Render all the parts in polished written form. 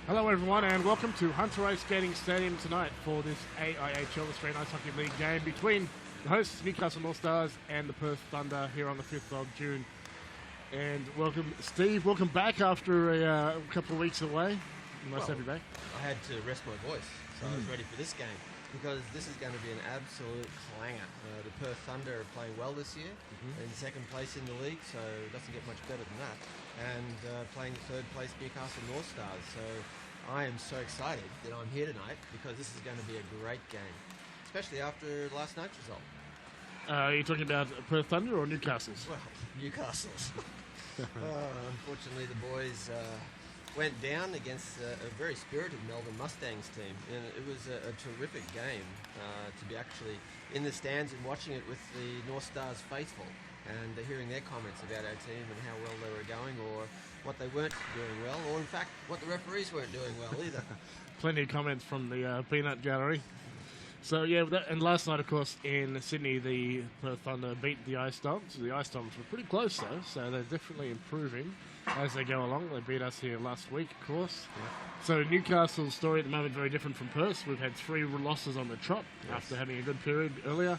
Hello everyone and welcome to Hunter Ice Skating Stadium tonight for this AIHL Australian Ice Hockey League game between the hosts Newcastle North Stars and the Perth Thunder here on the 5th of June. And welcome Steve, welcome back after a couple of weeks away. Nice to have you back. I had to rest my voice, so I was ready for this game because this is going to be an absolute clanger. The Perth Thunder are playing well this year, in second place in the league, so it doesn't get much better than that. And playing third place Newcastle North Stars. So I am so excited that I'm here tonight because this is going to be a great game, especially after last night's result. Are you talking about Perth Thunder or Newcastle's? Well, Newcastle's. Unfortunately, the boys went down against a very spirited Melbourne Mustangs team, and it was a terrific game to be actually in the stands and watching it with the North Stars faithful and hearing their comments about our team and how well they were going or what they weren't doing well, or in fact what the referees weren't doing well either. Plenty of comments from the peanut gallery. So yeah, and last night, of course, in Sydney, the Perth Thunder beat the Ice Dogs. The Ice Dogs were pretty close though, so they're definitely improving as they go along. They beat us here last week, of course. Yeah. So Newcastle's story at the moment very different from Perth's. We've had 3 losses on the trot after having a good period earlier.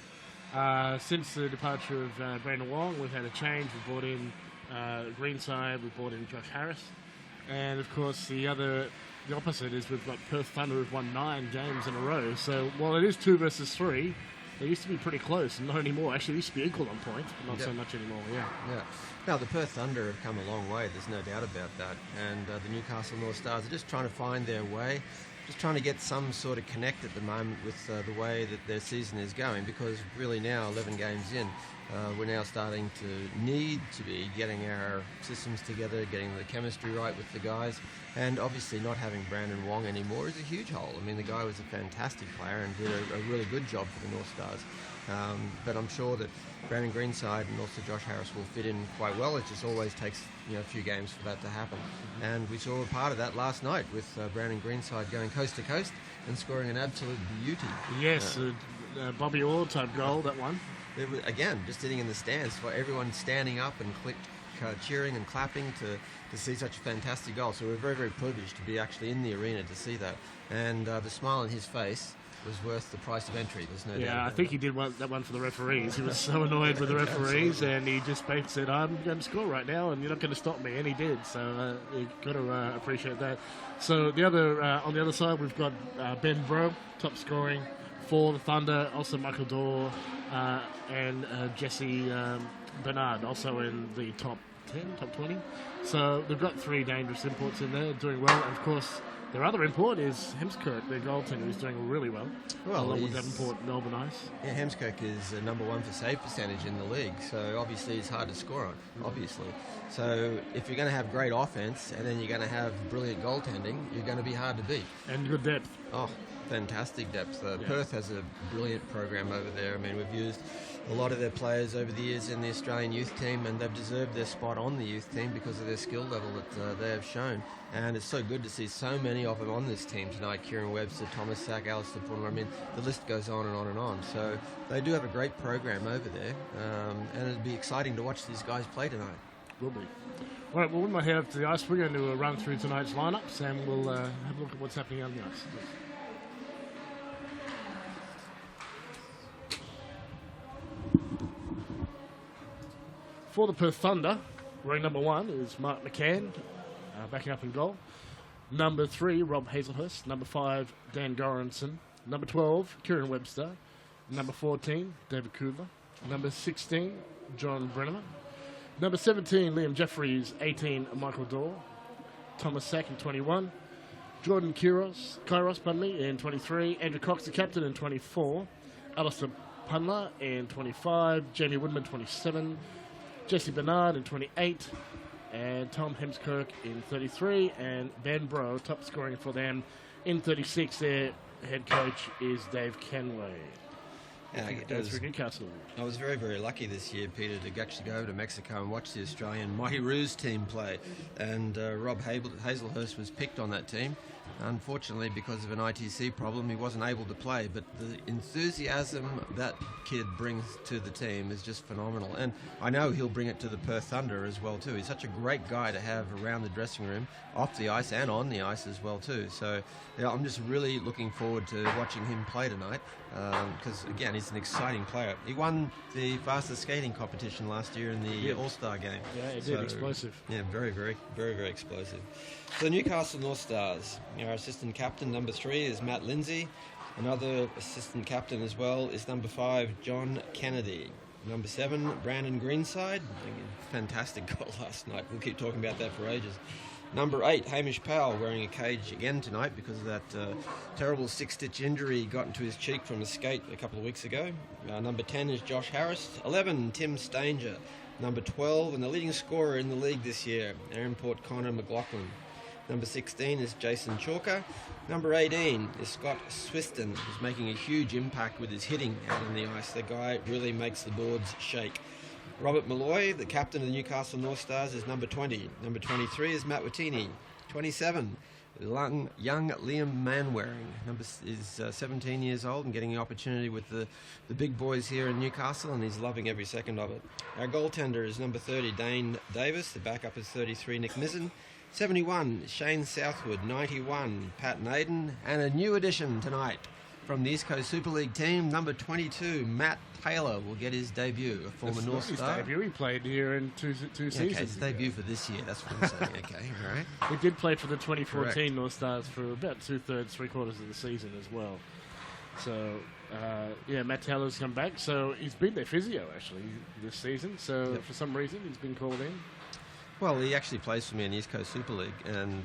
Since the departure of Brandon Wong, we've had a change. We brought in Greenside, we brought in Josh Harris, and of course the opposite is we've got Perth Thunder who've won 9 games in a row. So while it is 2 versus 3, they used to be pretty close, and not anymore. Actually, they used to be equal on point, but not so much anymore. Yeah. Now the Perth Thunder have come a long way. There's no doubt about that. And the Newcastle North Stars are just trying to find their way. Just trying to get some sort of connect at the moment with the way that their season is going, because really now, 11 games in, we're now starting to need to be getting our systems together, getting the chemistry right with the guys, and obviously not having Brandon Wong anymore is a huge hole. I mean, the guy was a fantastic player and did a really good job for the North Stars. But I'm sure that Brandon Greenside and also Josh Harris will fit in quite well. It just always takes a few games for that to happen. And we saw a part of that last night with Brandon Greenside going coast to coast and scoring an absolute beauty. Yes, Bobby Orr type goal, that one. It was, again, just sitting in the stands for everyone standing up and cheering and clapping to see such a fantastic goal. So we're very, very privileged to be actually in the arena to see that. And the smile on his face was worth the price of entry. There's no doubt. Yeah, I think he did that one for the referees. He was so annoyed with the referees, and he just basically said, "I'm going to score right now, and you're not going to stop me," and he did. So you've got to appreciate that. So the other on the other side, we've got Ben Bro, top scoring for the Thunder. Also Michael Dorr and Jesse Bernard, also in the top 10, top 20. So they've got 3 dangerous imports in there, doing well. And of course, their other import is Hemskirk, their goaltender, who's doing really well. Along with Davenport, Melbourne Ice. Yeah, Hemskirk is number 1 for save percentage in the league, so obviously it's hard to score on, obviously. So if you're going to have great offense and then you're going to have brilliant goaltending, you're going to be hard to beat. And good depth. Oh, fantastic depth. Perth has a brilliant program over there. I mean, we've used a lot of their players over the years in the Australian youth team, and they've deserved their spot on the youth team because of their skill level that they have shown. And it's so good to see so many of them on this team tonight. Kieran Webster, Thomas Sack, Alistair Pulmer. I mean, the list goes on and on and on. So they do have a great program over there, and it'll be exciting to watch these guys play tonight. Will be. All right, well, we might head up to the ice. We're going to run through tonight's lineups, and we'll have a look at what's happening on the ice. For the Perth Thunder, wearing number 1 is Mark McCann, backing up in goal. Number 3, Rob Hazelhurst. Number 5, Dan Goranson. Number 12, Kieran Webster. Number 14, David Kudler. Number 16, John Brenneman. Number 17, Liam Jeffries. 18, Michael Dorr. Thomas Sack in 21. Jordan Kairos, in 23. Andrew Cox, the captain, in 24. Alistair Punler in 25. Jamie Woodman, 27. Jesse Bernard in 28, and Tom Hemskirk in 33, and Ben Bro, top scoring for them, in 36. Their head coach is Dave Kenway. Through Newcastle. I was very, very lucky this year, Peter, to actually go over to Mexico and watch the Australian Mighty Roos team play. And Rob Hazelhurst was picked on that team. Unfortunately, because of an ITC problem, he wasn't able to play, but the enthusiasm that kid brings to the team is just phenomenal. And I know he'll bring it to the Perth Thunder as well, too. He's such a great guy to have around the dressing room, off the ice and on the ice as well, too. So I'm just really looking forward to watching him play tonight because, again, he's an exciting player. He won the fastest skating competition last year in the All-Star game. Yeah, he did. Explosive. Yeah, very, very, very, very explosive. So the Newcastle North Stars, our assistant captain, number 3, is Matt Lindsay. Another assistant captain as well is number 5, John Kennedy. Number 7, Brandon Greenside. Fantastic goal last night. We'll keep talking about that for ages. Number 8, Hamish Powell, wearing a cage again tonight because of that terrible 6-stitch injury he got into his cheek from a skate a couple of weeks ago. Number 10 is Josh Harris. 11, Tim Stanger. Number 12, and the leading scorer in the league this year, Aaronport Connor McLaughlin. Number 16 is Jason Chalker. Number 18 is Scott Swiston, who's making a huge impact with his hitting out on the ice. The guy really makes the boards shake. Robert Malloy, the captain of the Newcastle North Stars, is number 20. Number 23 is Matt Wattini. 27, young Liam Manwaring. Is 17 years old and getting the opportunity with the big boys here in Newcastle, and he's loving every second of it. Our goaltender is number 30, Dane Davis. The backup is 33, Nick Mizzen. 71, Shane Southwood. 91, Pat Naden. And a new addition tonight from the East Coast Super League team, number 22, Matt Taylor will get his debut, a former North Star. His debut. He played here in two seasons. Okay, his debut for this year, that's what I'm saying. Okay, all right. He did play for the 2014 Correct. North Stars for about 2/3, 3/4 of the season as well. So, Matt Taylor's come back. So he's been their physio, actually, this season. So for some reason, he's been called in. Well, he actually plays for me in the East Coast Super League, and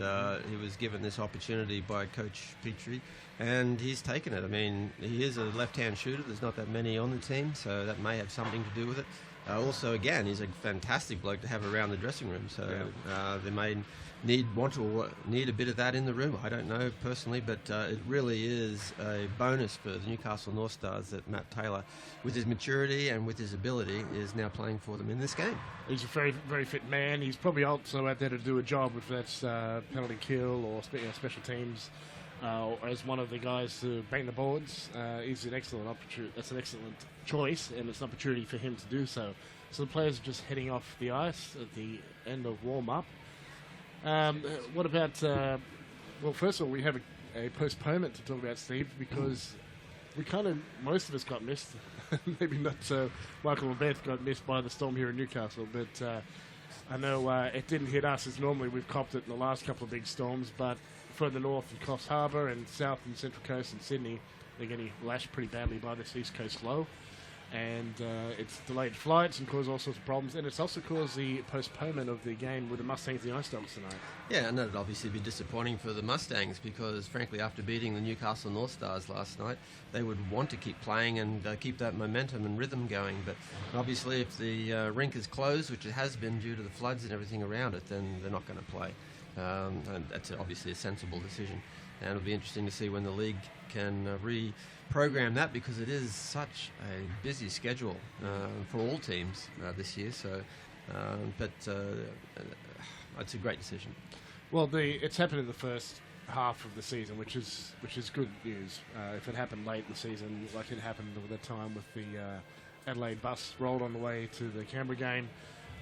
he was given this opportunity by Coach Petrie, and he's taken it. I mean, he is a left-hand shooter. There's not that many on the team, so that may have something to do with it. Also, again, he's a fantastic bloke to have around the dressing room, so they may need a bit of that in the room. I don't know personally, but it really is a bonus for the Newcastle North Stars that Matt Taylor, with his maturity and with his ability, is now playing for them in this game. He's a very, very fit man. He's probably also out there to do a job if that's penalty kill or special teams. As one of the guys to bang the boards, is an excellent opportunity. That's an excellent choice, and it's an opportunity for him to do so. So the players are just heading off the ice at the end of warm-up. What about? Well, first of all, we have a postponement to talk about, Steve, because most of us got missed. Maybe not so. Michael and Beth got missed by the storm here in Newcastle, but I know it didn't hit us as normally we've copped it in the last couple of big storms, but further north in Coffs Harbour and south and Central Coast and Sydney, they're getting lashed pretty badly by this east coast low. And it's delayed flights and caused all sorts of problems. And it's also caused the postponement of the game with the Mustangs and the Ice Dogs tonight. Yeah, and that'd obviously be disappointing for the Mustangs because, frankly, after beating the Newcastle North Stars last night, they would want to keep playing and keep that momentum and rhythm going. But obviously, if the rink is closed, which it has been due to the floods and everything around it, then they're not going to play. And that's obviously a sensible decision. And it'll be interesting to see when the league can reprogram that because it is such a busy schedule for all teams this year. So, but it's a great decision. Well, it's happened in the first half of the season, which is good news. If it happened late in the season, like it happened at the time with the Adelaide bus rolled on the way to the Canberra game,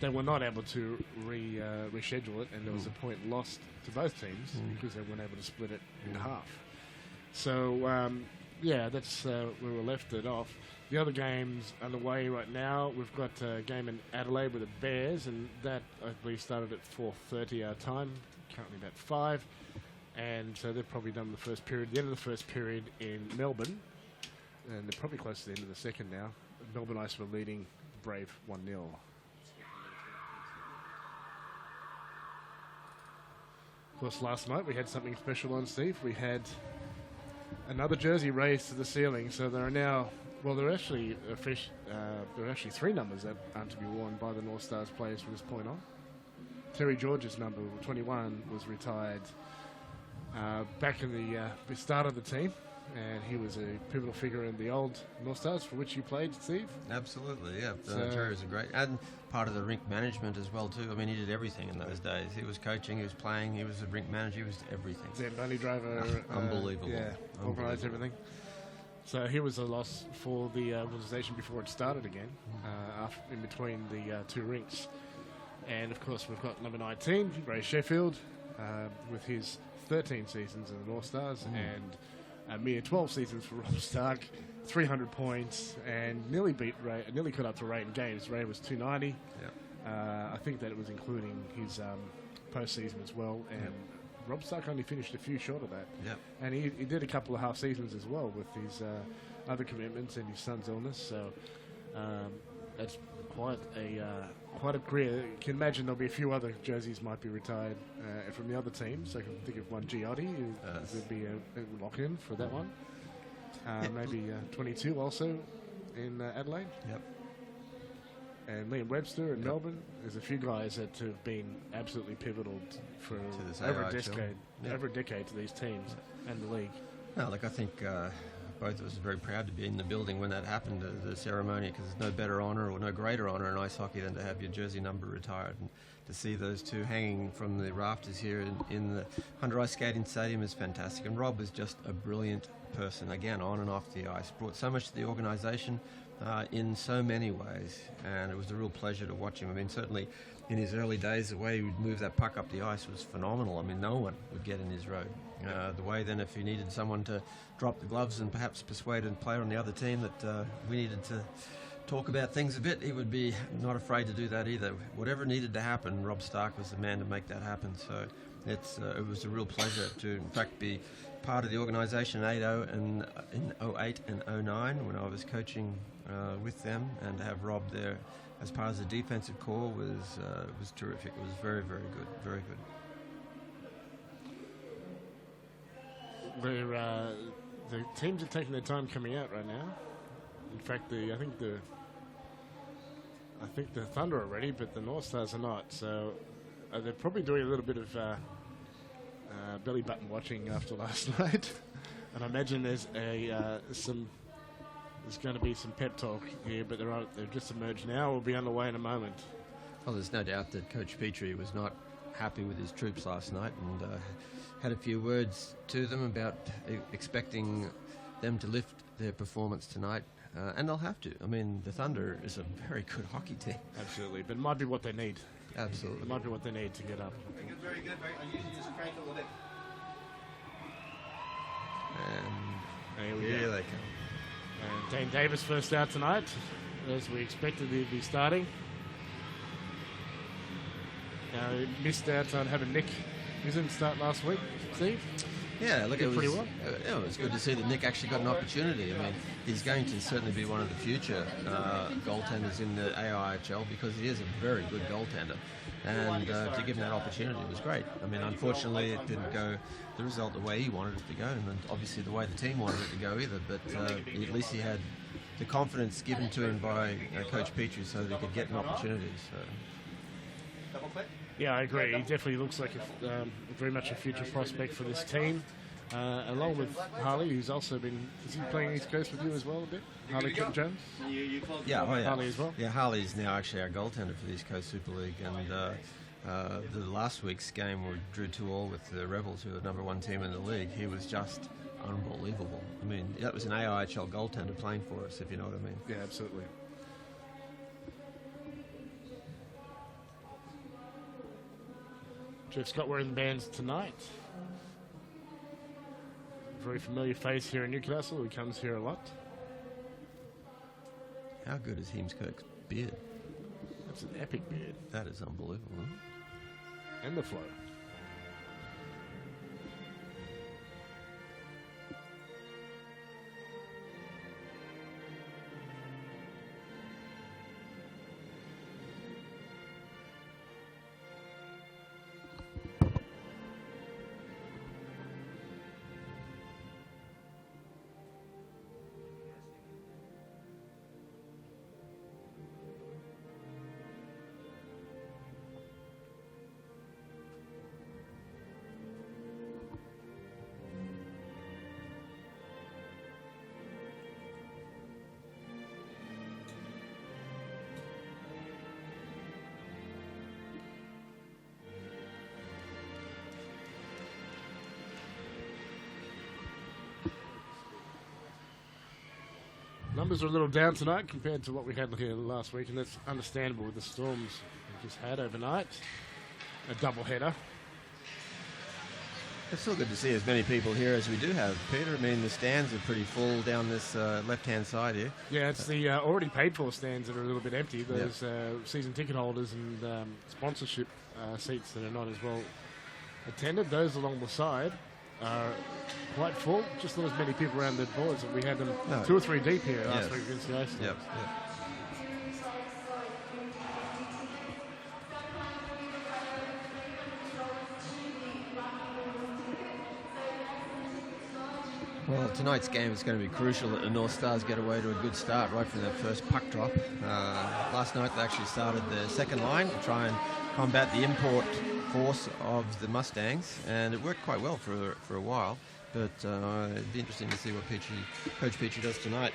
they were not able to reschedule it, and there was a point lost to both teams because they weren't able to split it in half. So, that's where we left it off. The other games underway right now. We've got a game in Adelaide with the Bears, and that, I believe, started at 4:30 our time, currently about 5. And so they've probably done the first period. The end of the first period in Melbourne, and they're probably close to the end of the second now. Melbourne Ice were leading Brave 1-0. Of course, last night we had something special on, Steve. We had another jersey raised to the ceiling, so there are now, well, there are actually 3 numbers that aren't to be worn by the North Stars players from this point on. Terry George's number 21 was retired back in the start of the team, and he was a pivotal figure in the old Northstars, for which you played, Steve. Absolutely, yeah. So- Jerry was a great, and part of the rink management as well too. I mean, he did everything in those days. He was coaching, he was playing, he was a rink manager, he was everything. Zamboni driver. Unbelievable. Yeah, organised everything. So he was a loss for the organisation before it started again, in between the two rinks. And of course, we've got number 19, Ray Sheffield, with his 13 seasons in the North Stars and a mere 12 seasons for Rob Stark, 300 points, and nearly beat Ray, nearly caught up to Ray in games. Ray was 290. Yep. I think that it was including his postseason as well, and Rob Stark only finished a few short of that. Yep. And he did a couple of half seasons as well with his other commitments and his son's illness. So that's quite a career. You can imagine there'll be a few other jerseys might be retired from the other teams. I can think of one Giotti who would be a lock-in for that one. Maybe 22 also in Adelaide. Yep. And Liam Webster in Melbourne. There's a few guys that have been absolutely pivotal for this over a AIHL. decade, Yeah. over a decade to these teams and the league. No, look, I think both of us are very proud to be in the building when that happened, the ceremony, because there's no better honour or no greater honour in ice hockey than to have your jersey number retired. And to see those two hanging from the rafters here in the Under Ice Skating Stadium is fantastic. And Rob is just a brilliant person, again, on and off the ice. Brought so much to the organisation in so many ways, and it was a real pleasure to watch him. I mean, certainly in his early days, the way he would move that puck up the ice was phenomenal. I mean, no one would get in his road. The way then, if he needed someone to drop the gloves and perhaps persuade a player on the other team that we needed to talk about things a bit, he would be not afraid to do that either. Whatever needed to happen, Rob Stark was the man to make that happen. So it was a real pleasure to, in fact, be part of the organisation in 08 and 09 when I was coaching with them, and to have Rob there as part of the defensive core was terrific. It was very, very good, very good. The teams are taking their time coming out right now. In fact, I think the Thunder are ready, but the North Stars are not. So they're probably doing a little bit of belly button watching after last night, and I imagine there's going to be some pep talk here. But they've just emerged now. We'll be underway in a moment. Well, there's no doubt that Coach Petrie was not happy with his troops last night, and had a few words to them about expecting them to lift their performance tonight, and they'll have to. I mean, the Thunder is a very good hockey team. Absolutely, but it might be what they need. Absolutely. It might be what they need to get up. Very good. I usually just crank it a little bit. And There we here go. they come. And Dane Davis first out tonight, as we expected he'd be starting. Now, he missed out on having Nick Wisdom start last week, Steve. Yeah, look, Did it was, pretty well. It was good to see that Nick actually got an opportunity. I mean, he's going to certainly be one of the future goaltenders in the AIHL because he is a very good goaltender. And to give him that opportunity was great. I mean, unfortunately, it didn't go the result the way he wanted it to go, and obviously the way the team wanted it to go either. But at least he had the confidence given to him by Coach Petrie so that he could get an opportunity. So. Double click. Yeah, I agree. He definitely looks like very much a future prospect for this team. Along with Harley, who's also been... Is he playing East Coast with you as well a bit? Harley Jones? You close Yeah, oh yeah. Harley as well? Yeah, Harley's now actually our goaltender for the East Coast Super League, and the last week's game we drew 2-2 with the Rebels, who are the #1 team in the league. He was just unbelievable. I mean, that was an AIHL goaltender playing for us, if you know what I mean. Yeah, absolutely. Jeff Scott wearing the bands tonight. Very familiar face here in Newcastle. He comes here a lot. How good is Heemskirk's beard? That's an epic beard. That is unbelievable. Isn't it? And the flow. Numbers are a little down tonight compared to what we had here last week, and that's understandable with the storms we just had overnight. A double header. It's still good to see as many people here as we do have, Peter. I mean, the stands are pretty full down this left-hand side here. Yeah, it's the already paid-for stands that are a little bit empty. Those season ticket holders and sponsorship seats that are not as well attended. Those along the side are quite full. Just not as many people around the boards. We had them 2 or 3 deep here last week against the AIHL. Yep. Well, tonight's game is going to be crucial that the North Stars get away to a good start right from that first puck drop. Last night they actually started the second line to try and combat the import force of the Mustangs, and it worked quite well for a while. But it'd be interesting to see what Coach Petrie does tonight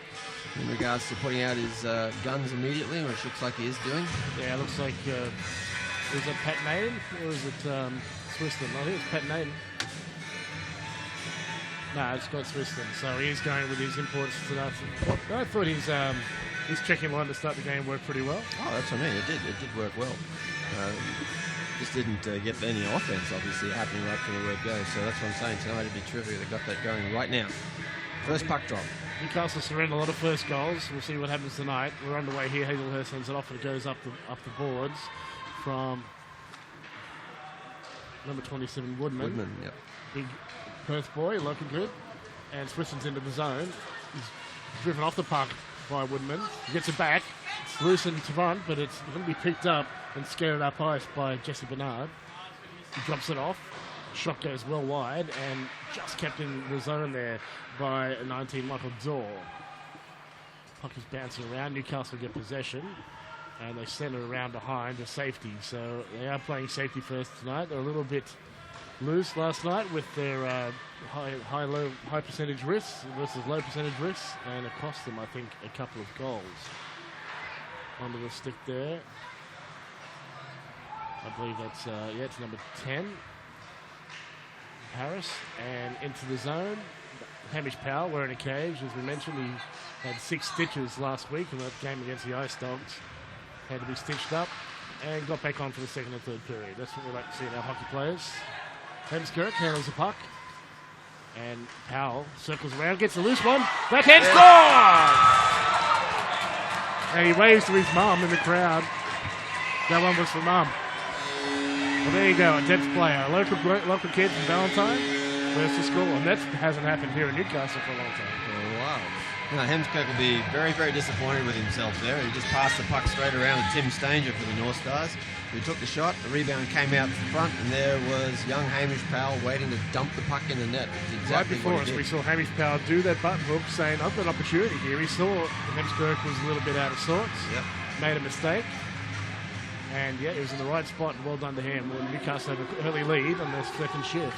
in regards to putting out his guns immediately, which looks like he is doing. Yeah, it looks like, is it Pat Naden or is it Swiston? I think it's Pat Naden. No, it's Scott Swiston. So he is going with his imports tonight. I thought his checking line to start the game worked pretty well. Oh, that's what I mean. It did work well. Just didn't get any offense, obviously, happening right from the word go. So that's what I'm saying. Tonight it'd be terrific. They've got that going right now. First puck drop. Newcastle surrender a lot of first goals. We'll see what happens tonight. We're underway here. Hazelhurst sends it off and it goes up the boards from number 27, Woodman. Woodman, yep. Big Perth boy, local good. And Swiston's into the zone. He's driven off the puck by Woodman. He gets it back. It's loose in front, but it's going to be picked up and scared up ice by Jesse Bernard. He drops it off. Shot goes well wide and just kept in the zone there by 19, Michael Dorr. Puck is bouncing around. Newcastle get possession and they send it around behind to safety. So they are playing safety first tonight. They're a little bit loose last night with their high percentage risks versus low percentage risks, and it cost them, I think, a couple of goals. Onto the stick there. I believe that's it's number 10, Harris, and into the zone. Hamish Powell wearing a cage, as we mentioned. He had 6 stitches last week in that game against the Ice Dogs. Had to be stitched up and got back on for the second and third period. That's what we like to see in our hockey players. Hemskirk handles the puck. And Powell circles around, gets a loose one. Backhand score! And he waves to his mum in the crowd. That one was for mum. Well, there you go, a depth player. A local kid from Valentine. Where's the score? And that hasn't happened here in Newcastle for a long time. Oh, wow. Now, Hemskirk will be very, very disappointed with himself there. He just passed the puck straight around to Tim Stanger for the North Stars, who took the shot. The rebound came out in front, and there was young Hamish Powell waiting to dump the puck in the net. Exactly right before us, we saw Hamish Powell do that button hook, saying, I've got an opportunity here. He saw Hemskirk was a little bit out of sorts, made a mistake, and it was in the right spot, and well done to him. Well, Newcastle have an early lead on their second shift.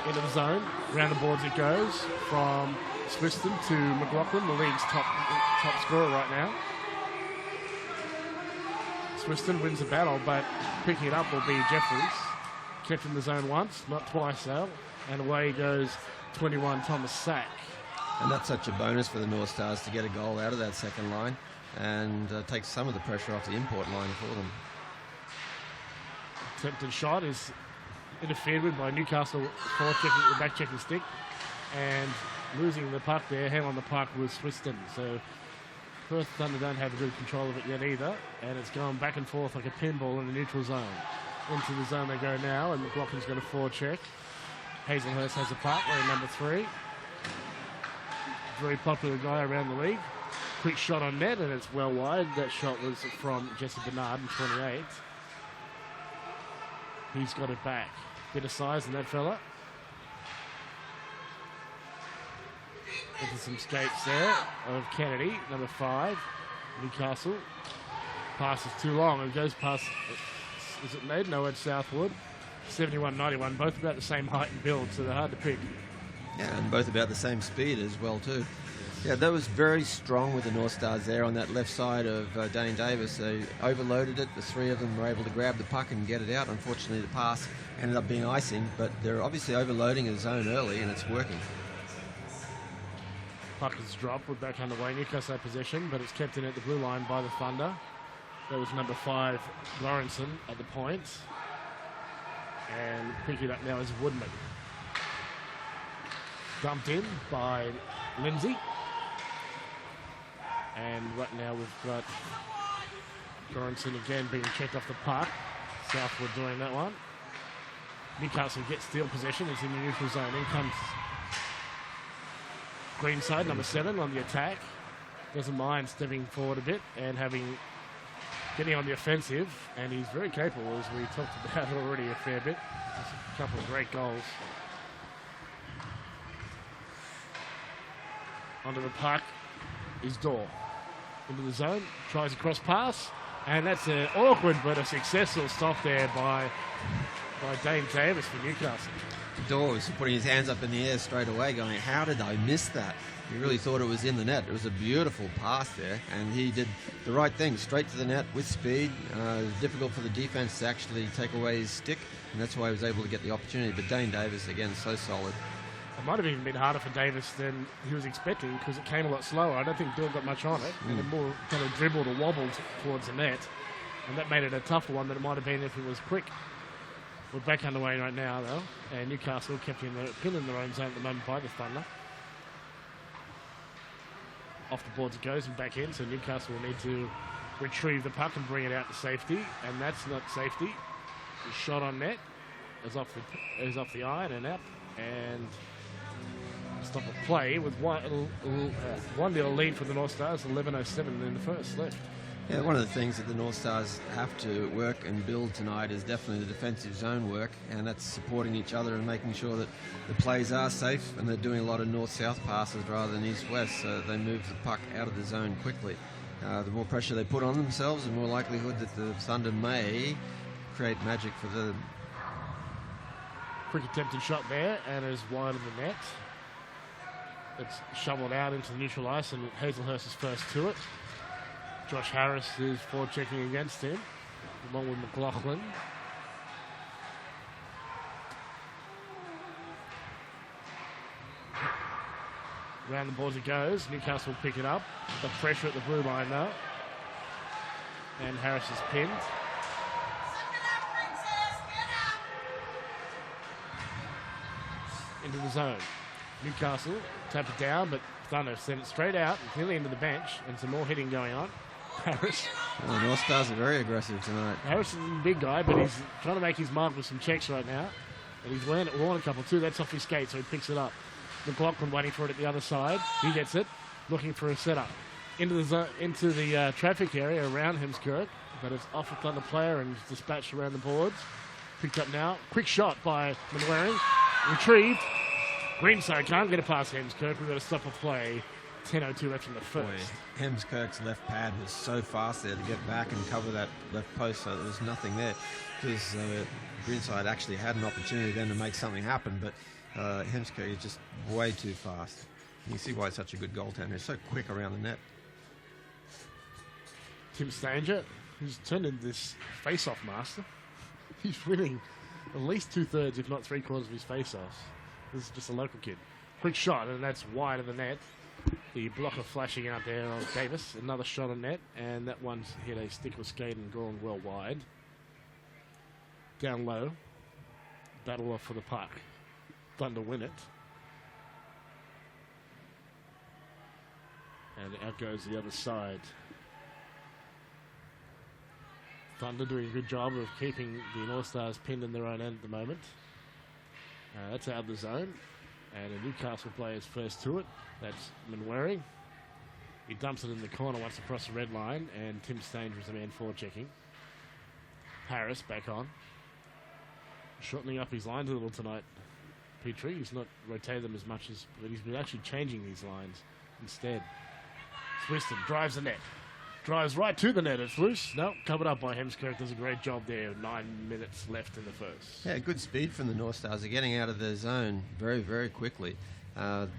Into the zone, around the boards it goes, from Swiston to McLaughlin, the league's top scorer right now. Swiston wins the battle, but picking it up will be Jeffries. Kept in the zone once, not twice though, and away goes 21, Thomas Sack. And that's such a bonus for the North Stars to get a goal out of that second line and take some of the pressure off the import line for them. Attempted shot is interfered with by Newcastle back checking stick, and losing the puck there. Hand on the puck was Swiston. So Perth Thunder don't have good control of it yet either, and it's going back and forth like a pinball in the neutral zone. Into the zone they go now, and McLaughlin's got a forecheck. Hazelhurst has a puck, wearing number 3. Very popular guy around the league. Quick shot on net, and it's well wide. That shot was from Jesse Bernard in 28. He's got it back. Bit of size in that fella. Into some skates there of Kennedy, number 5, Newcastle. Pass is too long and goes past, is it Naden? No, it's Southwood. 71-91, both about the same height and build, so they're hard to pick. Yeah, and both about the same speed as well too. Yeah, that was very strong with the North Stars there on that left side of Dane Davis. They overloaded it. The 3 of them were able to grab the puck and get it out. Unfortunately, the pass ended up being icing, but they're obviously overloading a zone early, and it's working. Puck is dropped. We're back underway. Newcastle have possession, but it's kept in at the blue line by the Thunder. That was number 5, Lawrenson, at the point. And picking it up now is Woodman. Dumped in by Lindsay. And right now we've got Lawrenson again being checked off the puck. Southwood doing that one. Newcastle gets steal possession. It's in the neutral zone. In comes Greenside, number 7, on the attack. Doesn't mind stepping forward a bit and getting on the offensive. And he's very capable, as we talked about already a fair bit. Just a couple of great goals. Onto the puck is Dorr. Into the zone, tries a cross pass. And that's an awkward but a successful stop there by Dane Davis for Newcastle. Dorr was putting his hands up in the air straight away going, how did I miss that? He really thought it was in the net. It was a beautiful pass there, and he did the right thing, straight to the net with speed. It was difficult for the defence to actually take away his stick, and that's why he was able to get the opportunity. But Dane Davis, again, so solid. It might have even been harder for Davis than he was expecting because it came a lot slower. I don't think Dorr got much on it, and it more kind of dribbled or wobbled towards the net, and that made it a tougher one than it might have been if it was quick. We're back underway right now, though, and Newcastle kept in their own zone at the moment by the Thunder. Off the boards it goes and back in, so Newcastle will need to retrieve the puck and bring it out to safety, and that's not safety. The shot on net is off the iron and out, and stop a play with 1-0 lead for the North Stars, 11:07 in the first left. Yeah, one of the things that the North Stars have to work and build tonight is definitely the defensive zone work, and that's supporting each other and making sure that the plays are safe, and they're doing a lot of north-south passes rather than east-west, so they move the puck out of the zone quickly. The more pressure they put on themselves, the more likelihood that the Thunder may create magic for them. Quick attempted shot there, and is wide of the net. It's shoveled out into the neutral ice, and Hazelhurst is first to it. Josh Harris is forward checking against him, along with McLaughlin. Round the boards it goes. Newcastle will pick it up. The pressure at the blue line though. And Harris is pinned. Into the zone. Newcastle tap it down, but Thunder sent it straight out and clearly into the bench, and some more hitting going on. Harris. Well, the North Stars are very aggressive tonight. Harris is a big guy, but he's trying to make his mark with some checks right now. And he's worn a couple too. That's off his skate, so he picks it up. McLaughlin waiting for it at the other side. He gets it, looking for a setup. Into the traffic area around Hemskirk, but it's off a Thunder player and dispatched around the boards. Picked up now. Quick shot by Manwaring. Retrieved. Greenside can't get it past Hemskirk. We've got to stop a play. 10:02 left in the first. Boy, Hemskirk's left pad was so fast there to get back and cover that left post, so there was nothing there. Because Greenside actually had an opportunity then to make something happen, but Hemskirk is just way too fast. You can see why he's such a good goaltender. He's so quick around the net. Tim Stanger, who's turned into this face-off master. He's winning at least 2/3, if not 3/4 of his face-offs. This is just a local kid. Quick shot, and that's wide of the net. The blocker flashing out there on Davis. Another shot on net, and that one's hit a stick with skate and gone well wide. Down low. Battle off for the puck. Thunder win it. And out goes the other side. Thunder doing a good job of keeping the North Stars pinned in their own end at the moment. That's out of the zone. And a Newcastle player's first to it. That's Manwaring. He dumps it in the corner once across the red line, and Tim Stanger is the man forward checking. Harris back on. Shortening up his lines a little tonight, Petrie. He's not rotated them as much as, but he's been actually changing these lines instead. Swiston drives the net. Drives right to the net. It's loose. No, covered up by Hemskirk. Does a great job there. 9 minutes left in the first. Yeah, good speed from the North Stars. They're getting out of their zone very, very quickly.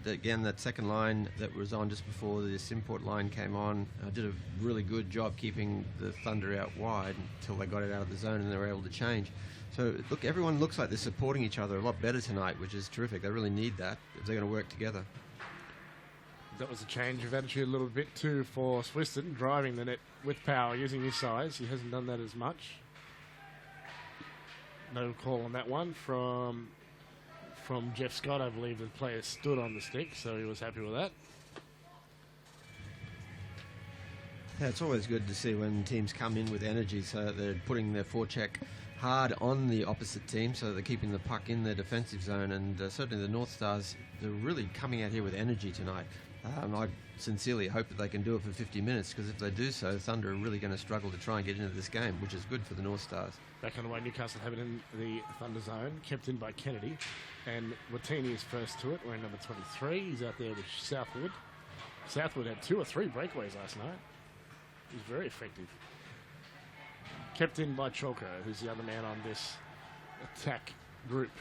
Again, that second line that was on just before this import line came on did a really good job keeping the Thunder out wide until they got it out of the zone and they were able to change. So, look, everyone looks like they're supporting each other a lot better tonight, which is terrific. They really need that if they're going to work together. That was a change of attitude a little bit too for Swiston, driving the net with power, using his size. He hasn't done that as much. No call on that one from Jeff Scott. I believe the player stood on the stick, so he was happy with that. Yeah, it's always good to see when teams come in with energy, so they're putting their forecheck hard on the opposite team, so they're keeping the puck in their defensive zone. And certainly the North Stars, they're really coming out here with energy tonight. I sincerely hope that they can do it for 50 minutes, because if they do so, Thunder are really going to struggle to try and get into this game, which is good for the North Stars. Back on the way, Newcastle have it in the Thunder zone, kept in by Kennedy, and Watini is first to it, wearing number 23. He's out there with Southwood. Southwood had 2 or 3 breakaways last night. He's very effective. Kept in by Chalker, who's the other man on this attack group.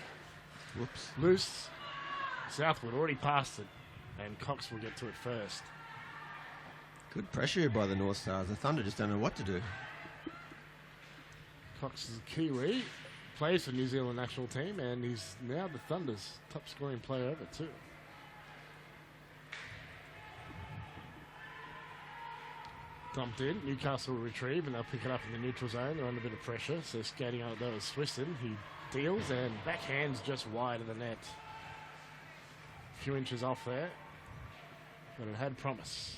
Whoops. Loose. Southwood already passed it, and Cox will get to it first. Good pressure here by the North Stars. The Thunder just don't know what to do. Cox is a Kiwi, plays for New Zealand national team, and he's now the Thunder's top scoring player ever too. Dumped in, Newcastle will retrieve, and they'll pick it up in the neutral zone. They're under a bit of pressure, so skating on it though is Swiston. He deals and backhands just wide of the net. A few inches off there, but it had promise.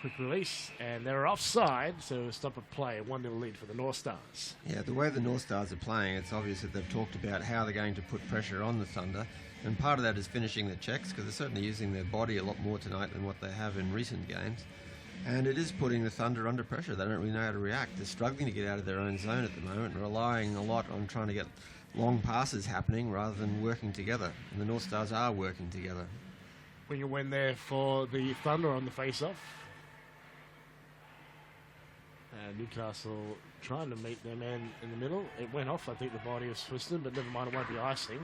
Quick release, and they're offside, so stop of play. 1-0 lead for the North Stars. Yeah, the way the North Stars are playing, it's obvious that they've talked about how they're going to put pressure on the Thunder, and part of that is finishing the checks, because they're certainly using their body a lot more tonight than what they have in recent games. And it is putting the Thunder under pressure. They don't really know how to react. They're struggling to get out of their own zone at the moment, and relying a lot on trying to get long passes happening rather than working together. And the North Stars are working together. Wing a win there for the Thunder on the face-off. Newcastle trying to meet their man in the middle. It went off, I think, the body of Swiston, but never mind, it won't be icing.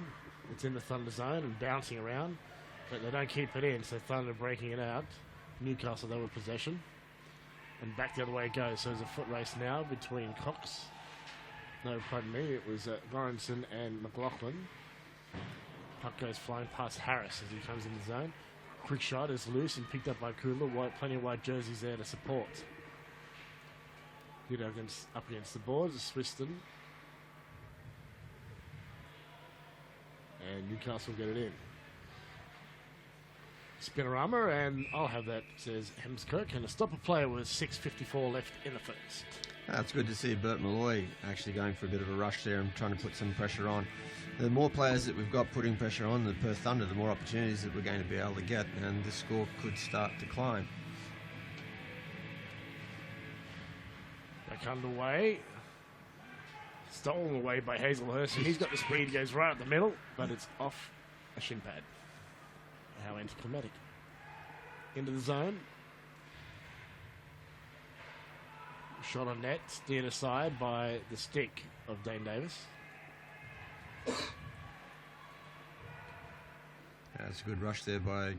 It's in the Thunder zone and bouncing around, but they don't keep it in, so Thunder breaking it out. Newcastle, though, with possession. And back the other way it goes. So there's a foot race now between Cox. No, pardon me. It was Goranson and McLaughlin. Puck goes flying past Harris as he comes in the zone. Quick shot is loose and picked up by Kudla. Plenty of white jerseys there to support. Hit up against the boards. Swiston. And Newcastle get it in. Spinorama, and I'll have that, says Hemskirk, and a stopper player with 6:54 left in the first. It's good to see Bert Malloy actually going for a bit of a rush there and trying to put some pressure on. The more players that we've got putting pressure on the Perth Thunder, the more opportunities that we're going to be able to get, and this score could start to climb. Back underway. Stolen away by Hazelhurst, and he's got the speed, goes right up the middle, but it's off a shin pad. How anticlimactic. Into the zone. Shot on net, steered aside by the stick of Dane Davis. It's a good rush there by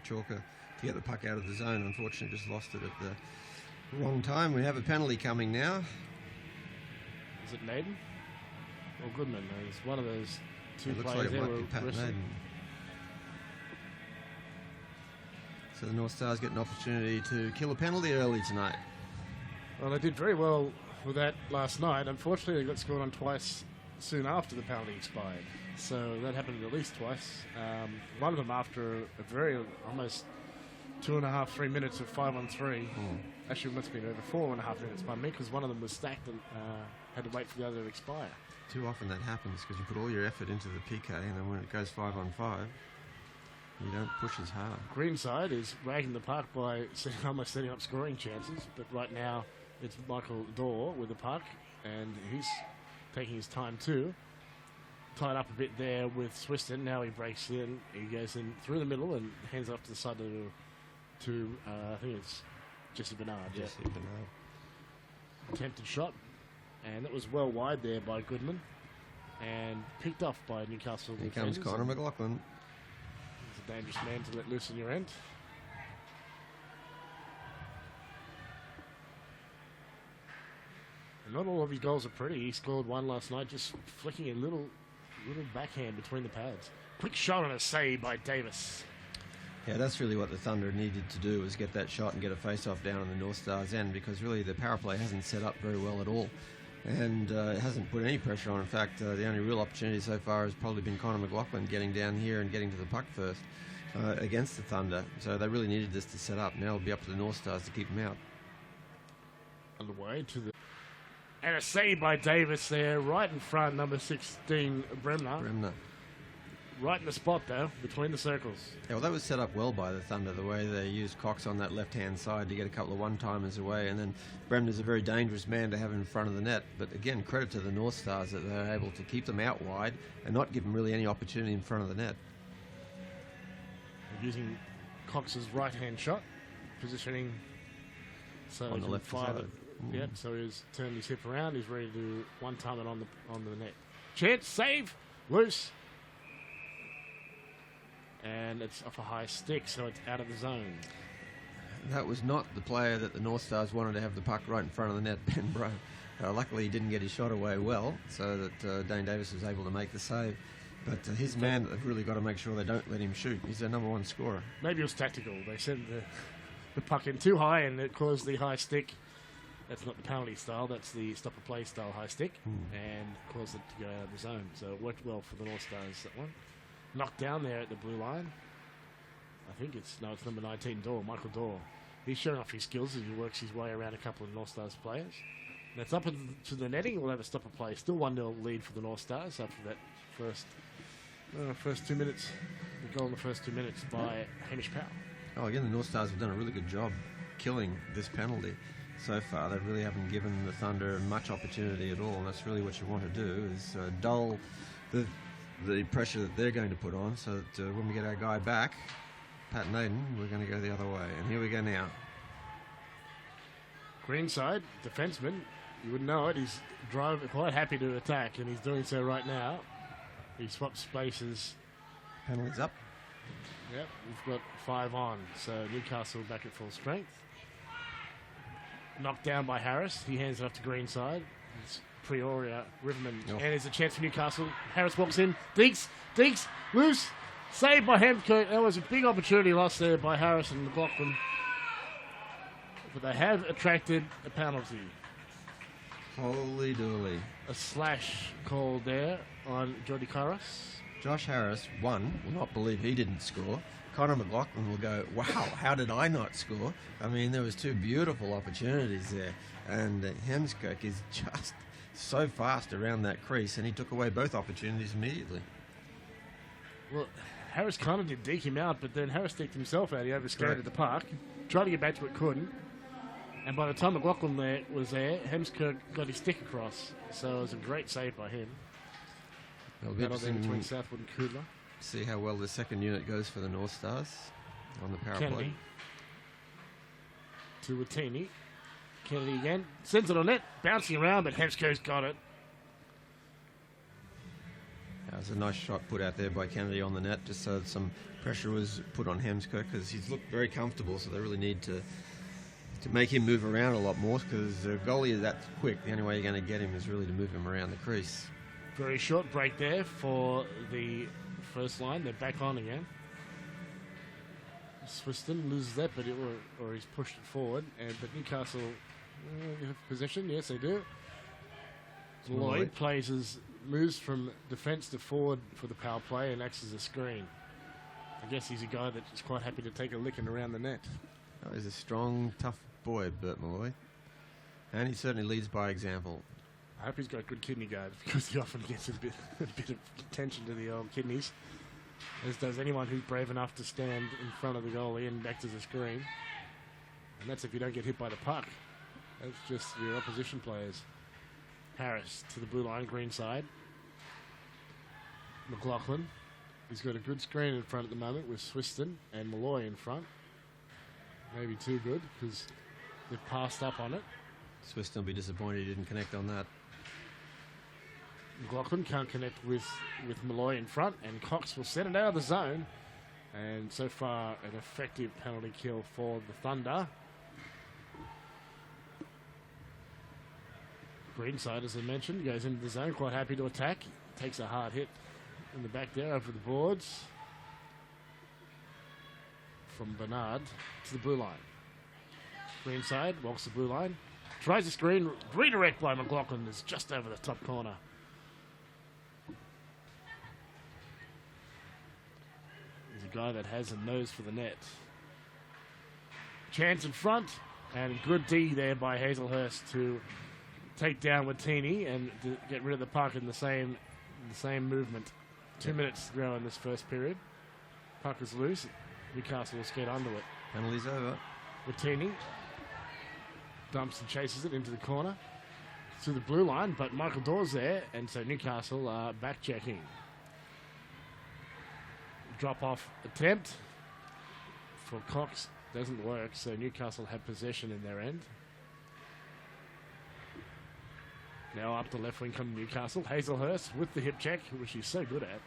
Chalker to get the puck out of the zone. Unfortunately, just lost it at the wrong time. We have a penalty coming now. Is it Naden? Or Goodman? It's one of those two It looks players like it there might be were Pat wrestling. Naden. So the North Stars get an opportunity to kill a penalty early tonight. Well, they did very well with that last night. Unfortunately, they got scored on twice soon after the penalty expired. So that happened at least twice. One of them after a very almost 2.5, 3 minutes of 5-on-3. Actually, it must have been over 4.5 minutes by me, because one of them was stacked and had to wait for the other to expire. Too often that happens because you put all your effort into the PK, and then when it goes 5-on-5, you don't push as hard. Greenside is ragging the puck by almost setting up scoring chances, but right now it's Michael Dorr with the puck, and he's taking his time too. Tied up a bit there with Swiston. Now he breaks in. He goes in through the middle and hands off to the side to I think it's Jesse Bernard. Jesse Bernard. Attempted shot, and it was well wide there by Goodman, and picked off by Newcastle. Here comes Connor McLaughlin. He's a dangerous man to let loose in your end. And not all of his goals are pretty. He scored one last night, just flicking a little backhand between the pads. Quick shot and a save by Davis. Yeah, that's really what the Thunder needed to do, was get that shot and get a face-off down on the North Stars end, because really the power play hasn't set up very well at all. And it hasn't put any pressure on. In fact, the only real opportunity so far has probably been Connor McLaughlin getting down here and getting to the puck first against the Thunder. So they really needed this to set up. Now it'll be up to the North Stars to keep them out. Underway to the... And a save by Davis there, right in front, number 16, Bremner. Right in the spot, though, between the circles. Yeah, well, that was set up well by the Thunder, the way they used Cox on that left-hand side to get a couple of one-timers away, and then Bremner's a very dangerous man to have in front of the net. But again, credit to the North Stars that they're able to keep them out wide and not give them really any opportunity in front of the net. Using Cox's right-hand shot, positioning so On the left side. Yep, so he's turned his hip around, he's ready to one-time it on the net. Chance, save, loose. And it's off a high stick, so it's out of the zone. That was not the player that the North Stars wanted to have the puck right in front of the net, Ben Bro. Luckily, he didn't get his shot away well, so that Dane Davis was able to make the save. But his man, they've really got to make sure they don't let him shoot. He's their number one scorer. Maybe it was tactical. They sent the puck in too high, and it caused the high stick. That's not the penalty style, that's the stop-and-play style high stick, and caused it to go out of the zone. So it worked well for the North Stars, that one. Knocked down there at the blue line. I think it's number 19, Michael Dorr. He's showing off his skills as he works his way around a couple of North Stars players. That's up to the netting. We'll have a stop and play. Still 1-0 lead for the North Stars after that first 2 minutes. The goal in the first 2 minutes by Hamish Powell. Oh, again, the North Stars have done a really good job killing this penalty so far. They really haven't given the Thunder much opportunity at all, and that's really what you want to do, is dull the pressure that they're going to put on, so that when we get our guy back, Pat Naden, we're going to go the other way. And here we go now. Greenside, defenseman, you wouldn't know it, he's quite happy to attack, and he's doing so right now. He swaps spaces. Penalties up. Yep, we've got 5 on, so Newcastle back at full strength. Knocked down by Harris, he hands it off to Greenside. It's Prioria, Riverman, and there's a chance for Newcastle. Harris walks in, dinks, loose, saved by Hemkirk. That was a big opportunity lost there by Harris and McLaughlin. But they have attracted a penalty. Holy dooly. A slash called there on Jody Karas. Josh Harris, will not believe he didn't score. Connor McLaughlin will go, wow, how did I not score? I mean, there was 2 beautiful opportunities there. And Hemskirk is just so fast around that crease, and he took away both opportunities immediately. Well, Harris kind of did deke him out, but then Harris deked himself out. He overskated the puck, tried to get back to it, couldn't. And by the time McLaughlin was there, Hemskirk got his stick across. So it was a great save by him. It'll be interesting between Southwood and Kudla. See how well the second unit goes for the North Stars on the power play. To Watini. Kennedy again. Sends it on net. Bouncing around, but Hemskirk's got it. That was a nice shot put out there by Kennedy on the net, just so that some pressure was put on Hemskirk, because he's looked very comfortable, so they really need to make him move around a lot more, because the goalie is that quick. The only way you're going to get him is really to move him around the crease. Very short break there for the first line. They're back on again. Swiston loses that, but or he's pushed it forward. But Newcastle have possession. Yes, they do. Lloyd moves from defence to forward for the power play and acts as a screen. I guess he's a guy that's quite happy to take a licking around the net. Oh, he's a strong, tough boy, Bert Malloy. And he certainly leads by example. I hope he's got good kidney guard, because he often gets a bit of attention to the old kidneys, as does anyone who's brave enough to stand in front of the goalie and act as a screen. And that's if you don't get hit by the puck. That's just your opposition players. Harris to the blue line, green side. McLaughlin. He's got a good screen in front at the moment with Swiston and Malloy in front. Maybe too good, because they've passed up on it. Swiston will be disappointed he didn't connect on that. McLaughlin can't connect with Malloy in front, and Cox will set it out of the zone. And so far, an effective penalty kill for the Thunder. Greenside, as I mentioned, goes into the zone, quite happy to attack. Takes a hard hit in the back there over the boards. from Bernard to the blue line. Green side, walks the blue line. Tries the screen, redirect by McLaughlin is just over the top corner. He's a guy that has a nose for the net. Chance in front, and good D there by Hazelhurst to take down Watini and to get rid of the puck in the same movement. 2 minutes to go in this first period. Puck is loose. Newcastle will skate under it. Penalty's over. Watini dumps and chases it into the corner to the blue line, but Michael Dawes there, and so Newcastle are back checking. Drop off attempt for Cox doesn't work, so Newcastle have possession in their end. Now up the left wing come Newcastle. Hazelhurst with the hip check, which he's so good at.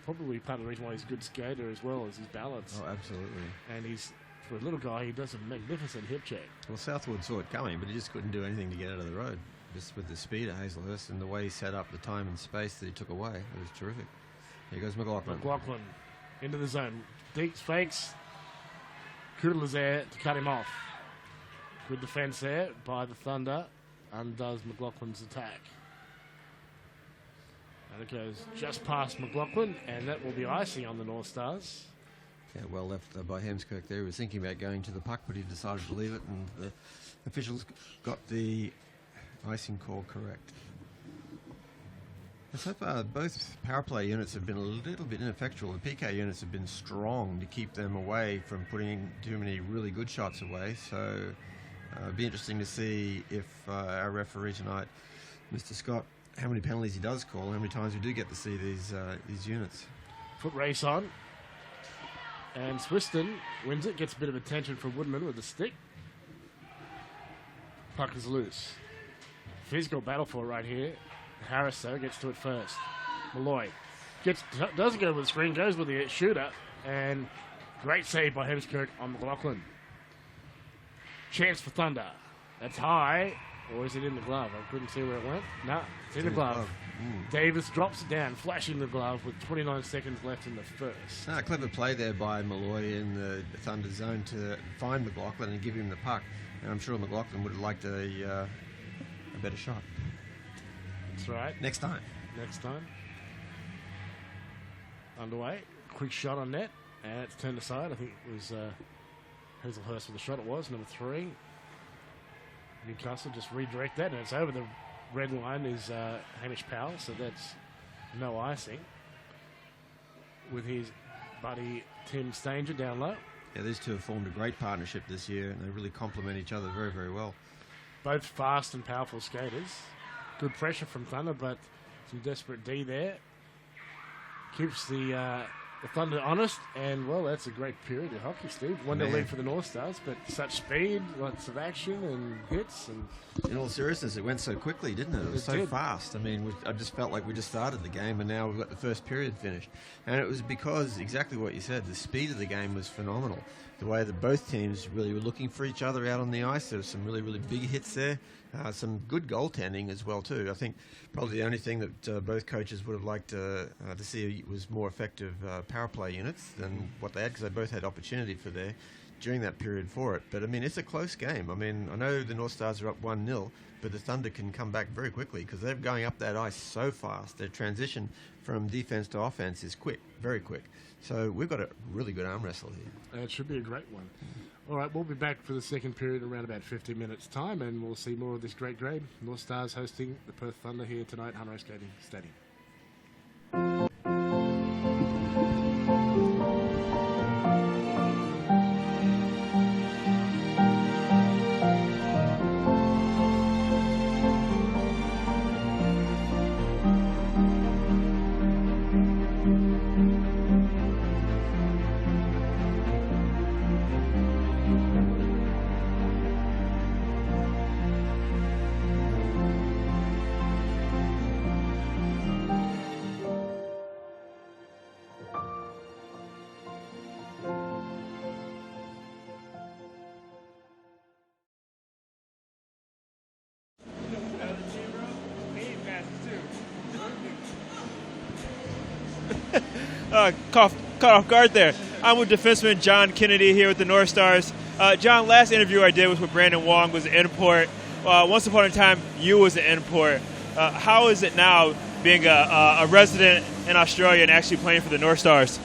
Probably part of the reason why he's a good skater as well as his balance. Oh, absolutely. And he's, for a little guy, he does a magnificent hip check. Well, Southwood saw it coming, but he just couldn't do anything to get out of the road. Just with the speed of Hazelhurst and the way he set up the time and space that he took away, it was terrific. Here goes McLaughlin. McLaughlin into the zone. Deeks, fakes. Kudela's there to cut him off. Good defense there by the Thunder. Undoes McLaughlin's attack. And it goes just past McLaughlin, and that will be icing on the North Stars. Yeah, well left by Hemskirk there. He was thinking about going to the puck, but he decided to leave it, and the officials got the icing call correct. So far, both power play units have been a little bit ineffectual. The PK units have been strong to keep them away from putting too many really good shots away. So it'd be interesting to see if our referee tonight, Mr. Scott, how many penalties he does call, how many times we do get to see these units. Foot race on. And Swiston wins it, gets a bit of attention from Woodman with the stick. Puck is loose. Physical battle for it right here. Harris, though, gets to it first. Malloy doesn't go with the screen, goes with the shooter, and great save by Hemskirk on McLaughlin. Chance for Thunder. That's high, or is it in the glove? I couldn't see where it went. No, it's in the glove. Davis drops it down, flashing the glove with 29 seconds left in the first. Clever play there by Malloy in the Thunder zone to find McLaughlin and give him the puck. And I'm sure McLaughlin would have liked a better shot. That's right. Next time. Underway. Quick shot on net. And it's turned aside. I think it was Hazelhurst with the shot. It was number 3. Newcastle just redirect that. And it's over the red line is Hamish Powell. So that's no icing. With his buddy Tim Stanger down low. Yeah, these two have formed a great partnership this year. And they really complement each other very, very well. Both fast and powerful skaters. Good pressure from Thunder, but some desperate D there. Keeps the Thunder honest, and, well, that's a great period of hockey, Steve. 1-0 lead for the North Stars, but such speed, lots of action and hits. And in all seriousness, it went so quickly, didn't it? It was so fast. I mean, I just felt like we just started the game, and now we've got the first period finished. And it was because, exactly what you said, the speed of the game was phenomenal. The way that both teams really were looking for each other out on the ice. There was some really, really big hits there. Some good goaltending as well, too. I think probably the only thing that both coaches would have liked to see was more effective power play units than what they had, because they both had opportunity for there during that period for it. But, I mean, it's a close game. I mean, I know the North Stars are up 1-0, but the Thunder can come back very quickly because they're going up that ice so fast. Their transition from defense to offense is quick, very quick. So we've got a really good arm wrestle here. It should be a great one. All right, we'll be back for the second period around about 15 minutes' time, and we'll see more of this great grade. North Stars hosting the Perth Thunder here tonight, Hunro Skating Stadium. Caught off guard there. I'm with defenseman John Kennedy here with the North Stars. John, last interview I did was with Brandon Wong, was an import. Once upon a time, you was an import. How is it now being a resident in Australia and actually playing for the North Stars?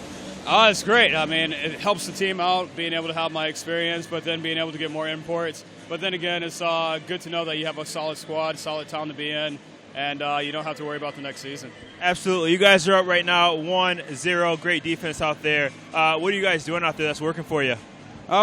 It's great. I mean, it helps the team out, being able to have my experience, but then being able to get more imports. But then again, it's good to know that you have a solid squad, solid town to be in, and you don't have to worry about the next season. Absolutely. You guys are up right now, 1-0. Great defense out there. What are you guys doing out there that's working for you?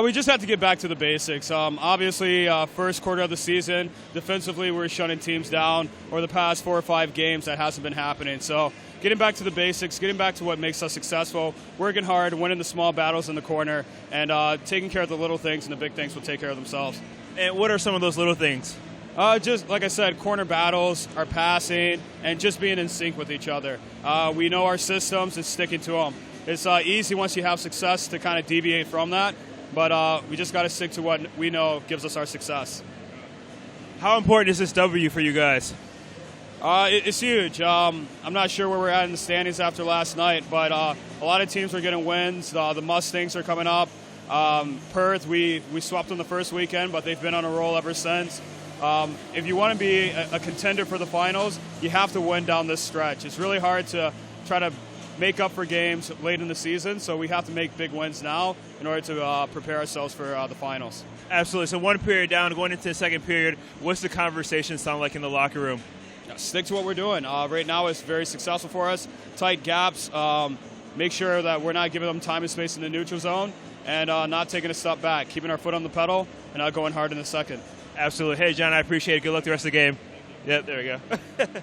We just have to get back to the basics. Obviously, first quarter of the season, defensively, we're shutting teams down. Over the past 4 or 5 games, that hasn't been happening. So getting back to the basics, getting back to what makes us successful, working hard, winning the small battles in the corner, and taking care of the little things, and the big things will take care of themselves. And what are some of those little things? Just like I said, corner battles, our passing, and just being in sync with each other. We know our systems and sticking to them. It's easy once you have success to kind of deviate from that. But we just got to stick to what we know gives us our success. How important is this W for you guys? It's huge. I'm not sure where we're at in the standings after last night, but a lot of teams are getting wins. The Mustangs are coming up. Perth, we swept them the first weekend, but they've been on a roll ever since. If you want to be a contender for the finals, you have to win down this stretch. It's really hard to try to make up for games late in the season, so we have to make big wins now in order to prepare ourselves for the finals. Absolutely. So one period down, going into the second period, what's the conversation sound like in the locker room? Stick to what we're doing. Right now it's very successful for us. Tight gaps, make sure that we're not giving them time and space in the neutral zone, and not taking a step back, keeping our foot on the pedal, and not going hard in the second. Absolutely. Hey, John, I appreciate it. Good luck the rest of the game. Yep, there we go.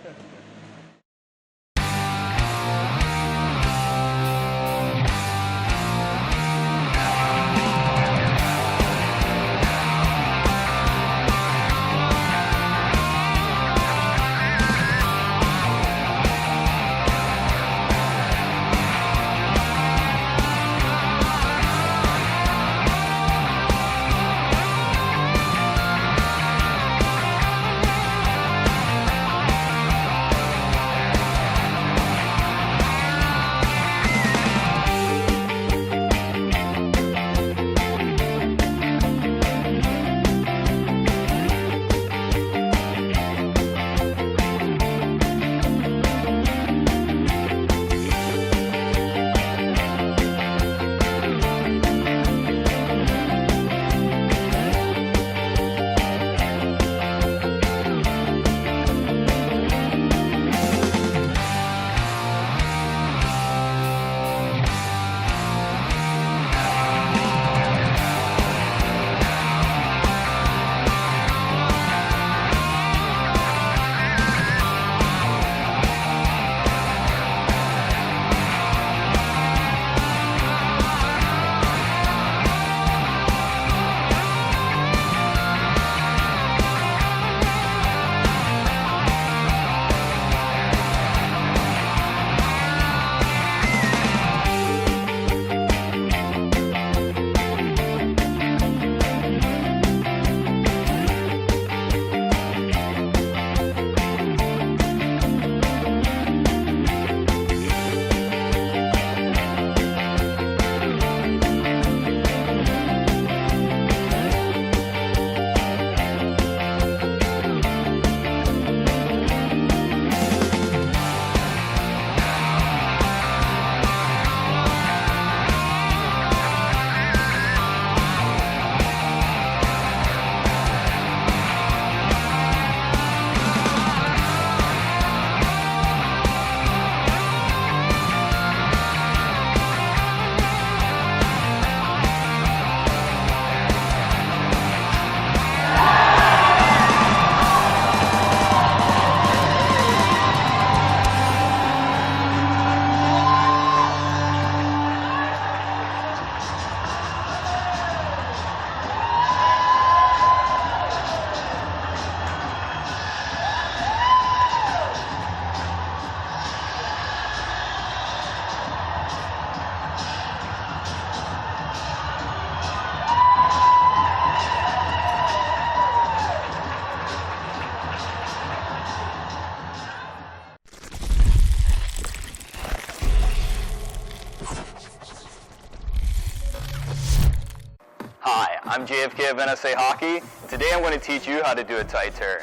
I'm JFK of NSA Hockey, and today I'm going to teach you how to do a tight turn.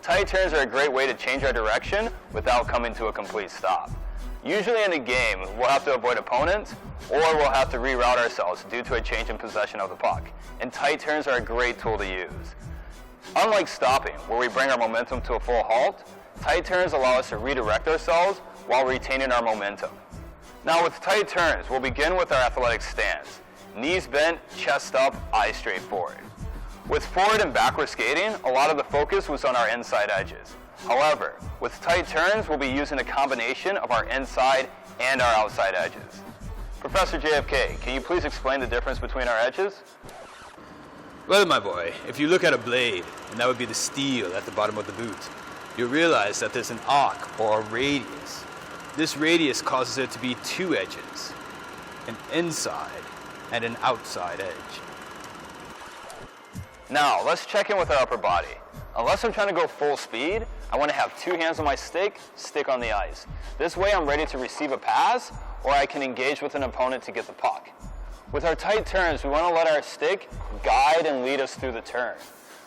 Tight turns are a great way to change our direction without coming to a complete stop. Usually in a game, we'll have to avoid opponents, or we'll have to reroute ourselves due to a change in possession of the puck, and tight turns are a great tool to use. Unlike stopping, where we bring our momentum to a full halt, tight turns allow us to redirect ourselves while retaining our momentum. Now with tight turns, we'll begin with our athletic stance. Knees bent, chest up, eyes straight forward. With forward and backward skating, a lot of the focus was on our inside edges. However, with tight turns, we'll be using a combination of our inside and our outside edges. Professor JFK, can you please explain the difference between our edges? Well, my boy, if you look at a blade, and that would be the steel at the bottom of the boot, you'll realize that there's an arc or a radius. This radius causes it to be two edges, an inside and an outside edge. Now, let's check in with our upper body. Unless I'm trying to go full speed, I want to have two hands on my stick on the ice. This way I'm ready to receive a pass, or I can engage with an opponent to get the puck. With our tight turns, we want to let our stick guide and lead us through the turn.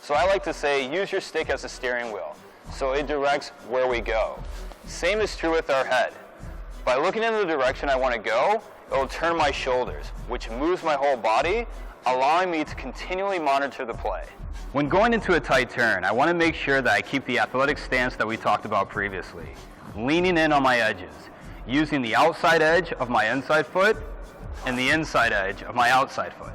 So I like to say, use your stick as a steering wheel, so it directs where we go. Same is true with our head. By looking in the direction I want to go, it will turn my shoulders, which moves my whole body, allowing me to continually monitor the play. When going into a tight turn, I want to make sure that I keep the athletic stance that we talked about previously, leaning in on my edges, using the outside edge of my inside foot and the inside edge of my outside foot.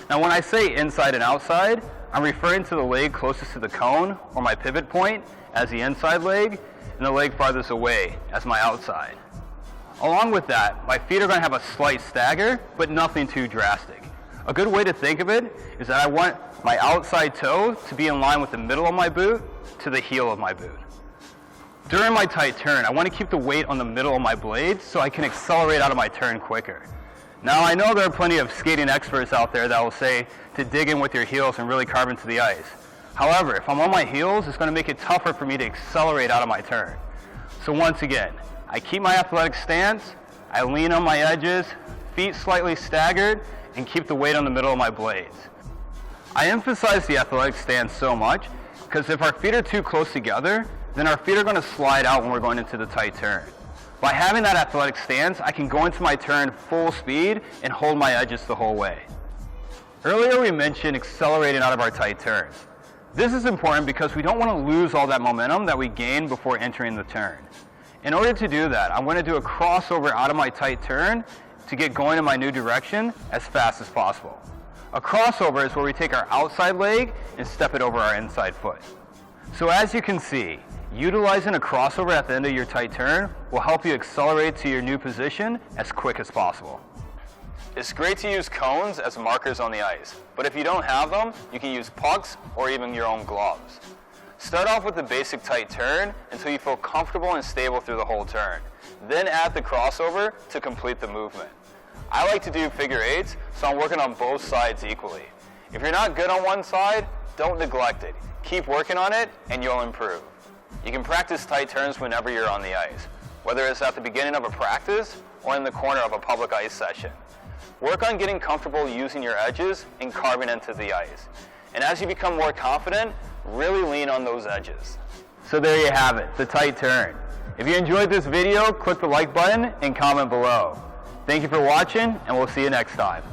Now when I say inside and outside, I'm referring to the leg closest to the cone or my pivot point as the inside leg and the leg farthest away as my outside. Along with that, my feet are going to have a slight stagger, but nothing too drastic. A good way to think of it is that I want my outside toe to be in line with the middle of my boot to the heel of my boot. During my tight turn, I want to keep the weight on the middle of my blade so I can accelerate out of my turn quicker. Now I know there are plenty of skating experts out there that will say to dig in with your heels and really carve into the ice. However, if I'm on my heels, it's going to make it tougher for me to accelerate out of my turn. So once again, I keep my athletic stance, I lean on my edges, feet slightly staggered, and keep the weight on the middle of my blades. I emphasize the athletic stance so much because if our feet are too close together, then our feet are going to slide out when we're going into the tight turn. By having that athletic stance, I can go into my turn full speed and hold my edges the whole way. Earlier we mentioned accelerating out of our tight turns. This is important because we don't want to lose all that momentum that we gain before entering the turn. In order to do that, I'm going to do a crossover out of my tight turn to get going in my new direction as fast as possible. A crossover is where we take our outside leg and step it over our inside foot. So as you can see, utilizing a crossover at the end of your tight turn will help you accelerate to your new position as quick as possible. It's great to use cones as markers on the ice, but if you don't have them, you can use pucks or even your own gloves. Start off with the basic tight turn until you feel comfortable and stable through the whole turn. Then add the crossover to complete the movement. I like to do figure eights, so I'm working on both sides equally. If you're not good on one side, don't neglect it. Keep working on it and you'll improve. You can practice tight turns whenever you're on the ice, whether it's at the beginning of a practice or in the corner of a public ice session. Work on getting comfortable using your edges and carving into the ice. And as you become more confident, really lean on those edges. So there you have it, the tight turn. If you enjoyed this video, click the like button and comment below. Thank you for watching, and we'll see you next time.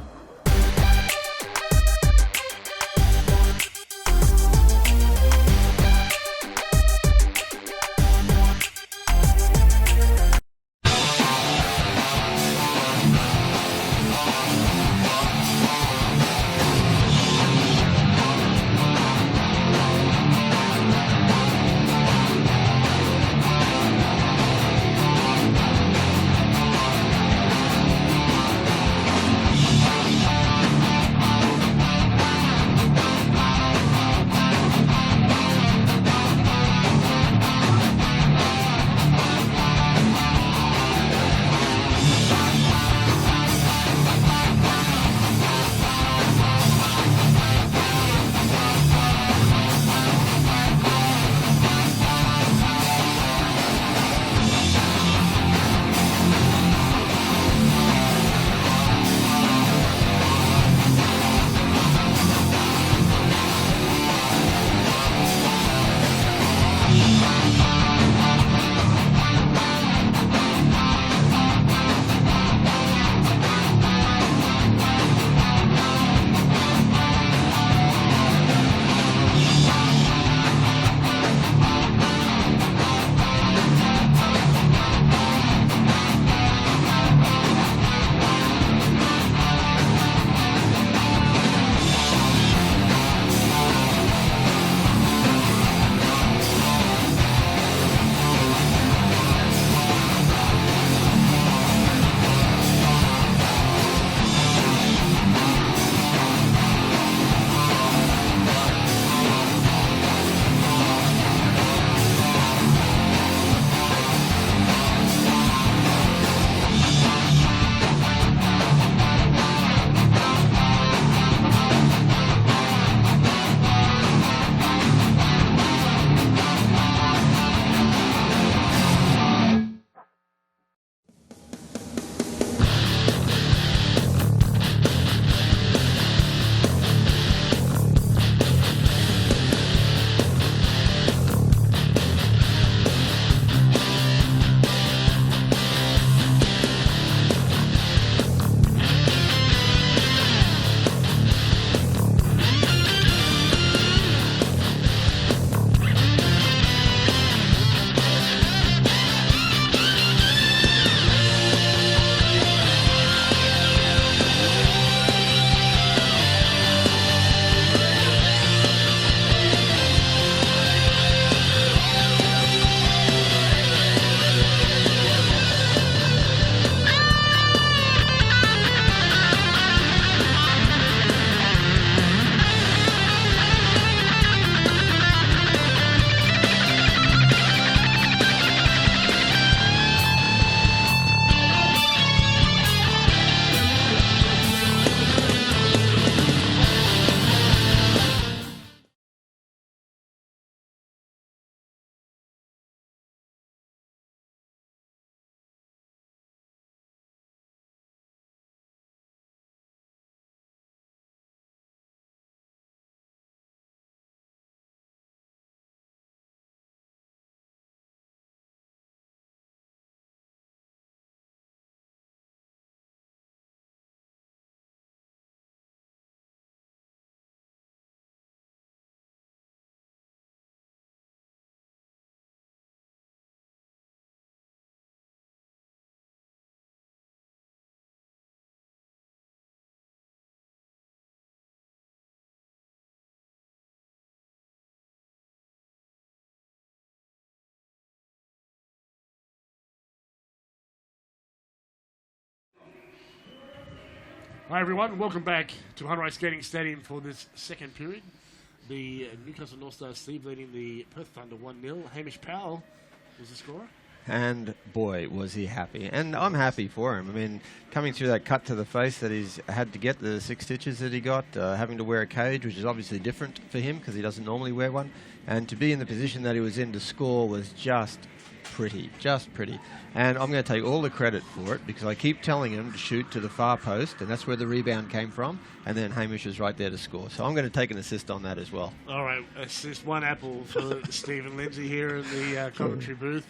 Hi everyone, welcome back to Hunter Skating Stadium for this second period. The Newcastle North Stars Steve leading the Perth Thunder 1-0. Hamish Powell was the scorer. And boy, was he happy. And I'm happy for him. I mean, coming through that cut to the face that he's had to get, the 6 stitches that he got, having to wear a cage, which is obviously different for him because he doesn't normally wear one. And to be in the position that he was in to score was just pretty. And I'm going to take all the credit for it because I keep telling him to shoot to the far post, and that's where the rebound came from. And then Hamish was right there to score. So I'm going to take an assist on that as well. All right, assist 1 apple for Stephen Lindsay here in the commentary booth.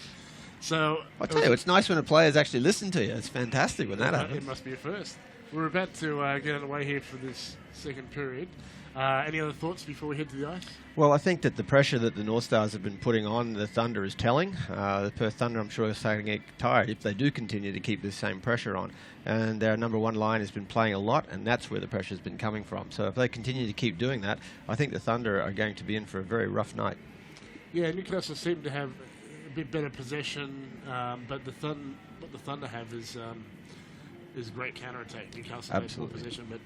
So I tell you, it's nice when the players actually listen to you. It's fantastic when that happens. It must be a first. We're about to get underway here for this second period. Any other thoughts before we head to the ice? Well, I think that the pressure that the North Stars have been putting on the Thunder is telling. The Perth Thunder, I'm sure, are starting to get tired if they do continue to keep this same pressure on. And their number 1 line has been playing a lot, and that's where the pressure's been coming from. So if they continue to keep doing that, I think the Thunder are going to be in for a very rough night. Yeah, Newcastle seem to have a bit better possession, but what the Thunder have is great counter-attack. Newcastle has more possession, but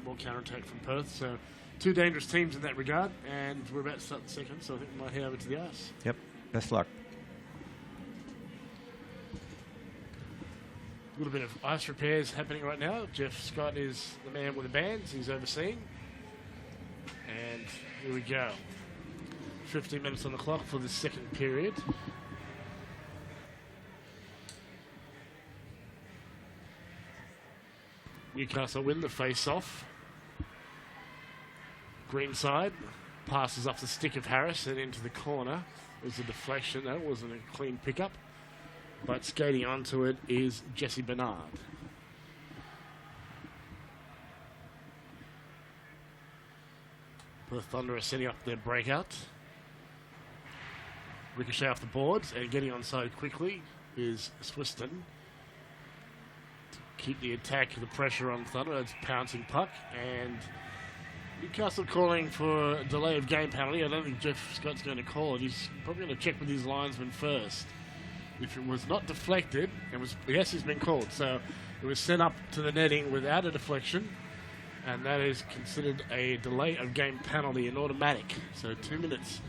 more counter-attack from Perth. So 2 dangerous teams in that regard, and we're about to start the second, so I think we might head over to the ice. Yep, best luck. A little bit of ice repairs happening right now. Jeff Scott is the man with the bands. He's overseeing. And here we go. 15 minutes on the clock for the second period. Newcastle win the face-off. Green side passes off the stick of Harris and into the corner. It was a deflection. That wasn't a clean pickup. But skating onto it is Jesse Bernard. Perth Thunder are setting up their breakout. Ricochet off the boards and getting onside quickly is Swiston. Keep the attack, the pressure on Thunder. That's pouncing puck. And Newcastle calling for a delay of game penalty. I don't think Jeff Scott's going to call it. He's probably going to check with his linesman first. If it was not deflected, yes, he's been called. So it was sent up to the netting without a deflection. And that is considered a delay of game penalty, an automatic. So 2 minutes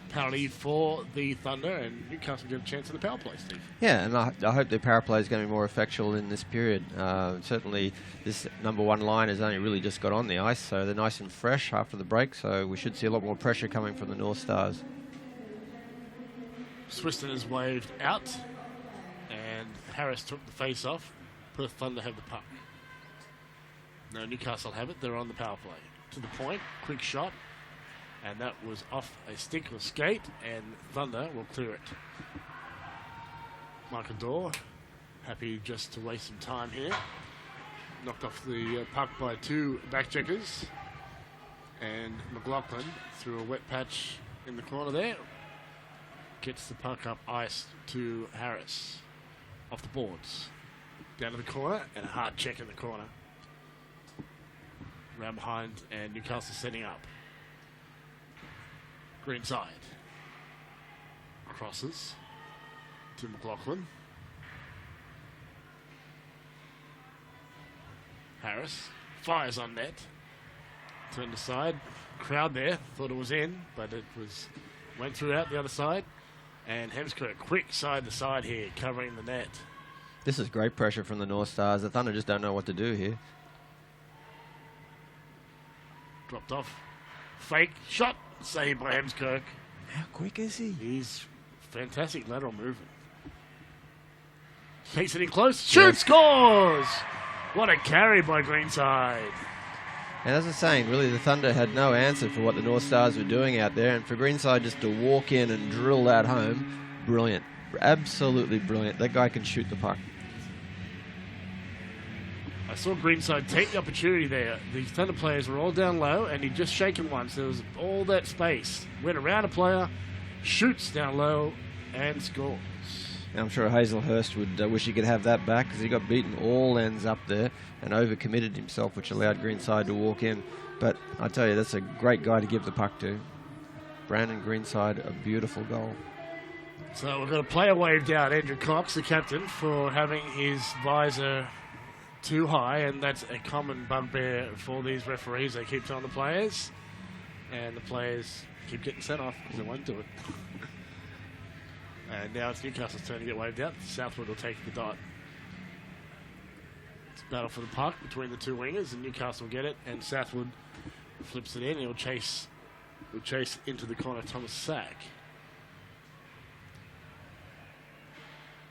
penalty for the Thunder, and Newcastle get a chance in the power play, Steve. Yeah, and I hope their power play is going to be more effectual in this period. Certainly, this number 1 line has only really just got on the ice, so they're nice and fresh after the break, so we should see a lot more pressure coming from the North Stars. Swiston is waved out, and Harris took the face off. Perth Thunder have the puck. No, Newcastle have it. They're on the power play. To the point, quick shot. And that was off a stick or skate, and Thunder will clear it. Michael Dorr, happy just to waste some time here. Knocked off the puck by 2 backcheckers. And McLaughlin, through a wet patch in the corner there, gets the puck up ice to Harris. Off the boards. Down to the corner, and a hard check in the corner. Round behind, and Newcastle setting up. Green side. Crosses to McLaughlin. Harris fires on net. Turned aside. Crowd there thought it was in, but it went through out the other side. And Hemskirk quick side to side here, covering the net. This is great pressure from the North Stars. The Thunder just don't know what to do here. Dropped off. Fake shot. Saved by Hemskirk. How quick is he? He's fantastic lateral movement. Takes it in close. Shoots, scores! What a carry by Greenside. And as I was saying, really the Thunder had no answer for what the North Stars were doing out there, and for Greenside just to walk in and drill that home, brilliant. Absolutely brilliant. That guy can shoot the puck. I saw Greenside take the opportunity there. The Thunder players were all down low, and he'd just shaken once. There was all that space. Went around a player, shoots down low, and scores. And I'm sure Hazelhurst would wish he could have that back because he got beaten all ends up there and overcommitted himself, which allowed Greenside to walk in. But I tell you, that's a great guy to give the puck to. Brandon Greenside, a beautiful goal. So we've got a player waved out, Andrew Cox, the captain, for having his visor too high, and that's a common bugbear for these referees. They keep telling the players, and the players keep getting sent off because they won't do it. And now it's Newcastle's turn to get waved out. Southwood will take the dot. It's a battle for the puck between the two wingers, and Newcastle will get it, and Southwood flips it in. He'll chase into the corner Thomas Sack.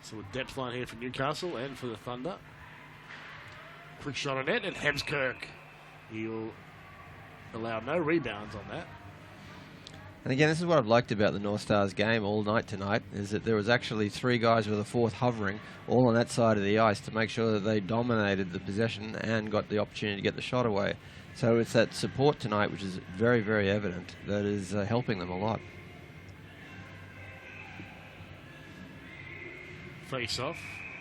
So a depth line here for Newcastle and for the Thunder. Quick shot on net, and Hemskirk. He'll allow no rebounds on that. And again, this is what I've liked about the North Stars game all night tonight, is that there was actually 3 guys with a 4th hovering all on that side of the ice to make sure that they dominated the possession and got the opportunity to get the shot away. So it's that support tonight, which is very, very evident, that is helping them a lot. Face off,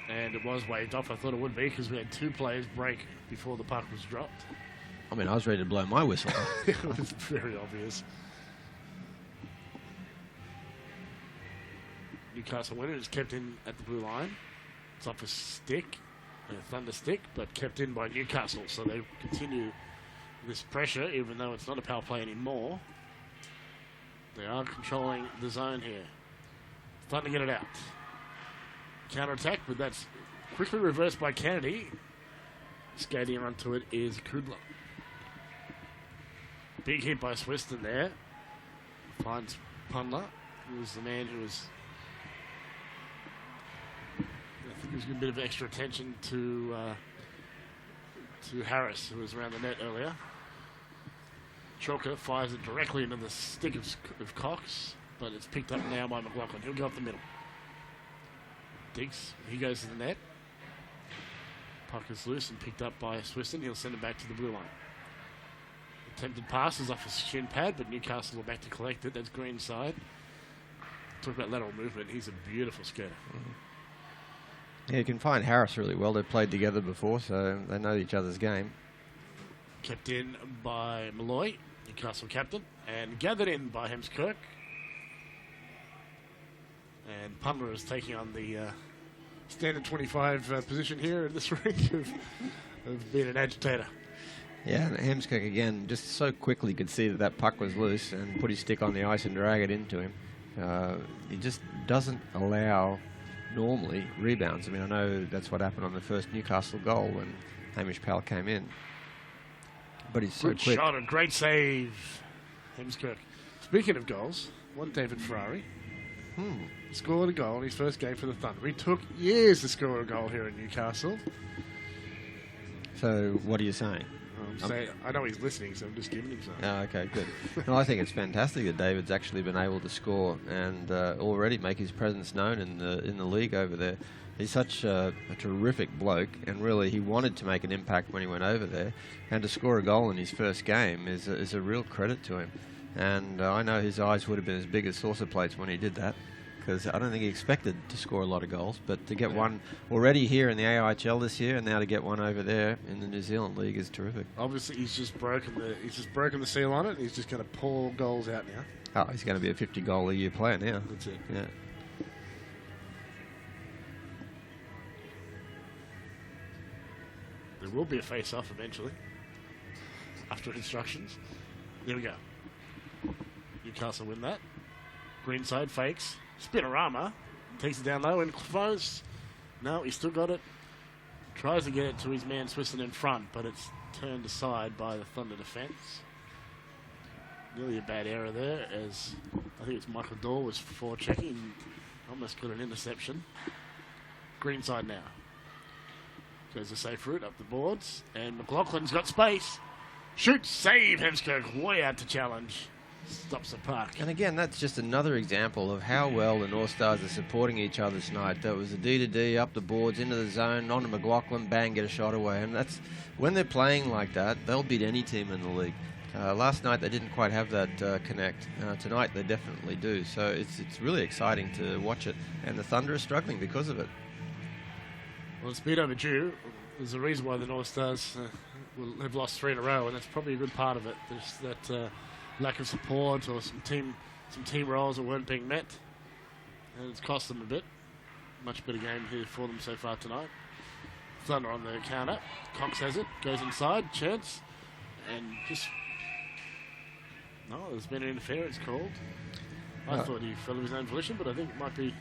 and it was waved off. I thought it would be because we had 2 players break before the puck was dropped. I mean, I was ready to blow my whistle. It was very obvious. Newcastle winner is kept in at the blue line. It's off a stick, a Thunder stick, but kept in by Newcastle. So they continue this pressure, even though it's not a power play anymore. They are controlling the zone here. Thunder get it out. Counter-attack, but that's quickly reversed by Kennedy. Skating onto it is Kudla. Big hit by Swiston there. Finds Pundler, who was the man who was... I think he was giving a bit of extra attention to Harris, who was around the net earlier. Chalker fires it directly into the stick of Cox, but it's picked up now by McLaughlin. He'll go up the middle. Diggs, he goes to the net. Puck is loose and picked up by Swiston. He'll send it back to the blue line. Attempted pass is off his shin pad, but Newcastle are back to collect it. That's green side. Talk about lateral movement. He's a beautiful skater. Yeah, you can find Harris really well. They've played together before, so they know each other's game. Kept in by Malloy, Newcastle captain, and gathered in by Hemskirk. And Pundler is taking on the standard 25 position here in this rink of being an agitator. Yeah, and Hemskirk again just so quickly could see that puck was loose and put his stick on the ice and drag it into him. He just doesn't allow normally rebounds. I mean, I know that's what happened on the first Newcastle goal when Hamish Powell came in. But he's so Good quick. shot, a great save, Hemskirk. Speaking of goals, one David Ferrari scored a goal in his first game for the Thunder. It took years to score a goal here in Newcastle. So what are you saying? I know he's listening, so I'm just giving him something. Oh, okay, good. No, I think it's fantastic that David's actually been able to score and already make his presence known in the league over there. He's such a terrific bloke, and really he wanted to make an impact when he went over there, and to score a goal in his first game is a real credit to him. And I know his eyes would have been as big as saucer plates when he did that, because I don't think he expected to score a lot of goals, but to get one already here in the AIHL this year, and now to get one over there in the New Zealand League is terrific. Obviously, he's just broken the seal on it. And he's just going to pour goals out now. Oh, he's going to be a 50-goal-a-year player now. That's it. Yeah. There will be a face-off eventually, after instructions. There we go. Newcastle win that. Greenside fakes. Spinorama takes it down low and close. No, he's still got it. Tries to get it to his man Swiston in front, but it's turned aside by the Thunder defence. Nearly a bad error there, as I think it's Michael Dahl was forechecking. Almost got an interception. Greenside now. Goes a safe route up the boards, and McLaughlin's got space. Shoots, save, Hemskirk way out to challenge. Stops the puck. And again, that's just another example of how well the North Stars are supporting each other tonight. That was a D-to-D, up the boards, into the zone, onto McLaughlin, bang, get a shot away. And that's when they're playing like that, they'll beat any team in the league. Last night they didn't quite have that connect. Tonight they definitely do. So it's really exciting to watch it. And the Thunder are struggling because of it. Well, it's been overdue. There's a reason why the North Stars have lost 3 in a row, and that's probably a good part of it. There's that lack of support or some team roles that weren't being met, and it's cost them a bit. Much better game here for them so far tonight. Thunder on the counter. Cox has it, goes inside, chance, and just... No, there's been an interference called. I thought he fell of his own volition, but I think it might be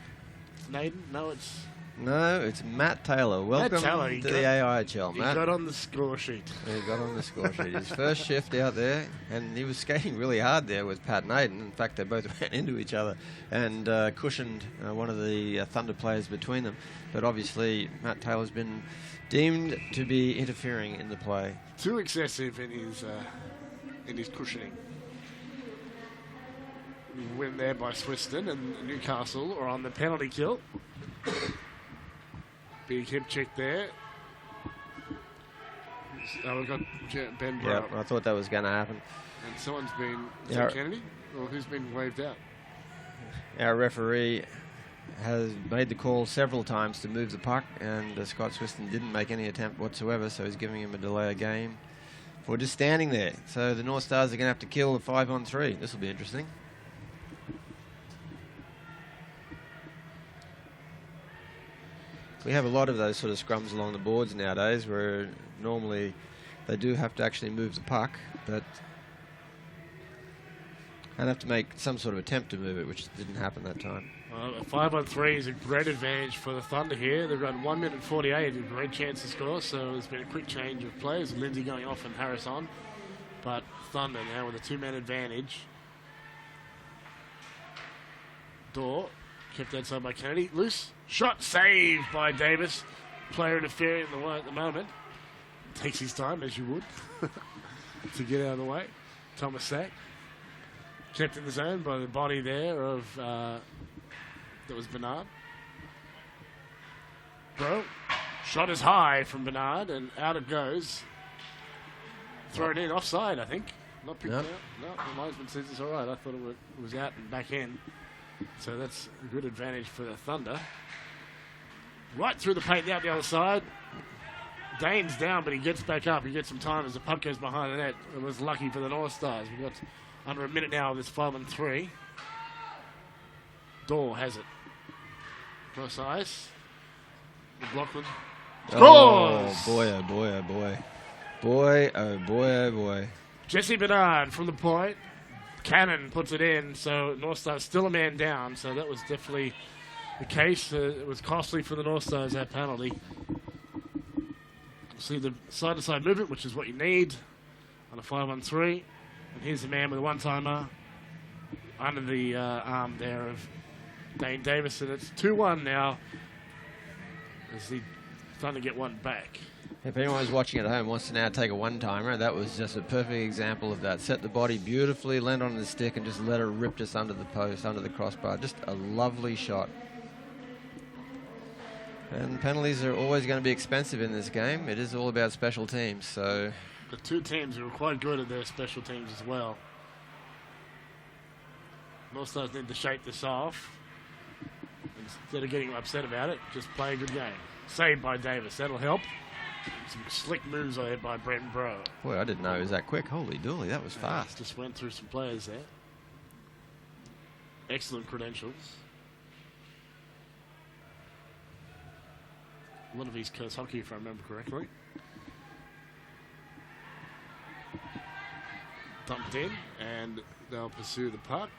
Naden. No, it's Matt Taylor. Welcome Taylor, to the AIHL, he Matt. got on the score sheet. He got on the score sheet. His first shift out there, and he was skating really hard there with Pat Naden. In fact, they both ran into each other and cushioned one of the Thunder players between them. But obviously, Matt Taylor's been deemed to be interfering in the play. Too excessive in his cushioning. Win there by Swiston, and Newcastle are on the penalty kill. Big hip check there. We've got Ben Brown. Yeah, I thought that was going to happen. And someone's been... Is that Kennedy? Or who's been waved out? Our referee has made the call several times to move the puck, and Scott Swiston didn't make any attempt whatsoever, so he's giving him a delay of game for just standing there. So the North Stars are going to have to kill the 5-on-3. This will be interesting. We have a lot of those sort of scrums along the boards nowadays where normally they do have to actually move the puck, but they'd have to make some sort of attempt to move it, which didn't happen that time. A 5-on-3 is a great advantage for the Thunder here. They've got 1 minute 48, a great chance to score, so there's been a quick change of players. Lindsay going off and Harris on, but Thunder now with a 2-man advantage. Door kept outside by Kennedy. Loose. Shot saved by Davis. Player interfering in the way at the moment. Takes his time, as you would, to get out of the way. Thomas Sack. Kept in the zone by the body there of... that was Bernard. Bro. Shot is high from Bernard, and out it goes. Throw it in. Offside, I think. Not picked out. No, the linesman says it's all right. I thought it was out and back in. So that's a good advantage for the Thunder. Right through the paint out the other side. Dane's down, but he gets back up. He gets some time as the puck goes behind the net. It was lucky for the North Stars. We've got under a minute now of this 5-on-3. Dorr has it. Cross ice. McLaughlin scores! Oh, boy, oh, boy, oh, boy. Boy, oh, boy, oh, boy. Jesse Bernard from the point. Cannon puts it in, so North Stars still a man down, so that was definitely the case. It was costly for the North Stars, that penalty. See the side-to-side movement, which is what you need on a 5-on-3. And here's the man with a one-timer under the arm there of Dane Davis, and it's 2-1 now as the Thunder get one back. If anyone who's watching at home wants to now take a one-timer, that was just a perfect example of that. Set the body beautifully, land on the stick, and just let it rip just under the post, under the crossbar. Just a lovely shot. And penalties are always going to be expensive in this game. It is all about special teams, so... The two teams are quite good at their special teams as well. North Stars need to shake this off. Instead of getting upset about it, just play a good game. Saved by Davis. That'll help. Some slick moves there by Brent Bro. Boy, I didn't know it was that quick. Holy dooly, that was fast. Just went through some players there. Excellent credentials. A lot of East Coast hockey, if I remember correctly. Dumped in, and they'll pursue the puck.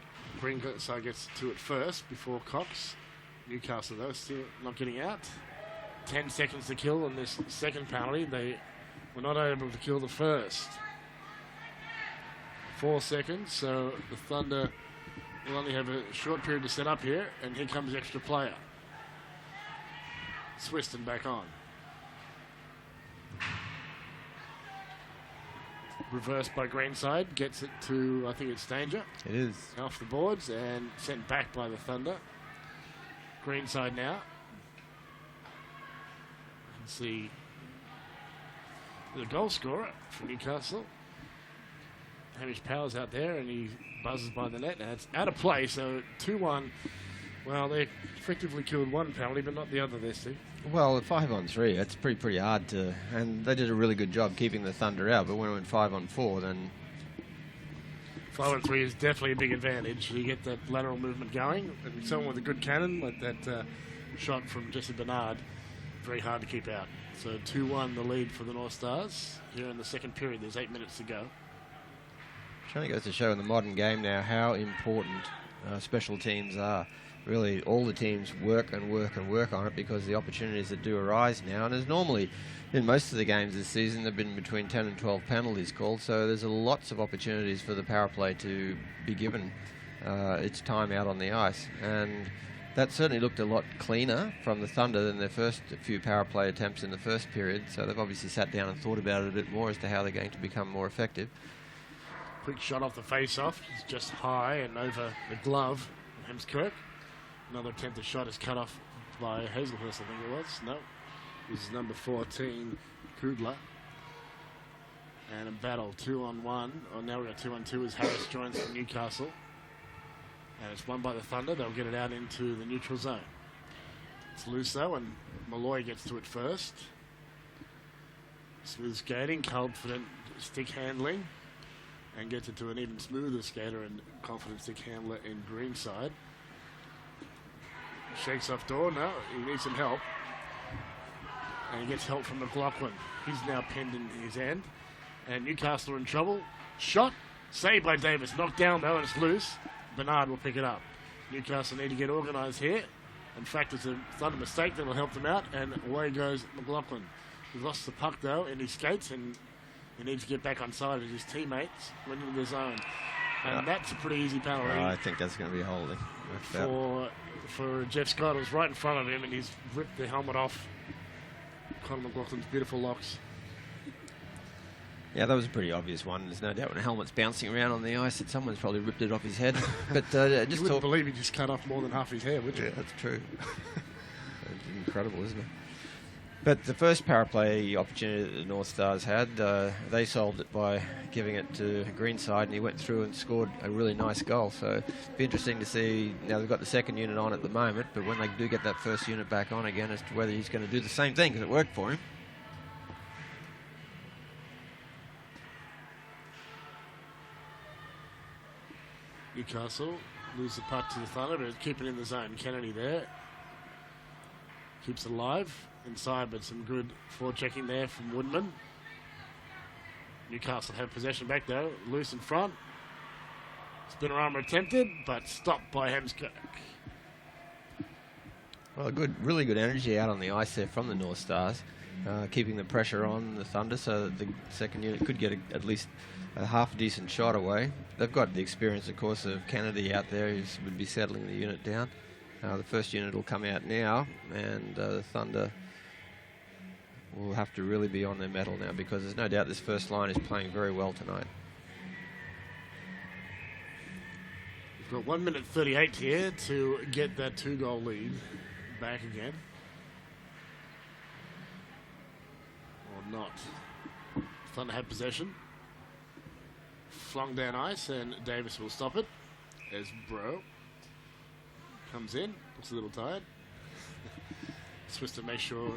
Greenside gets to it first before Cox. Newcastle, though, still not getting out. 10 seconds to kill on this second penalty. They were not able to kill the first. 4 seconds, so the Thunder will only have a short period to set up here, and here comes the extra player. Swiston back on. Reversed by Greenside, gets it to, I think it's Danger. It is. Off the boards and sent back by the Thunder. Greenside now. You can see the goal scorer for Newcastle. Hamish Powers out there, and he buzzes by the net. Now it's out of play, so 2-1. Well, they effectively killed one penalty, but not the other this team. Well, at 5-on-3, that's pretty hard to... And they did a really good job keeping the Thunder out, but when it went 5-on-4, then... 5-on-3 is definitely a big advantage. You get that lateral movement going, and someone with a good cannon, like that shot from Jesse Bernard, very hard to keep out. So 2-1 the lead for the North Stars. Here in the second period, there's 8 minutes to go. Trying to go to show in the modern game now how important special teams are. Really, all the teams work and work and work on it because the opportunities that do arise now, and there's normally, in most of the games this season, there have been between 10 and 12 penalties called, so there's lots of opportunities for the power play to be given its time out on the ice. And that certainly looked a lot cleaner from the Thunder than their first few power play attempts in the first period, so they've obviously sat down and thought about it a bit more as to how they're going to become more effective. Quick shot off the face-off. It's just high and over the glove of Hemskirk. Another attempted shot is cut off by Hazelhurst, I think it was. No, this is number 14, Kudler. And a battle, 2-on-1. Oh, now we've got 2-on-2 as Harris joins from Newcastle. And it's won by the Thunder. They'll get it out into the neutral zone. It's loose though, and Malloy gets to it first. Smooth skating, confident stick handling, and gets it to an even smoother skater and confident stick handler in Greenside. Shakes off door. No, he needs some help. And he gets help from McLaughlin. He's now pinned in his end. And Newcastle are in trouble. Shot. Saved by Davis. Knocked down though, and it's loose. Bernard will pick it up. Newcastle need to get organised here. In fact, it's a Thunder mistake that will help them out. And away goes McLaughlin. He's lost the puck though in his skates, and he needs to get back on side as his teammates went into the zone. And that's a pretty easy penalty. I think that's going to be holding. For Jeff Scott. It was right in front of him, and he's ripped the helmet off Conor McLaughlin's beautiful locks. Yeah, that was a pretty obvious one. There's no doubt when a helmet's bouncing around on the ice that someone's probably ripped it off his head. But you wouldn't believe he just cut off more than half his hair, would you? Yeah, that's true. It's incredible, isn't it? But the first power play opportunity that the North Stars had, they solved it by giving it to Greenside, and he went through and scored a really nice goal. So it'll be interesting to see. Now they've got the second unit on at the moment, but when they do get that first unit back on again, as to whether he's going to do the same thing, because it worked for him. Newcastle lose the puck to the Thunder, but keep it in the zone. Kennedy there. Keeps it alive inside, but some good forechecking there from Woodman. Newcastle have possession back though, loose in front. Spinner armour attempted, but stopped by Hemskirk. Well, really good energy out on the ice there from the North Stars, keeping the pressure on the Thunder so that the second unit could get at least a half decent shot away. They've got the experience, of course, of Kennedy out there who would be settling the unit down. The first unit will come out now, and the Thunder will have to really be on their mettle now, because there's no doubt this first line is playing very well tonight. We've got 1 minute 38 here to get that 2-goal lead back again. Or not. Thunder have possession. Flung down ice, and Davis will stop it as Bro comes in, looks a little tired. Swister makes sure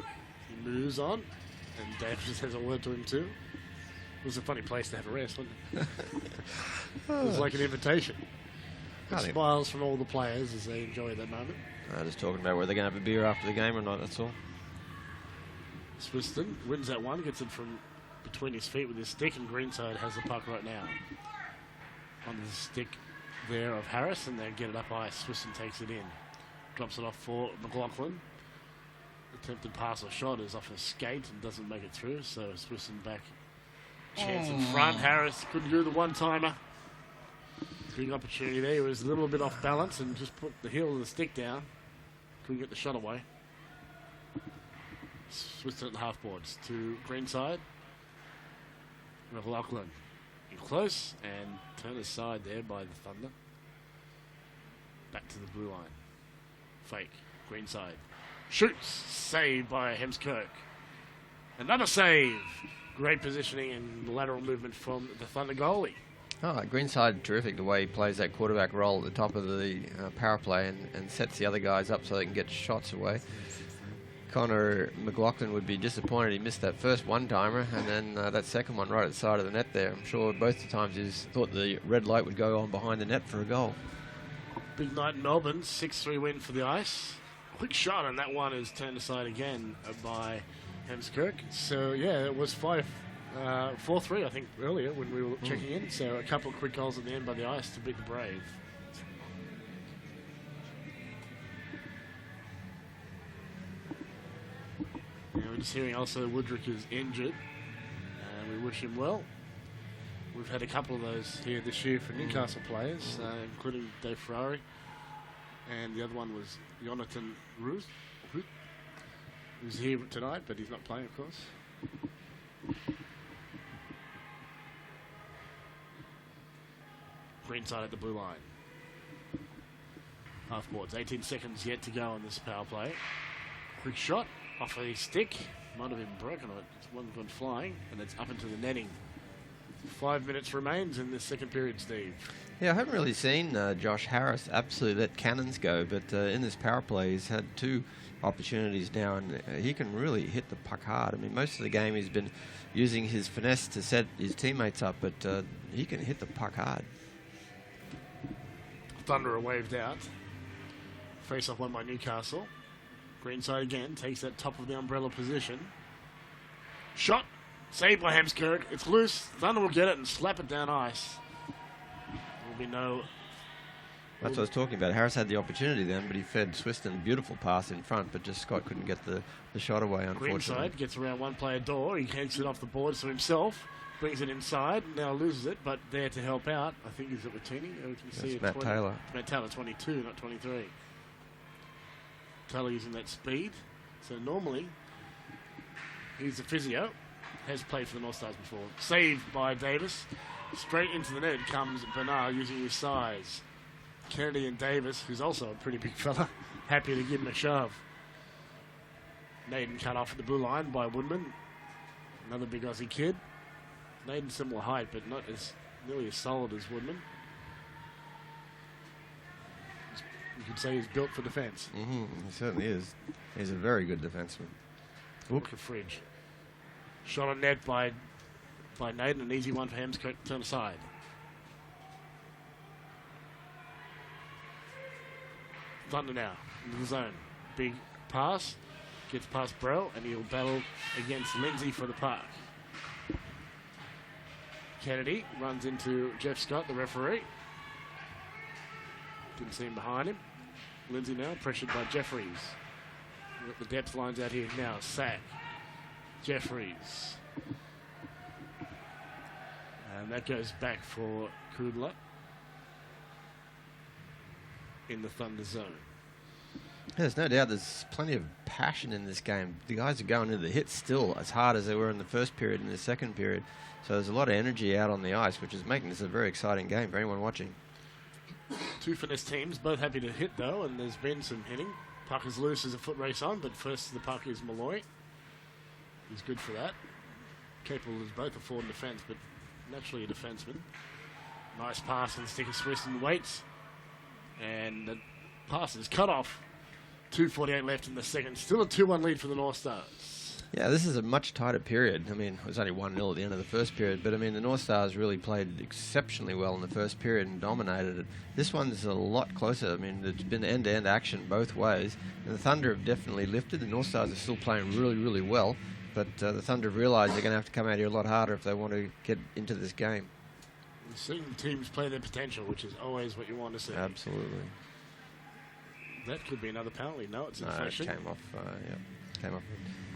he moves on, and Davis has a word to him too. It was a funny place to have a rest, wasn't it? It was like an invitation. Smiles from all the players as they enjoy that moment. Just talking about whether they're going to have a beer after the game or not, that's all. Swiston wins that one, gets it from between his feet with his stick, and Greenside has the puck right now. On the stick there of Harris, and they get it up ice. Swiston takes it in. Drops it off for McLaughlin. Attempted pass or shot is off a skate and doesn't make it through, so Swiston back. Chance in front. Harris couldn't do the one-timer. Big opportunity there. He was a little bit off balance and just put the heel of the stick down. Couldn't get the shot away. Swiston at the half boards to Greenside. McLaughlin in close and turned aside there by the Thunder. Back to the blue line. Fake. Greenside. Shoots. Saved by Hemskirk. Another save. Great positioning and lateral movement from the Thunder goalie. Greenside, terrific the way he plays that quarterback role at the top of the power play and sets the other guys up so they can get shots away. Connor McLaughlin would be disappointed he missed that first one-timer, and then that second one right at the side of the net there. I'm sure both the times he's thought the red light would go on behind the net for a goal. Big night in Melbourne, 6-3 win for the Ice. Quick shot, and that one is turned aside again by Hemskirk. So, yeah, it was 4-3, I think, earlier when we were checking in. So, a couple of quick goals at the end by the Ice to beat the Brave. And we're just hearing also Woodrick is injured, and we wish him well. We've had a couple of those here this year for Newcastle players, including Dave Ferrari. And the other one was Jonathan Roos, who's here tonight, but he's not playing, of course. Green side at the blue line. Half boards, 18 seconds yet to go on this power play. Quick shot off a stick. Might have been broken, or one went flying, and it's up into the netting. 5 minutes remains in this second period, Steve. Yeah, I haven't really seen Josh Harris absolutely let cannons go, but in this power play he's had 2 opportunities now, and he can really hit the puck hard. I mean, most of the game he's been using his finesse to set his teammates up, but he can hit the puck hard. Thunder are waved out. Face off one by Newcastle. Greenside again takes that top of the umbrella position. Shot. Saved by Hemskirk. It's loose. Thunder will get it and slap it down ice. There will be no... That's what I was talking about. Harris had the opportunity then, but he fed Swiston a beautiful pass in front, but just Scott couldn't get the shot away, unfortunately. Greenside gets around one player door. He takes it off the boards to himself. Brings it inside. Now loses it, but there to help out, I think, is it Watini? That's Matt Taylor. Matt Taylor, 22, not 23. Taylor using that speed. So normally, he's a physio. Has played for the Northstars before. Saved by Davis. Straight into the net comes Bernard using his size. Kennedy and Davis, who's also a pretty big fella, happy to give him a shove. Naden cut off at the blue line by Woodman. Another big Aussie kid. Naden similar height, but not as nearly as solid as Woodman. You could say he's built for defence. He certainly is. He's a very good defenseman. Look at Fridge. Shot on net by Naden, an easy one for Hemskirk to turn aside. Thunder now into the zone. Big pass, gets past Burrell, and he'll battle against Lindsay for the puck. Kennedy runs into Jeff Scott, the referee. Didn't see him behind him. Lindsay now pressured by Jeffries. We've got the depth lines out here now. Sack. Jeffries. And that goes back for Kudla in the Thunder zone. There's no doubt there's plenty of passion in this game. The guys are going into the hits still as hard as they were in the first period and the second period. So there's a lot of energy out on the ice, which is making this a very exciting game for anyone watching. 2 finesse teams, both happy to hit though, and there's been some hitting. Puck is loose as a foot race on, but first to the puck is Malloy. He's good for that. Capable as both a forward and defence, but naturally a defenseman. Nice pass and stick of Swiston waits. And the pass is cut off. 2:48 left in the second. Still a 2-1 lead for the North Stars. Yeah, this is a much tighter period. I mean, it was only 1-0 at the end of the first period, but I mean, the North Stars really played exceptionally well in the first period and dominated it. This one's a lot closer. I mean, there's been end-to-end action both ways, and the Thunder have definitely lifted. The North Stars are still playing really, really well, but the Thunder have realised they're going to have to come out here a lot harder if they want to get into this game. Seeing teams play their potential, which is always what you want to see. Absolutely. That could be another penalty. No, it's in No, it fashion. came off. Came off.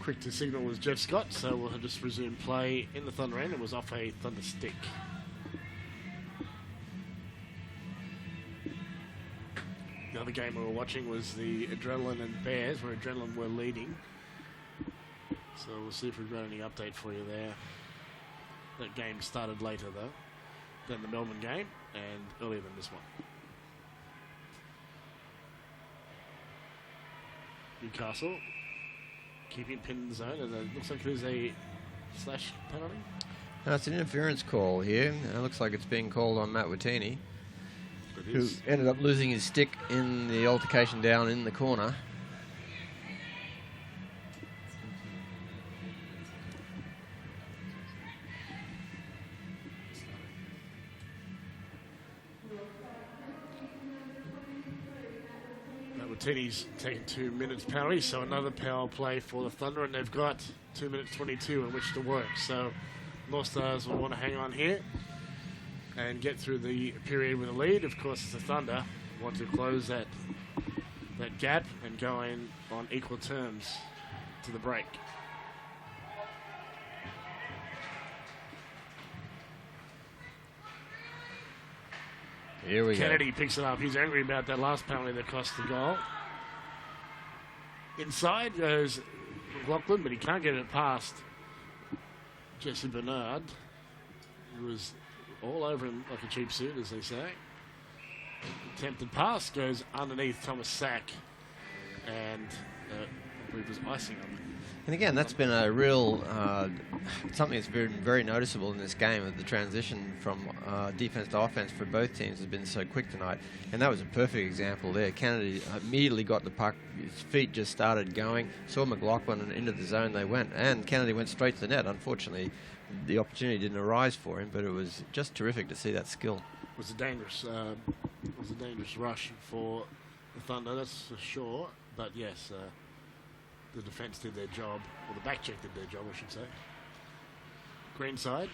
Quick to signal was Jeff Scott, so we'll just resume play in the Thunder end. It was off a Thunder stick. The other game we were watching was the Adrenaline and Bears, where Adrenaline were leading. So we'll see if we've got any update for you there. That game started later, though, than the Melbourne game, and earlier than this one. Newcastle keeping pinned in the zone, and it looks like there's a slash penalty. No, it's an interference call here. It looks like it's being called on Matt Watini, who ended up losing his stick in the altercation down in the corner. Martini's taken 2 minutes penalty, so another power play for the Thunder, and they've got 2 minutes 22 in which to work. So Northstars will want to hang on here and get through the period with a lead. Of course, it's the Thunder want to close that gap and go in on equal terms to the break. Here we Kennedy picks it up. He's angry about that last penalty that cost the goal. Inside goes McLaughlin, but he can't get it past Jesse Bernard, who was all over him like a cheap suit, as they say. Attempted pass goes underneath Thomas Sack, and I believe it was icing on him. And again, that's been a real something that's been very noticeable in this game. Of the transition from defense to offense for both teams has been so quick tonight, and that was a perfect example there. Kennedy immediately got the puck; his feet just started going. Saw McLaughlin, and into the zone they went, and Kennedy went straight to the net. Unfortunately, the opportunity didn't arise for him, but it was just terrific to see that skill. It was a dangerous rush for the Thunder, that's for sure. But yes. The defence did their job, or the back check did their job, I should say. Green side.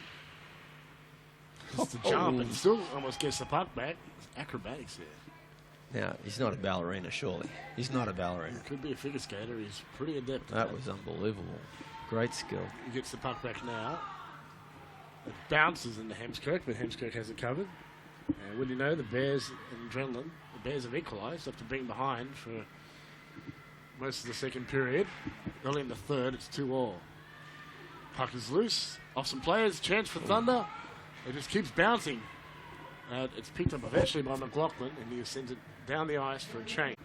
It's the jump, and still almost gets the puck back. Acrobatics there. Now, he's not a ballerina, surely. He's not a ballerina. Could be a figure skater. He's pretty adept at That was unbelievable. Great skill. He gets the puck back now. It bounces into Hemskirk, but Hemskirk has it covered. And when you know the Bears and Adrenaline, the Bears have equalised after being behind for most of the second period. Early in the third, it's 2-2. Puck is loose. Off some players. Chance for Thunder. It just keeps bouncing. It's picked up eventually by McLaughlin, and he sends it down the ice for a change.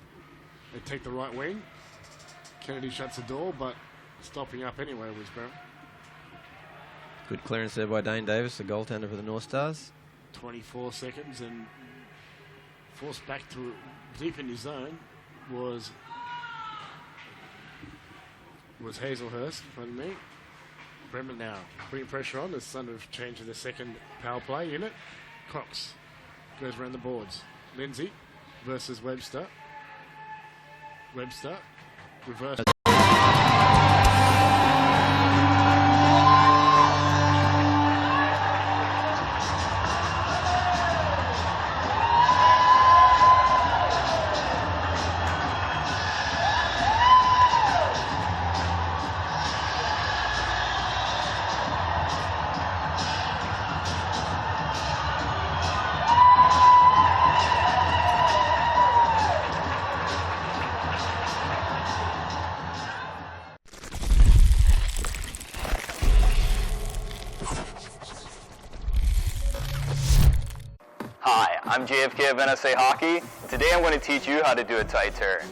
They take the right wing. Kennedy shuts the door, but stopping up anyway was Brown. Good clearance there by Dane Davis, the goaltender for the North Stars. 24 seconds, and forced back to deep in his zone was Hazelhurst, pardon me. Bremen now putting pressure on. The Thunder have changed to the second power play unit. Cox goes around the boards. Lindsay versus Webster. Webster reverse. I'm JFK of NSA Hockey. Today I'm going to teach you how to do a tight turn.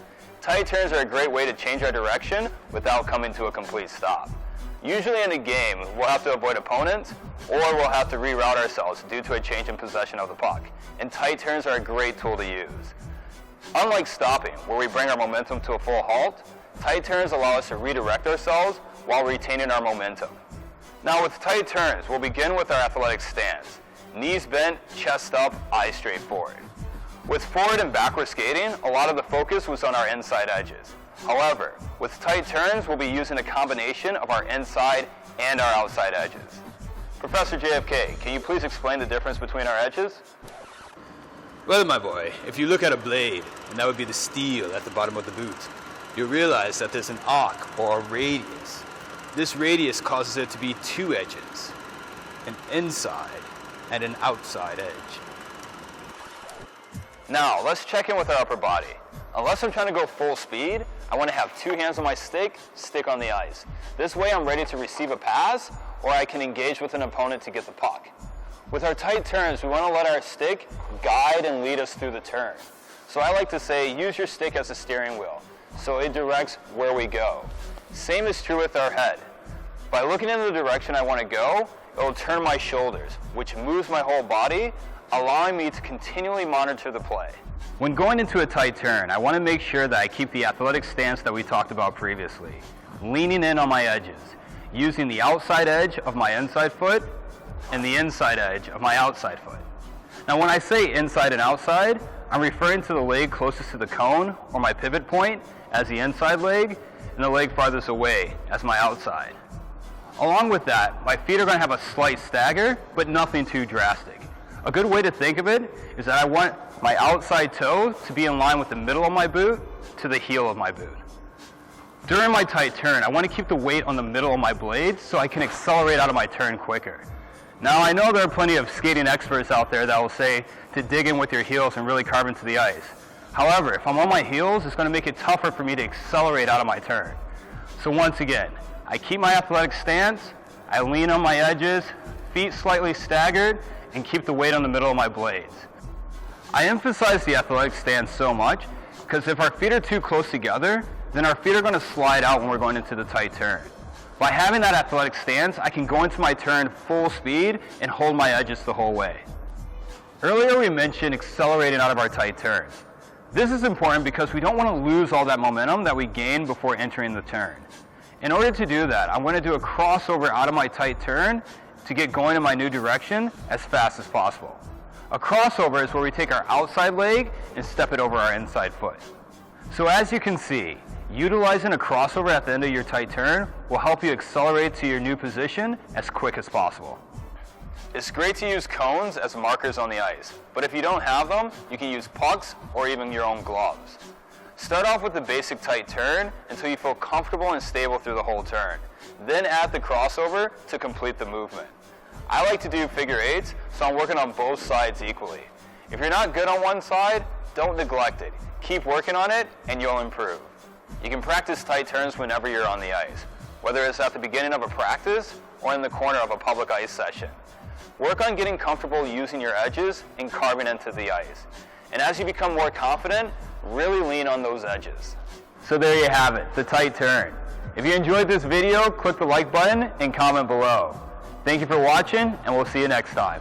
Tight turns are a great way to change our direction without coming to a complete stop. Usually in a game, we'll have to avoid opponents or we'll have to reroute ourselves due to a change in possession of the puck. And tight turns are a great tool to use. Unlike stopping, where we bring our momentum to a full halt, tight turns allow us to redirect ourselves while retaining our momentum. Now with tight turns, we'll begin with our athletic stance. Knees bent, chest up, eyes straight forward. With forward and backward skating, a lot of the focus was on our inside edges. However, with tight turns, we'll be using a combination of our inside and our outside edges. Professor JFK, can you please explain the difference between our edges? Well, my boy, if you look at a blade, and that would be the steel at the bottom of the boot, you'll realize that there's an arc or a radius. This radius causes it to be two edges, an inside and an outside edge. Now, let's check in with our upper body. Unless I'm trying to go full speed, I want to have two hands on my stick on the ice. This way I'm ready to receive a pass, or I can engage with an opponent to get the puck. With our tight turns, we want to let our stick guide and lead us through the turn. So I like to say, use your stick as a steering wheel, so it directs where we go. Same is true with our head. By looking in the direction I want to go, it will turn my shoulders, which moves my whole body, allowing me to continually monitor the play. When going into a tight turn, I want to make sure that I keep the athletic stance that we talked about previously, leaning in on my edges, using the outside edge of my inside foot and the inside edge of my outside foot. Now when I say inside and outside, I'm referring to the leg closest to the cone or my pivot point as the inside leg, and the leg farthest away as my outside. Along with that, my feet are going to have a slight stagger, but nothing too drastic. A good way to think of it is that I want my outside toe to be in line with the middle of my boot to the heel of my boot. During my tight turn, I want to keep the weight on the middle of my blades so I can accelerate out of my turn quicker. Now, I know there are plenty of skating experts out there that will say to dig in with your heels and really carve into the ice. However, if I'm on my heels, it's going to make it tougher for me to accelerate out of my turn. So once again, I keep my athletic stance, I lean on my edges, feet slightly staggered, and keep the weight on the middle of my blades. I emphasize the athletic stance so much because if our feet are too close together, then our feet are going to slide out when we're going into the tight turn. By having that athletic stance, I can go into my turn full speed and hold my edges the whole way. Earlier we mentioned accelerating out of our tight turns. This is important because we don't want to lose all that momentum that we gain before entering the turn. In order to do that, I'm going to do a crossover out of my tight turn to get going in my new direction as fast as possible. A crossover is where we take our outside leg and step it over our inside foot. So as you can see, utilizing a crossover at the end of your tight turn will help you accelerate to your new position as quick as possible. It's great to use cones as markers on the ice, but if you don't have them, you can use pucks or even your own gloves. Start off with the basic tight turn until you feel comfortable and stable through the whole turn. Then add the crossover to complete the movement. I like to do figure eights, so I'm working on both sides equally. If you're not good on one side, don't neglect it. Keep working on it and you'll improve. You can practice tight turns whenever you're on the ice, whether it's at the beginning of a practice or in the corner of a public ice session. Work on getting comfortable using your edges and carving into the ice. And as you become more confident, really lean on those edges. So there you have it, the tight turn. If you enjoyed this video, click the like button and comment below. Thank you for watching, and we'll see you next time.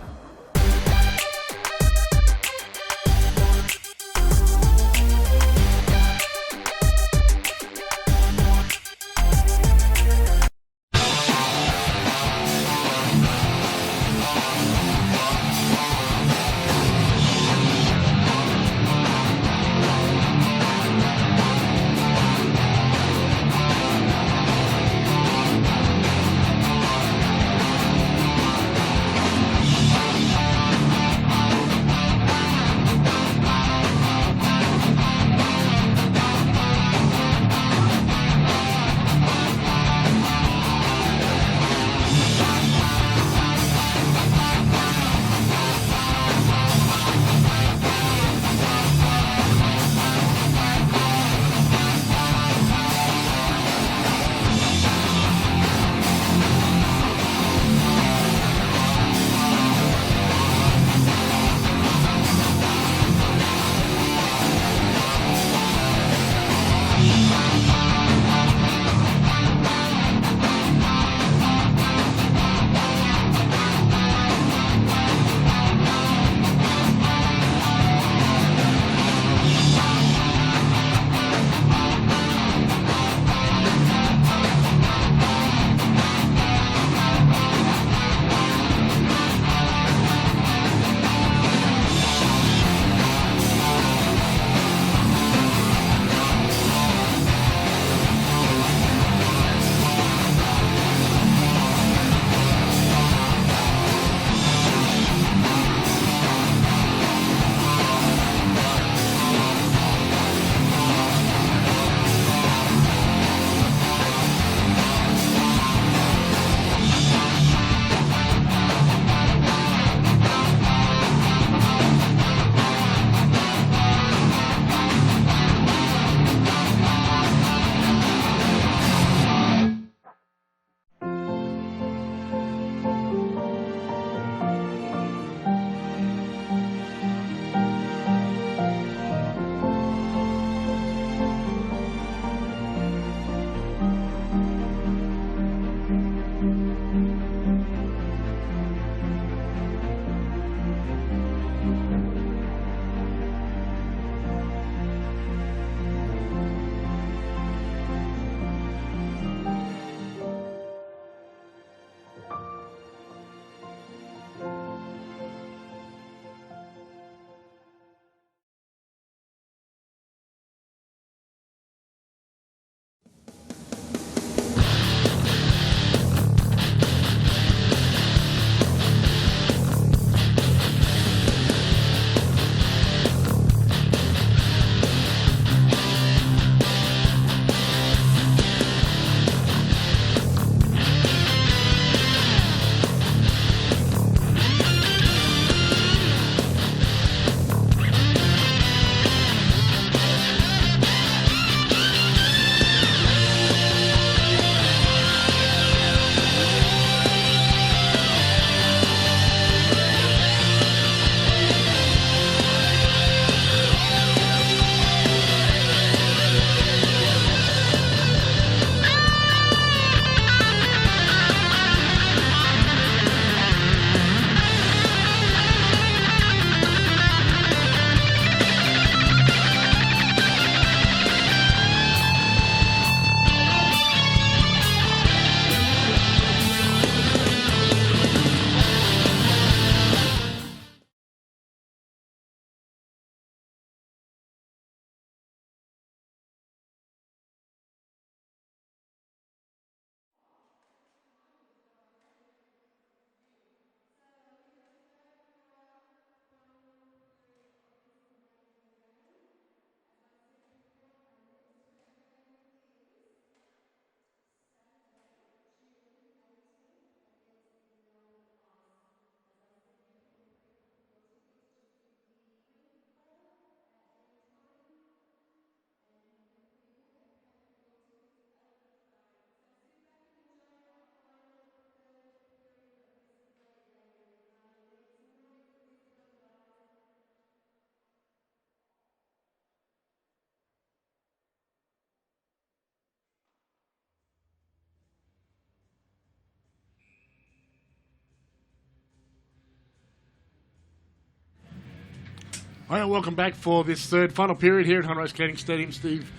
All right, welcome back for this third final period here at Hunrose Skating Stadium. Steve,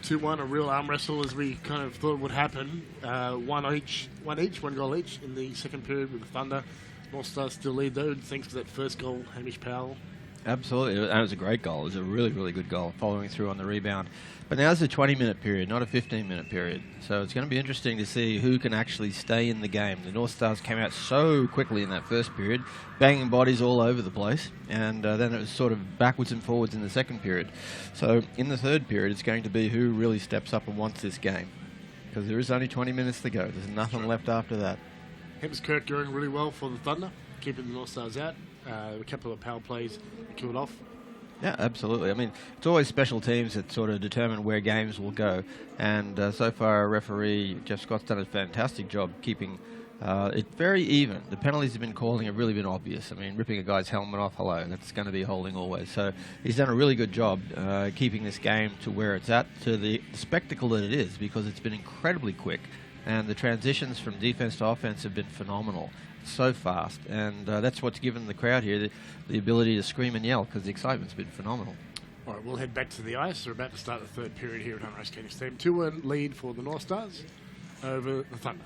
2-1, a real arm wrestle as we kind of thought would happen. One goal each in the second period with the Thunder. Northstars still lead though, thanks to that first goal, Hamish Powell. Absolutely, and it was a great goal. It was a really, really good goal, following through on the rebound. But now it's a 20-minute period, not a 15-minute period. So it's going to be interesting to see who can actually stay in the game. The North Stars came out so quickly in that first period, banging bodies all over the place, and then it was sort of backwards and forwards in the second period. So in the third period, it's going to be who really steps up and wants this game, because there is only 20 minutes to go. There's nothing left after that. Hemskirk going really well for the Thunder, keeping the North Stars out. A couple of power plays killed off. Yeah, absolutely. I mean, it's always special teams that sort of determine where games will go. And so far, referee Jeff Scott's done a fantastic job keeping it very even. The penalties have been calling have really been obvious. I mean, ripping a guy's helmet off, hello, that's going to be holding always. So he's done a really good job keeping this game to where it's at, to the spectacle that it is, because it's been incredibly quick. And the transitions from defense to offense have been phenomenal. So fast, and that's what's given the crowd here the ability to scream and yell, because the excitement's been phenomenal. All right, we'll head back to the ice. We're about to start the third period here at Hunrose Skating Stadium. 2-1 lead for the North Stars over the Thunder.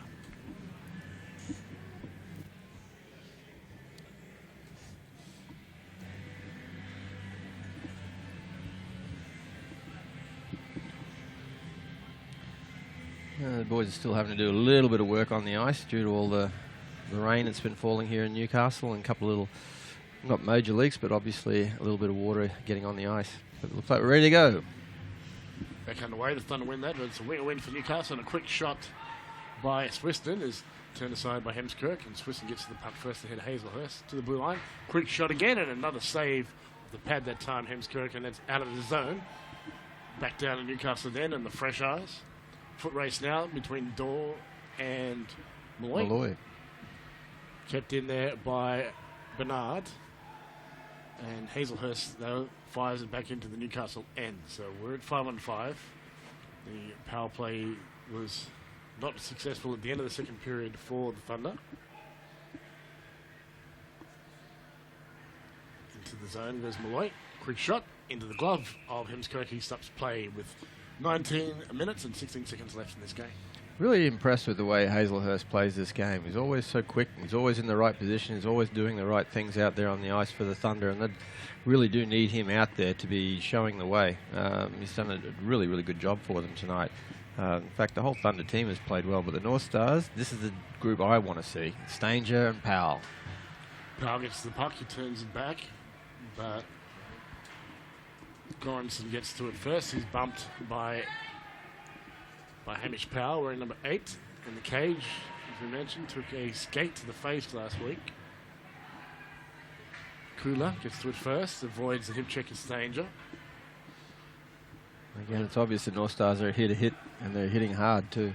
The boys are still having to do a little bit of work on the ice due to all the rain that's been falling here in Newcastle, and a couple of little, not major leaks, but obviously a little bit of water getting on the ice. But it looks like we're ready to go. Back underway, the Thunder win that. It's a win for Newcastle, and a quick shot by Swiston is turned aside by Hemskirk, and Swiston gets to the puck first ahead of Hazelhurst to the blue line. Quick shot again, and another save of the pad that time, Hemskirk, and that's out of the zone. Back down to Newcastle then, and the fresh eyes. Foot race now between Dorr and Malloy. Kept in there by Bernard. And Hazelhurst, though, fires it back into the Newcastle end. So we're at 5-on-5. The power play was not successful at the end of the second period for the Thunder. Into the zone goes Malloy. Quick shot into the glove of Hemskirk. He stops play with 19 minutes and 16 seconds left in this game. Really impressed with the way Hazelhurst plays this game. He's always so quick. He's always in the right position. He's always doing the right things out there on the ice for the Thunder, and they really do need him out there to be showing the way. He's done a really, really good job for them tonight. In fact, the whole Thunder team has played well, but the North Stars, this is the group I want to see. Stanger and Powell. Powell gets the puck. He turns it back, but Goranson gets to it first. He's bumped by Hamish Powell, wearing number 8 in the cage, as we mentioned. Took a skate to the face last week. Kula gets to it first, avoids the hip check and Stanger. Again, it's obvious the North Stars are here to hit, and they're hitting hard too.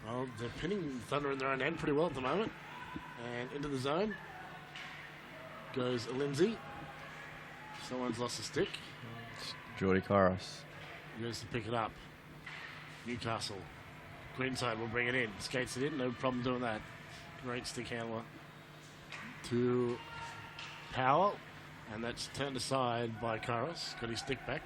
Well, they're pinning Thunder in their own end pretty well at the moment. And into the zone goes Lindsay. Someone's lost a stick. It's Geordie Koros. He goes to pick it up. Newcastle. Greenside will bring it in. Skates it in, no problem doing that. Great stick handler. To Powell. And that's turned aside by Koros. Got his stick back.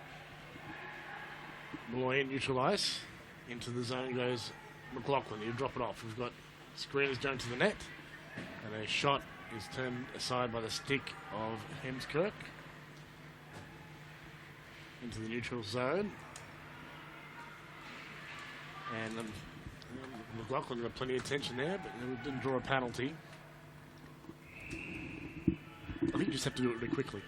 Malloy in neutral ice. Into the zone goes McLaughlin. He'll drop it off. We've got screeners going to the net. And a shot is turned aside by the stick of Hemskirk. Into the neutral zone. And McLaughlin got plenty of attention there, but didn't draw a penalty. I think you just have to do it really quickly.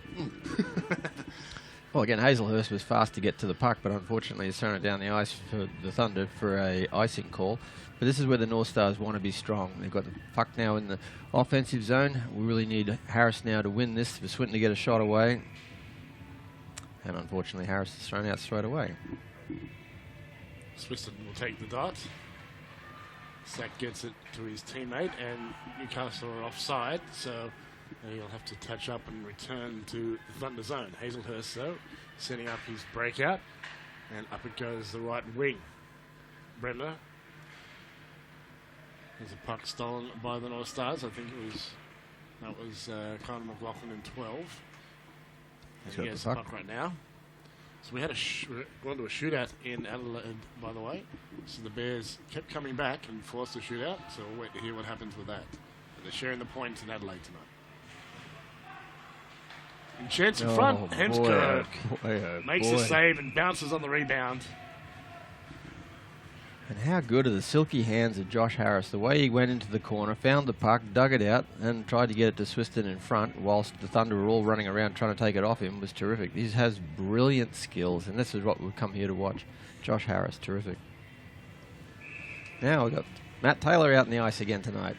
Well, again, Hazelhurst was fast to get to the puck, but unfortunately he's thrown it down the ice for the Thunder for a icing call. But this is where the North Stars want to be strong. They've got the puck now in the offensive zone. We really need Harris now to win this for Swinton to get a shot away. And unfortunately, Harris is thrown out straight away. Swiston will take the dart. Sack gets it to his teammate, and Newcastle are offside, so he'll have to touch up and return to the Thunder zone. Hazelhurst, though, setting up his breakout, and up it goes the right wing. Bremner. There's a puck stolen by the North Stars. I think that was Conor McLaughlin in 12. He's He got has the the puck. puck right now. So we had we're going to a shootout in Adelaide, by the way. So the Bears kept coming back and forced a shootout. So we'll wait to hear what happens with that. But they're sharing the points in Adelaide tonight. And chance in front. Hemskirk makes a save and bounces on the rebound. And how good are the silky hands of Josh Harris? The way he went into the corner, found the puck, dug it out, and tried to get it to Swiston in front, whilst the Thunder were all running around trying to take it off him, was terrific. He has brilliant skills, and this is what we've come here to watch. Josh Harris, terrific. Now we've got Matt Taylor out in the ice again tonight.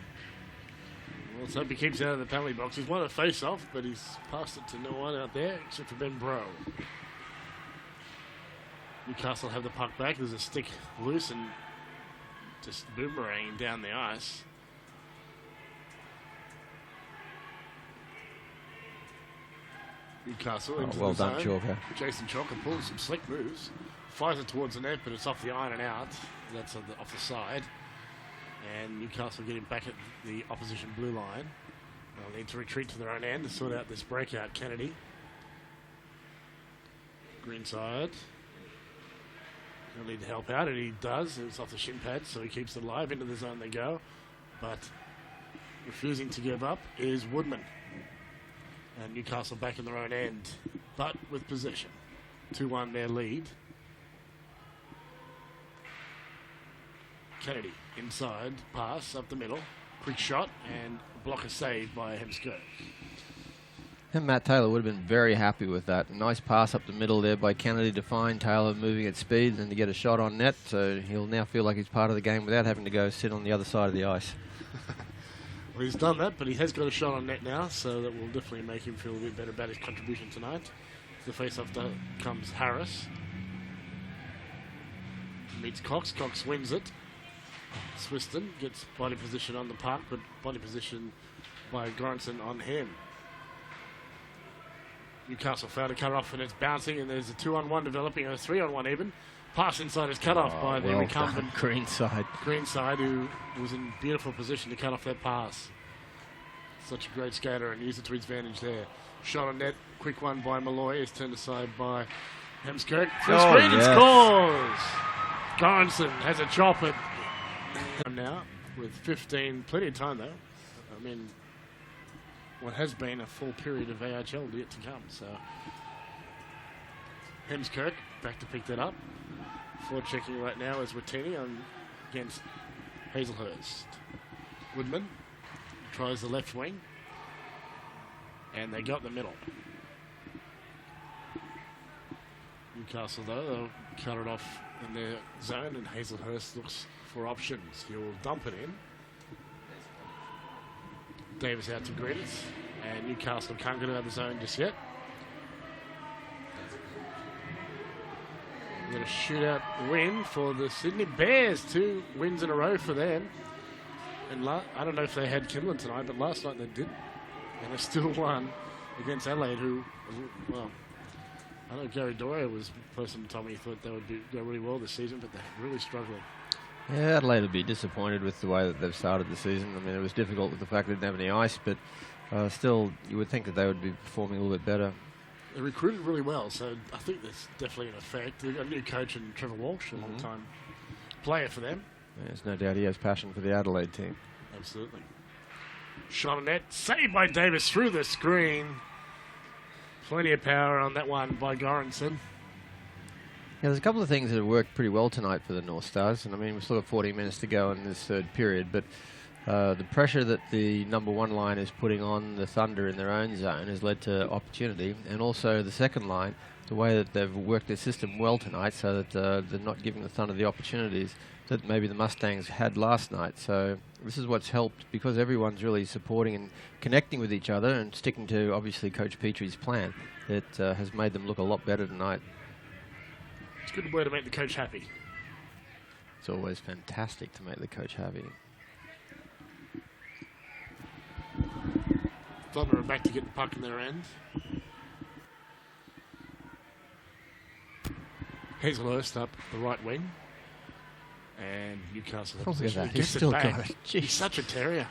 Well, let's hope he keeps out of the penalty box. He's won a face-off, but he's passed it to no one out there except for Ben Bro. Newcastle have the puck back. There's a stick loose and just boomeranging down the ice. Newcastle into well the done, zone. Chalker. Jason Chalker pulls some slick moves, fires it towards the net, but it's off the iron and out. That's off the side. And Newcastle getting back at the opposition blue line. They'll need to retreat to their own end to sort out this breakout. Kennedy. Green side. He'll need to help out, and he does. It's off the shin pad, so he keeps it alive. Into the zone they go. But refusing to give up is Woodman. And Newcastle back in their own end, but with possession. 2-1 their lead. Kennedy inside, pass up the middle. Quick shot, and blocker saved by Hemskirk. And Matt Taylor would have been very happy with that. A nice pass up the middle there by Kennedy to find Taylor moving at speed and to get a shot on net. So he'll now feel like he's part of the game without having to go sit on the other side of the ice. Well, he's done that, but he has got a shot on net now, so that will definitely make him feel a bit better about his contribution tonight. The face-off comes Harris. Meets Cox. Cox wins it. Swiston gets body position on the puck, but body position by Goranson on him. Newcastle failed to cut off, and it's bouncing, and there's a 2-on-1 developing, a 3-on-1 even. Pass inside is cut off by the incumbent Greenside. Greenside, who was in beautiful position to cut off that pass. Such a great skater and used it to his advantage there. Shot on net, quick one by Malloy, is turned aside by Hemskirk. Full screen and scores! Goranson has a chop at now with 15, plenty of time though. I mean, what has been a full period of AIHL yet to come. So Hemskirk back to pick that up. Forward checking right now is Watini on against Hazelhurst. Woodman tries the left wing, and they got the middle. Newcastle though, they'll cut it off in their zone, and Hazelhurst looks for options. He'll dump it in. Davis out to Grins, and Newcastle can't get out of the zone just yet. We've got a shootout win for the Sydney Bears. 2 wins in a row for them. And I don't know if they had Kimlin tonight, but last night they did. And they still won against Adelaide, who, well, I know Gary Doria was the person who told me he thought they would go really well this season, but they're really struggling. Yeah, Adelaide will be disappointed with the way that they've started the season. I mean, it was difficult with the fact they didn't have any ice, but still, you would think that they would be performing a little bit better. They recruited really well, so I think that's definitely an effect. They've got a new coach in Trevor Walsh, a long-time player for them. There's no doubt he has passion for the Adelaide team. Absolutely. Shot on net, saved by Davis through the screen. Plenty of power on that one by Goranson. Yeah, there's a couple of things that have worked pretty well tonight for the North Stars, and I mean, we've still got 40 minutes to go in this third period, but the pressure that the number 1 line is putting on the Thunder in their own zone has led to opportunity, and also the second line, the way that they've worked their system well tonight so that they're not giving the Thunder the opportunities that maybe the Mustangs had last night. So this is what's helped, because everyone's really supporting and connecting with each other and sticking to, obviously, Coach Petrie's plan. It has made them look a lot better tonight. It's a good way to make the coach happy. It's always fantastic to make the coach happy. Thunder are back to get the puck in their end. Hazelhurst up the right wing. And Newcastle have possession. That. He He's gets still it back. got it. He's such a terrier.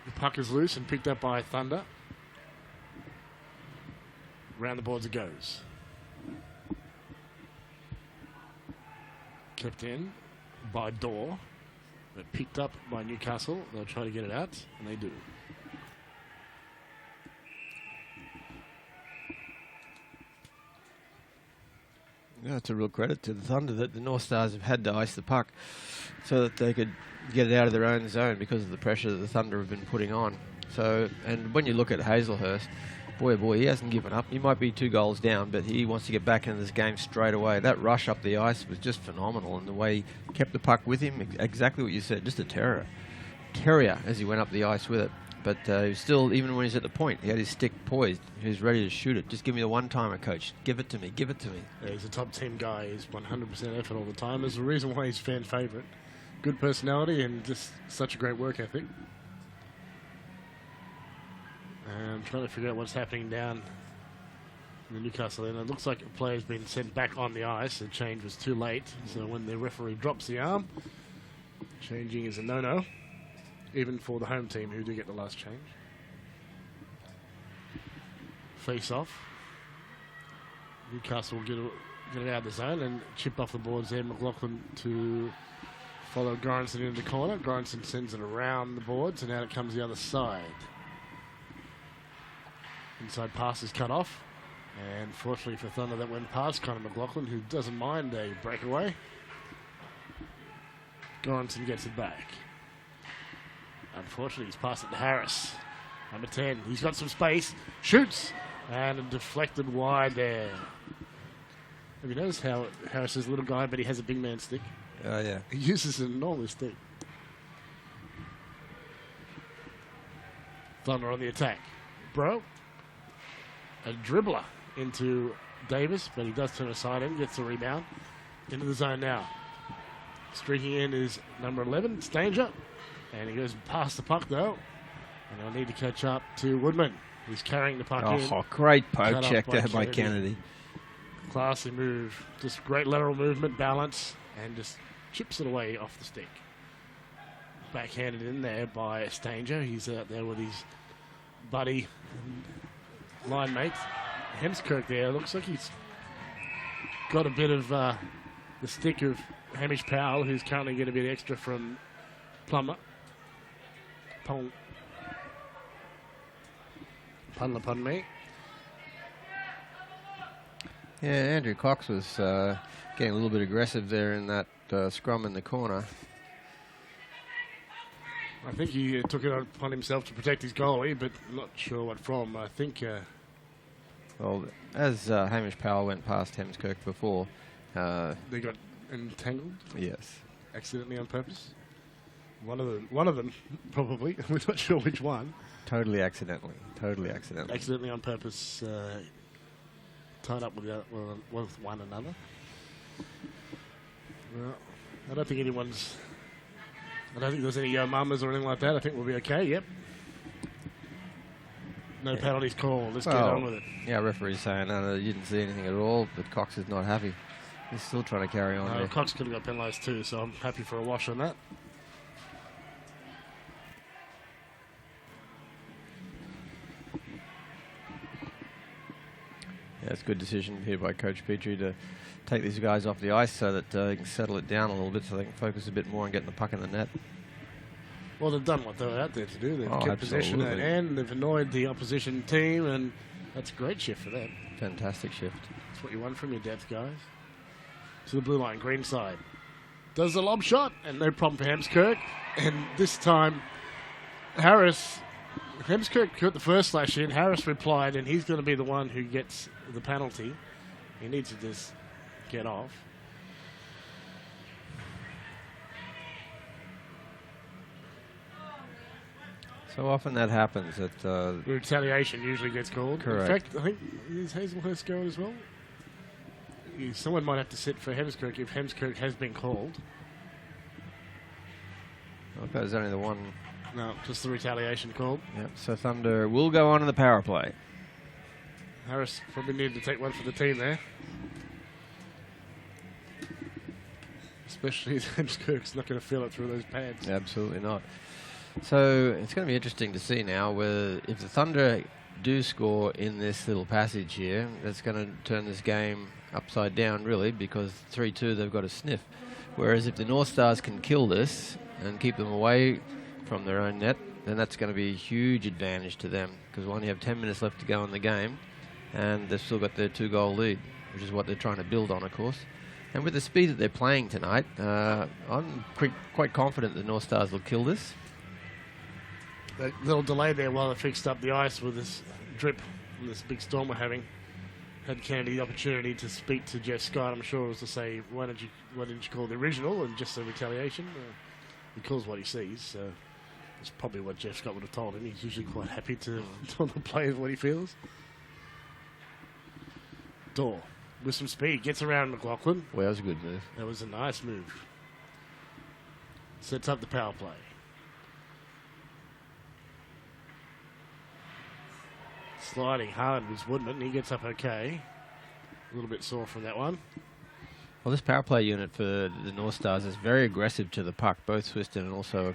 The puck is loose and picked up by Thunder. Round the boards it goes. Kept in by Dorr, but picked up by Newcastle. They'll try to get it out, and they do. Yeah, it's a real credit to the Thunder that the North Stars have had to ice the puck so that they could get it out of their own zone because of the pressure that the Thunder have been putting on. So, and when you look at Hazelhurst, boy, oh boy, he hasn't given up. He might be 2 goals down, but he wants to get back into this game straight away. That rush up the ice was just phenomenal, and the way he kept the puck with him, exactly what you said, just a terrier as he went up the ice with it. But he was still, even when he's at the point, he had his stick poised. He was ready to shoot it. Just give me the one-timer, coach. Give it to me. Give it to me. Yeah, he's a top team guy. He's 100% effort all the time. There's a reason why he's fan favourite. Good personality and just such a great work ethic. And I'm trying to figure out what's happening down in the Newcastle end. It looks like a player's been sent back on the ice. The change was too late. So when the referee drops the arm, changing is a no-no. Even for the home team who do get the last change. Face off. Newcastle will get it out of the zone and chip off the boards there. McLaughlin to follow Goranson into the corner. Goranson sends it around the boards and out it comes the other side. Inside pass is cut off. And fortunately for Thunder that went past Connor McLaughlin, who doesn't mind a breakaway. Goranson gets it back. Unfortunately, he's passed it to Harris. Number 10. He's got some space. Shoots. And a deflected wide there. Have you noticed how Harris is a little guy, but he has a big man stick? Oh, yeah. He uses an enormous stick. Thunder on the attack. Bro. A dribbler into Davis, but he does turn aside and gets the rebound. Into the zone now. Streaking in is number 11. It's Danger. And he goes past the puck, though. And they'll need to catch up to Woodman. He's carrying the puck in. Oh, great poke check there by Kennedy. Classy move. Just great lateral movement, balance, and just chips it away off the stick. Backhanded in there by Stanger. He's out there with his buddy and line mate. Hemskirk there. Looks like he's got a bit of the stick of Hamish Powell, who's currently getting a bit extra from Plummer. Pardon me. Yeah, Andrew Cox was getting a little bit aggressive there in that scrum in the corner. I think he took it upon himself to protect his goalie, but I'm not sure what from. I think... well, as Hamish Powell went past Hemskirk before... they got entangled? Yes. Accidentally on purpose? One of them, probably. We're not sure which one. Totally accidentally. Accidentally on purpose, tied up with one another. Well, I don't think there's any mamas or anything like that. I think we'll be okay. Yep. No penalties called. Let's get on with it. Yeah, referee's saying no, you didn't see anything at all, but Cox is not happy. He's still trying to carry on. Cox could have got penalised too, so I'm happy for a wash on that. Yeah, it's a good decision here by Coach Petrie to take these guys off the ice so that he can settle it down a little bit so they can focus a bit more on getting the puck in the net. Well, they've done what they were out there to do. They've kept possession at hand. They've annoyed the opposition team, and that's a great shift for them. Fantastic shift. That's what you want from your depth, guys. To the blue line, green side. Does the lob shot, and no problem for Hemskirk. And this time, Hemskirk got the first slash in. Harris replied, and he's going to be the one who gets the penalty. He needs to just get off. So often that happens. That retaliation usually gets called. Correct. In fact, I think is Hazelhurst going as well. Someone might have to sit for Hemskirk if Hemskirk has been called. Okay, there's only the one. No, just the retaliation called. Yep. So Thunder will go on in the power play. Harris probably needed to take one for the team there. Especially as Hemskirk's not going to feel it through those pads. Absolutely not. So it's going to be interesting to see now whether if the Thunder do score in this little passage here, that's going to turn this game upside down, really, because 3-2 they've got to sniff. Whereas if the North Stars can kill this and keep them away from their own net, then that's going to be a huge advantage to them, because we only have 10 minutes left to go in the game, and they've still got their 2-goal lead, which is what they're trying to build on, of course. And with the speed that they're playing tonight, I'm quite confident the North Stars will kill this. That little delay there while they fixed up the ice with this drip and this big storm we're having. Had Kennedy the opportunity to speak to Jeff Scott, I'm sure it was to say, why didn't you call the original, and just a retaliation? He calls what he sees, so it's probably what Jeff Scott would have told him. He's usually quite happy to tell the players what he feels. Dorr, with some speed, gets around McLaughlin. Well, that was a good move. That was a nice move. Sets up the power play. Sliding hard was Woodman. He gets up okay. A little bit sore from that one. Well, this power play unit for the North Stars is very aggressive to the puck, both Swiston and also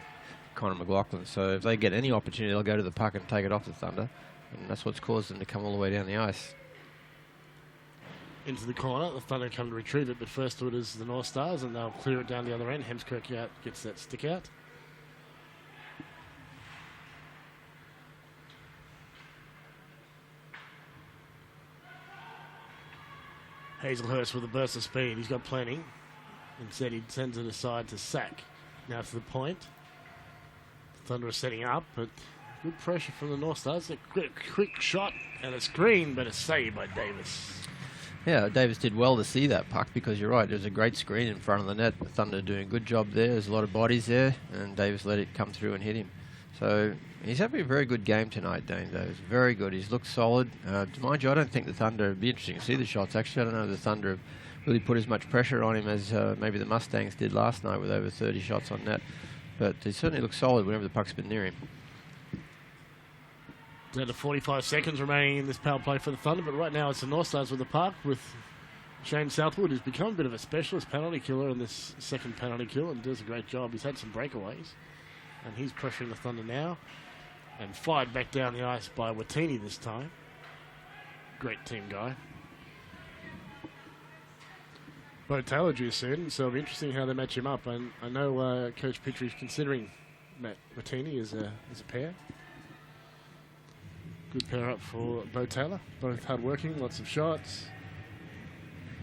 Connor McLaughlin. So if they get any opportunity, they'll go to the puck and take it off the Thunder. And that's what's caused them to come all the way down the ice. Into the corner. The Thunder come to retrieve it, but first to it is the North Stars, and they'll clear it down the other end. Hemskirk out, gets that stick out. Hazelhurst with a burst of speed. He's got plenty. Instead, he sends it aside to Sack. Now to the point. Thunder is setting up, but good pressure from the North Stars. A quick shot and a screen, but a save by Davis. Yeah, Davis did well to see that puck, because you're right, there's a great screen in front of the net. The Thunder doing a good job there. There's a lot of bodies there, and Davis let it come through and hit him. So he's having a very good game tonight, Dane Davis. Very good. He's looked solid. Mind you, I don't think the Thunder, it'd be interesting to see the shots. Actually, I don't know if the Thunder have really put as much pressure on him as maybe the Mustangs did last night with over 30 shots on net. But he certainly looks solid whenever the puck's been near him. Down to 45 seconds remaining in this power play for the Thunder, but right now it's the North Stars with the puck, with Shane Southwood, who's become a bit of a specialist penalty killer in this second penalty kill and does a great job. He's had some breakaways, and he's pressuring the Thunder now, and fired back down the ice by Watini this time. Great team guy. Bo Taylor due soon, so it'll be interesting how they match him up. And I know Coach Pittry's considering Matt Watini as a pair. Good pair up for Bo Taylor. Both hard-working, lots of shots.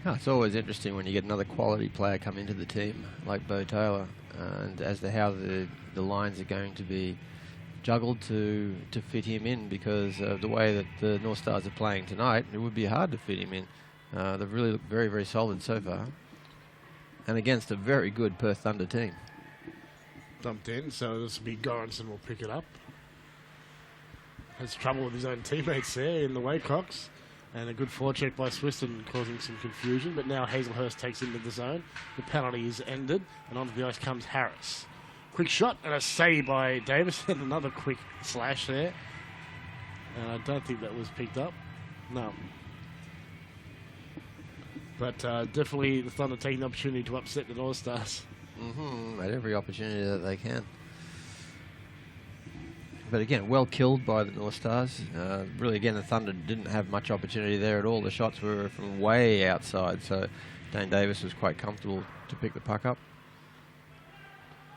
Oh, it's always interesting when you get another quality player come into the team like Bo Taylor, and as to how the lines are going to be juggled to fit him in, because of the way that the North Stars are playing tonight, it would be hard to fit him in. They've really looked very, very solid so far, and against a very good Perth Thunder team. Dumped in, so this will be Goranson will pick it up. Has trouble with his own teammates there in the Waycocks. And a good forecheck by Swiston causing some confusion. But now Hazelhurst takes into the zone. The penalty is ended. And onto the ice comes Harris. Quick shot and a save by Davis. And another quick slash there. And I don't think that was picked up. No. But definitely the Thunder taking the opportunity to upset the North Stars. At every opportunity that they can. But again, well killed by the North Stars. Really, again, the Thunder didn't have much opportunity there at all. The shots were from way outside, so Dane Davis was quite comfortable to pick the puck up.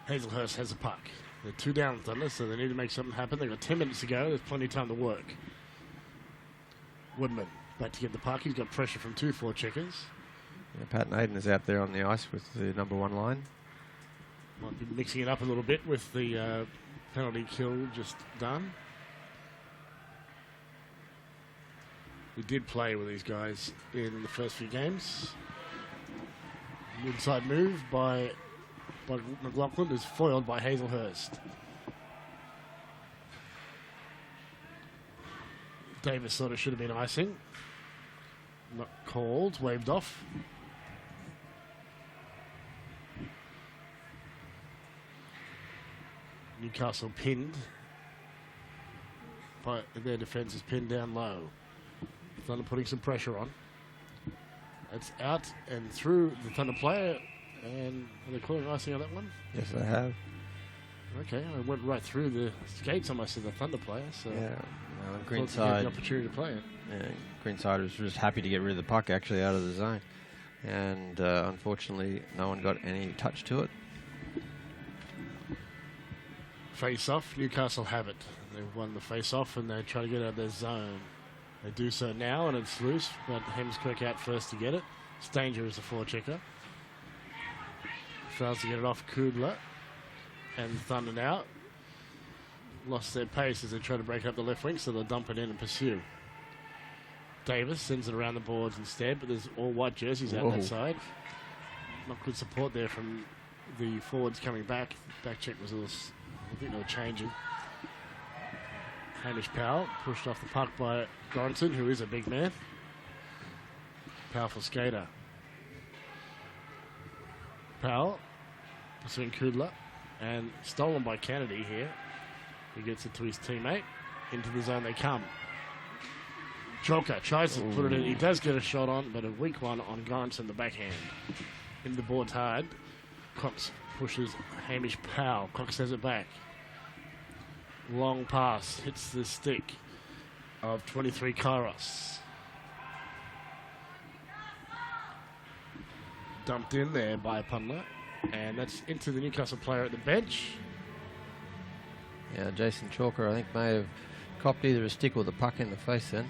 Hazelhurst has a puck. They're 2 down Thunder, so they need to make something happen. They've got 10 minutes to go. There's plenty of time to work. Woodman back to get the puck. He's got pressure from 2 forecheckers. Yeah, Pat Naden is out there on the ice with the number 1 line. Might be mixing it up a little bit with the penalty kill just done. We did play with these guys in the first few games. Inside move by McLaughlin is foiled by Hazelhurst. Davis sort of should have been icing. Not called, waved off. Newcastle pinned. But their defence is pinned down low. Thunder putting some pressure on. It's out and through the Thunder player. And are they calling icing on that one? Yes, they have. Okay, I went right through the skates almost of the Thunder player, so Yeah. thought Greenside. he had the opportunity to play it. Yeah, Greenside was just happy to get rid of the puck actually out of the zone. And unfortunately, no one got any touch to it. Face off, Newcastle have it. They've won the face off and they try to get out of their zone. They do so now and it's loose, but Hemsquirk out first to get it. Stanger is the forechecker. Fails to get it off Kudla. And Thunder now lost their pace as they try to break up the left wing, so they'll dump it in and pursue. Davis sends it around the boards instead, but there's all white jerseys out that side. Not good support there from the forwards coming back. Back check was a little, I think they were changing. Hamish Powell pushed off the puck by Goranson, who is a big man. Powerful skater. Powell pursuing Kudla and stolen by Kennedy here. He gets it to his teammate. Into the zone they come. Chalker tries to put it in. He does get a shot on, but a weak one on Goranson, the backhand. In the boards hard. Cox pushes Hamish Powell. Cox has it back. Long pass. Hits the stick of 23 Kairos. Dumped in there by Pundler. And that's into the Newcastle player at the bench. Yeah, Jason Chalker, I think, may have copped either a stick or the puck in the face then.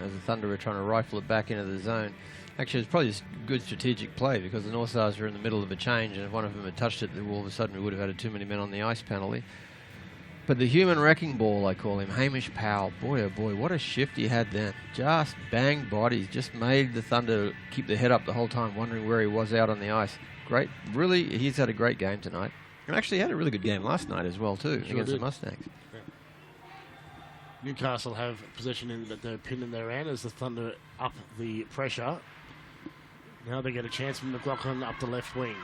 As the Thunder were trying to rifle it back into the zone. Actually, it's probably just good strategic play because the Northstars were in the middle of a change, and if one of them had touched it, all of a sudden we would have had too many men on the ice penalty. But the human wrecking ball, I call him, Hamish Powell. Boy, oh boy, what a shift he had then. Just banged bodies, just made the Thunder keep their head up the whole time, wondering where he was out on the ice. Great, really, he's had a great game tonight. And actually had a really good game last night as well, too, against the Mustangs. Yeah. Newcastle have possession in that they're pinned in their end as the Thunder up the pressure. Now they get a chance from McLaughlin up the left wing.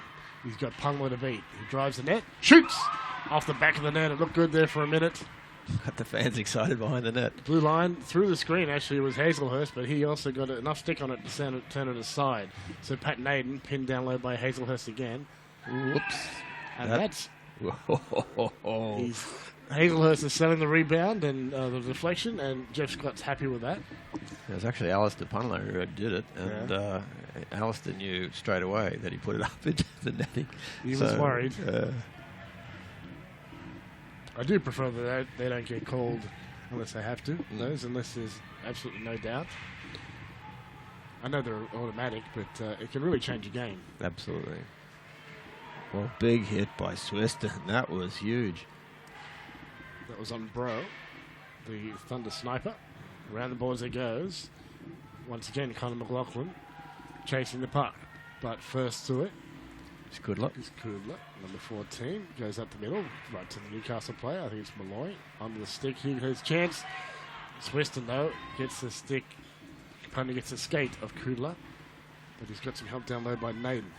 He's got Pungler to beat. He drives the net, shoots off the back of the net. It looked good there for a minute. Got the fans excited behind the net. Blue line through the screen actually was Hazelhurst, but he also got enough stick on it to turn it aside. So Pat Naden pinned down low by Hazelhurst again. Whoops. And that's... Hazelhurst is selling the rebound and the deflection, and Jeff Scott's happy with that. It was actually Alistair Pundler who did it, and Alistair knew straight away that he put it up into the netting. He was worried. I do prefer that they don't get called unless they have to, unless there's absolutely no doubt. I know they're automatic, but it can really change a game. Absolutely. Well, big hit by Swiston. That was huge. That was on Bro, the Thunder sniper. Around the boards it goes. Once again, Conor McLaughlin chasing the puck. But first to it It's Kudla. is Kudla, number 14. Goes up the middle, right to the Newcastle player. I think it's Malloy. Under the stick, he has chance. Swiston, though, gets the stick. Pundler gets the skate of Kudla. But he's got some help down low by Naden.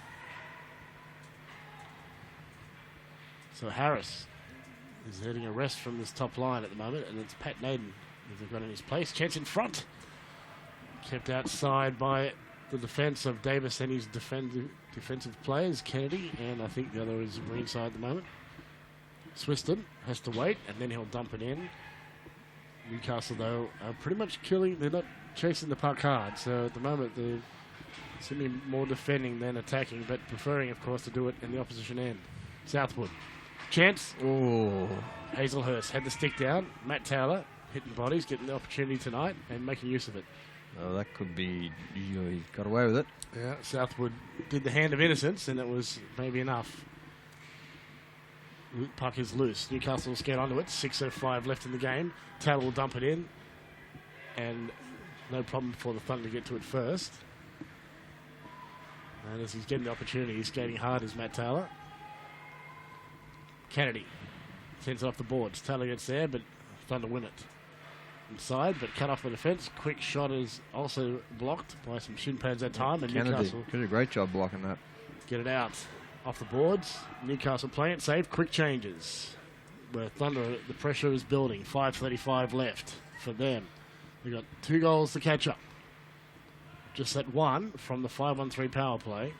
So Harris is heading a rest from this top line at the moment, and it's Pat Naden who they've got in his place. Chance in front. Kept outside by the defence of Davis and his defensive players, Kennedy, and I think the other is ringside at the moment. Swiston has to wait, and then he'll dump it in. Newcastle, though, are pretty much killing. They're not chasing the puck hard, so at the moment they're seeming more defending than attacking, but preferring, of course, to do it in the opposition end. Southwood. Chance. Oh. Hazelhurst had the stick down. Matt Taylor hitting bodies, getting the opportunity tonight and making use of it. Oh, that could be... He got away with it. Yeah, Southwood did the hand of innocence, and it was maybe enough. Puck is loose. Newcastle will get onto it. 6:05 left in the game. Taylor will dump it in, and no problem for the Thunder to get to it first. And as he's getting the opportunity, he's skating hard as Matt Taylor. Kennedy sends it off the boards. Taylor gets there, but Thunder win it. Inside, but cut off the defence. Quick shot is also blocked by some shin pads that time, and Kennedy Newcastle did a great job blocking that. get it out off the boards. Newcastle playing it safe. Quick changes. Where Thunder, the pressure is building. 5:35 left for them. They've got 2 goals to catch up. Just that one from the 5-1-3 power play.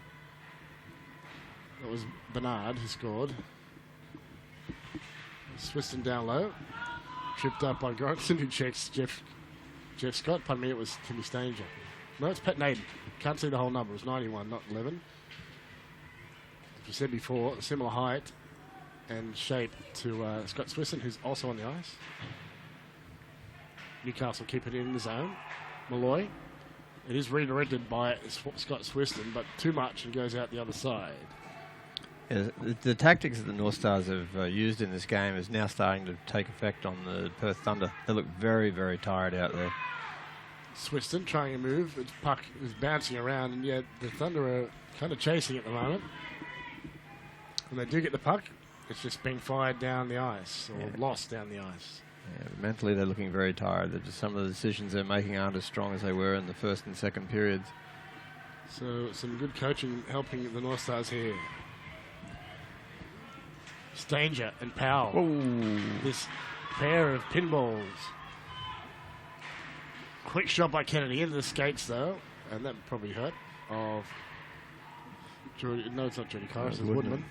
That was Bernard who scored. Swiston down low. Tripped up by Goranson, who checks Jeff Scott. Pardon me, it was Timmy Stanger. No, it's Pat Naden. Can't see the whole number. It was 91, not 11. As we said before, similar height and shape to Scott Swiston, who's also on the ice. Newcastle keep it in the zone. Malloy. It is redirected by Scott Swiston, but too much and goes out the other side. Yeah, the tactics that the North Stars have used in this game is now starting to take effect on the Perth Thunder. They look very, very tired out there. Swiston trying to move. Its puck is bouncing around, and yet the Thunder are kind of chasing at the moment. When they do get the puck, it's just being fired down the ice or lost down the ice. Yeah, mentally, they're looking very tired. Some of the decisions they're making aren't as strong as they were in the first and second periods. So some good coaching helping the North Stars here. Stanger and Powell. Whoa. This pair of pinballs. Quick shot by Kennedy into the skates though, and that probably hurt. No, it's not Jordy Corris, it's Woodman.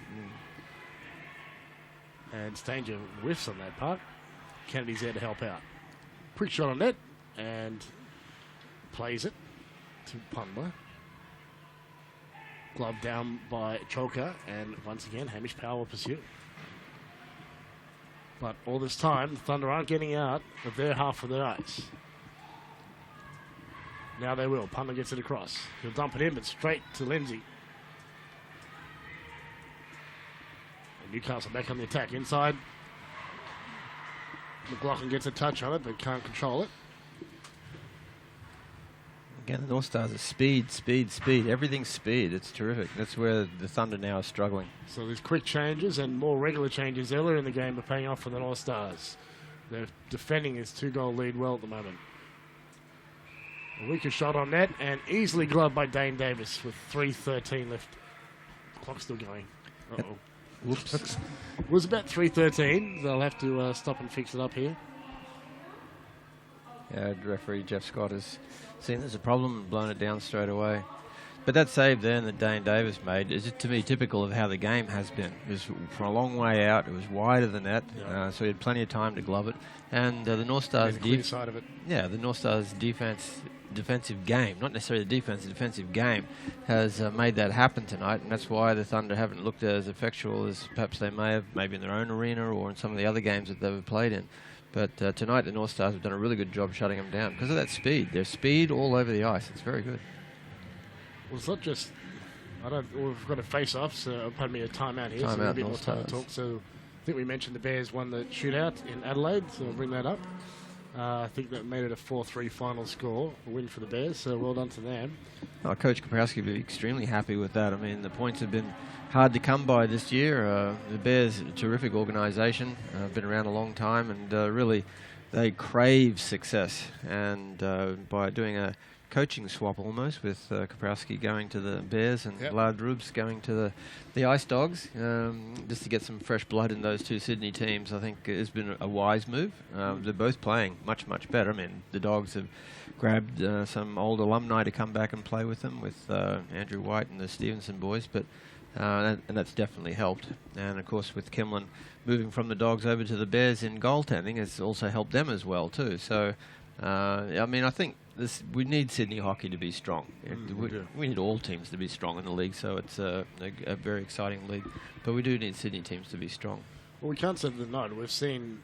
And Stanger whiffs on that puck. Kennedy's there to help out. Quick shot on net and plays it to Pundler. Glove down by Chalker, and once again Hamish Powell will pursue. But all this time, the Thunder aren't getting out of their half of the ice. Now they will. Pundler gets it across. He'll dump it in, but straight to Lindsay. And Newcastle back on the attack. Inside. McLaughlin gets a touch on it, but can't control it. Again, the North Stars are speed. Everything's speed. It's terrific. That's where the Thunder now are struggling. So these quick changes and more regular changes earlier in the game are paying off for the North Stars. They're defending his 2-goal lead well at the moment. A weaker shot on net and easily gloved by Dane Davis with 3:13 left. Clock's still going. Uh-oh. Whoops. It was about 3:13. They'll have to stop and fix it up here. Yeah, referee Jeff Scott has seen there's a problem and blown it down straight away. But that save then that Dane Davis made is, to me, typical of how the game has been. It was from a long way out. It was wider than that, so he had plenty of time to glove it. And the North Stars side of it. Yeah, the North Stars defensive game, not necessarily the defense, the defensive game has made that happen tonight, and that's why the Thunder haven't looked as effectual as perhaps they may have, maybe in their own arena or in some of the other games that they've played in. But tonight the North Stars have done a really good job shutting them down because of that speed. There's speed all over the ice. It's very good. Well, it's not just... we've got a face-off, so pardon me, a timeout here. Timeout, so a bit more North time to Stars. talk. So I think we mentioned the Bears won the shootout in Adelaide, so we'll bring that up. I think that made it a 4-3 final score, a win for the Bears, so well done to them. Coach Kaprowski will be extremely happy with that. I mean, the points have been hard to come by this year. The Bears, a terrific organisation, been around a long time, and really they crave success. And by doing a coaching swap almost with Kaprowski going to the Bears and Lard Rubes going to the Ice Dogs, just to get some fresh blood in those two Sydney teams, I think has been a wise move. They're both playing much, much better. I mean, the Dogs have grabbed some old alumni to come back and play with them, with Andrew White and the Stevenson boys, but and that's definitely helped. And, of course, with Kimlin moving from the Dogs over to the Bears in goaltending has also helped them as well, too. So, I mean, I think we need Sydney hockey to be strong. We need all teams to be strong in the league, so it's a very exciting league. But we do need Sydney teams to be strong. Well, we can't say that not. We've seen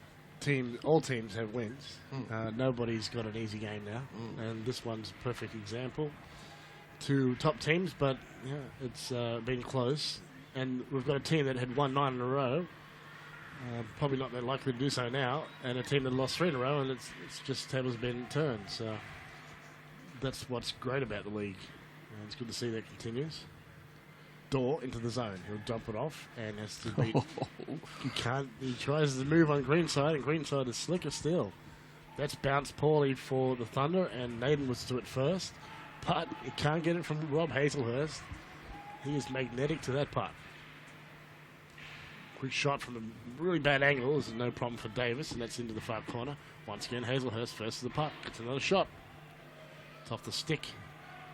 all teams have wins. Nobody's got an easy game now, and this one's a perfect example. Two top teams, but it's been close. And we've got a team that had won 9 in a row, probably not that likely to do so now, and a team that lost 3 in a row, and it's just tables been turned. So that's what's great about the league. It's good to see that continues. Door into the zone. He'll dump it off and has to beat. He tries to move on Greenside, and Greenside is slicker still. That's bounced poorly for the Thunder, and Naden was to it first, but he can't get it from Rob Hazelhurst. He is magnetic to that puck. Quick shot from a really bad angle. There's no problem for Davis, and that's into the far corner. Once again, Hazelhurst first to the puck. Gets another shot. It's off the stick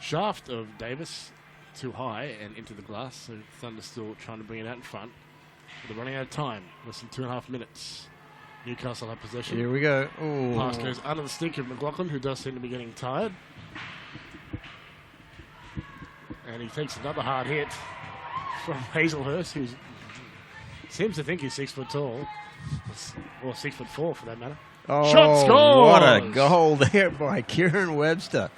shaft of Davis, too high and into the glass. So Thunder still trying to bring it out in front. But they're running out of time. Less than 2.5 minutes. Newcastle have possession. Here we go. Pass goes under the stick of McLaughlin, who does seem to be getting tired. And he takes another hard hit from Hazelhurst, who seems to think he's 6 foot tall. Or 6'4" for that matter. Oh, Shot scores! what a goal there by Kieran Webster.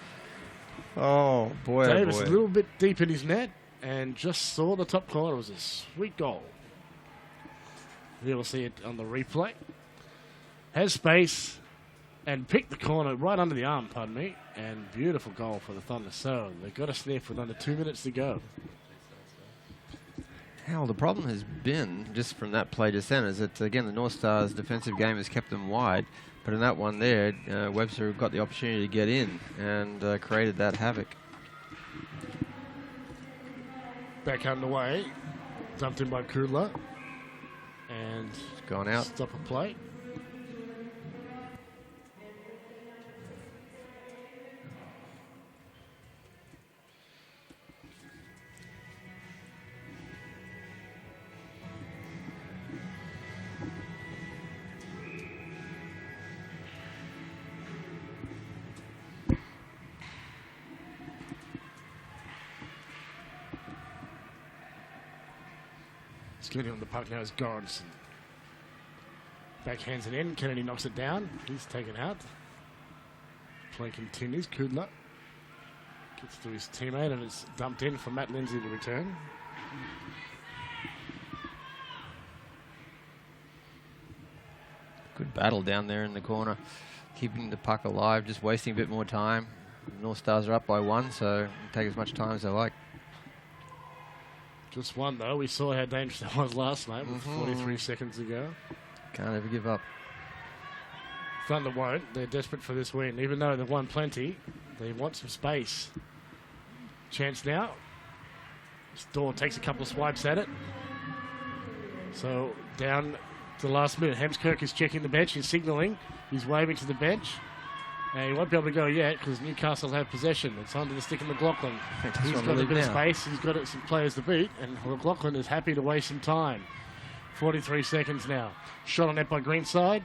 Oh, boy, Davis oh boy. a little bit deep in his net and just saw the top corner. It was a sweet goal. Here we'll see it on the replay. Has space and picked the corner right under the arm, pardon me. And beautiful goal for the Thunder. So they've got a sniff with under 2 minutes to go. Well, the problem has been, just from that play just then, is that, again, the North Stars' defensive game has kept them wide. But in that one there, Webster got the opportunity to get in and created that havoc. Back underway. Dumped in by Kudla. And It's gone out. stop a play. Getting on the puck now is Goranson. Backhands it in. Kennedy knocks it down. He's taken out. Play continues. Kudla gets to his teammate and it's dumped in for Matt Lindsay to return. Good battle down there in the corner, keeping the puck alive, just wasting a bit more time. North Stars are up by 1, so take as much time as they like. Just one, though. We saw how dangerous that was last night with 43 seconds to go. Can't ever give up. Thunder won't. They're desperate for this win. Even though they've won plenty, they want some space. Chance now. Storr takes a couple of swipes at it. So down to the last minute. Hemskirk is checking the bench. He's signalling. He's waving to the bench. And he won't be able to go yet because Newcastle have possession. It's under the stick of McLaughlin. He's got a bit of space. He's got some players to beat. And McLaughlin is happy to waste some time. 43 seconds now. Shot on net by Greenside.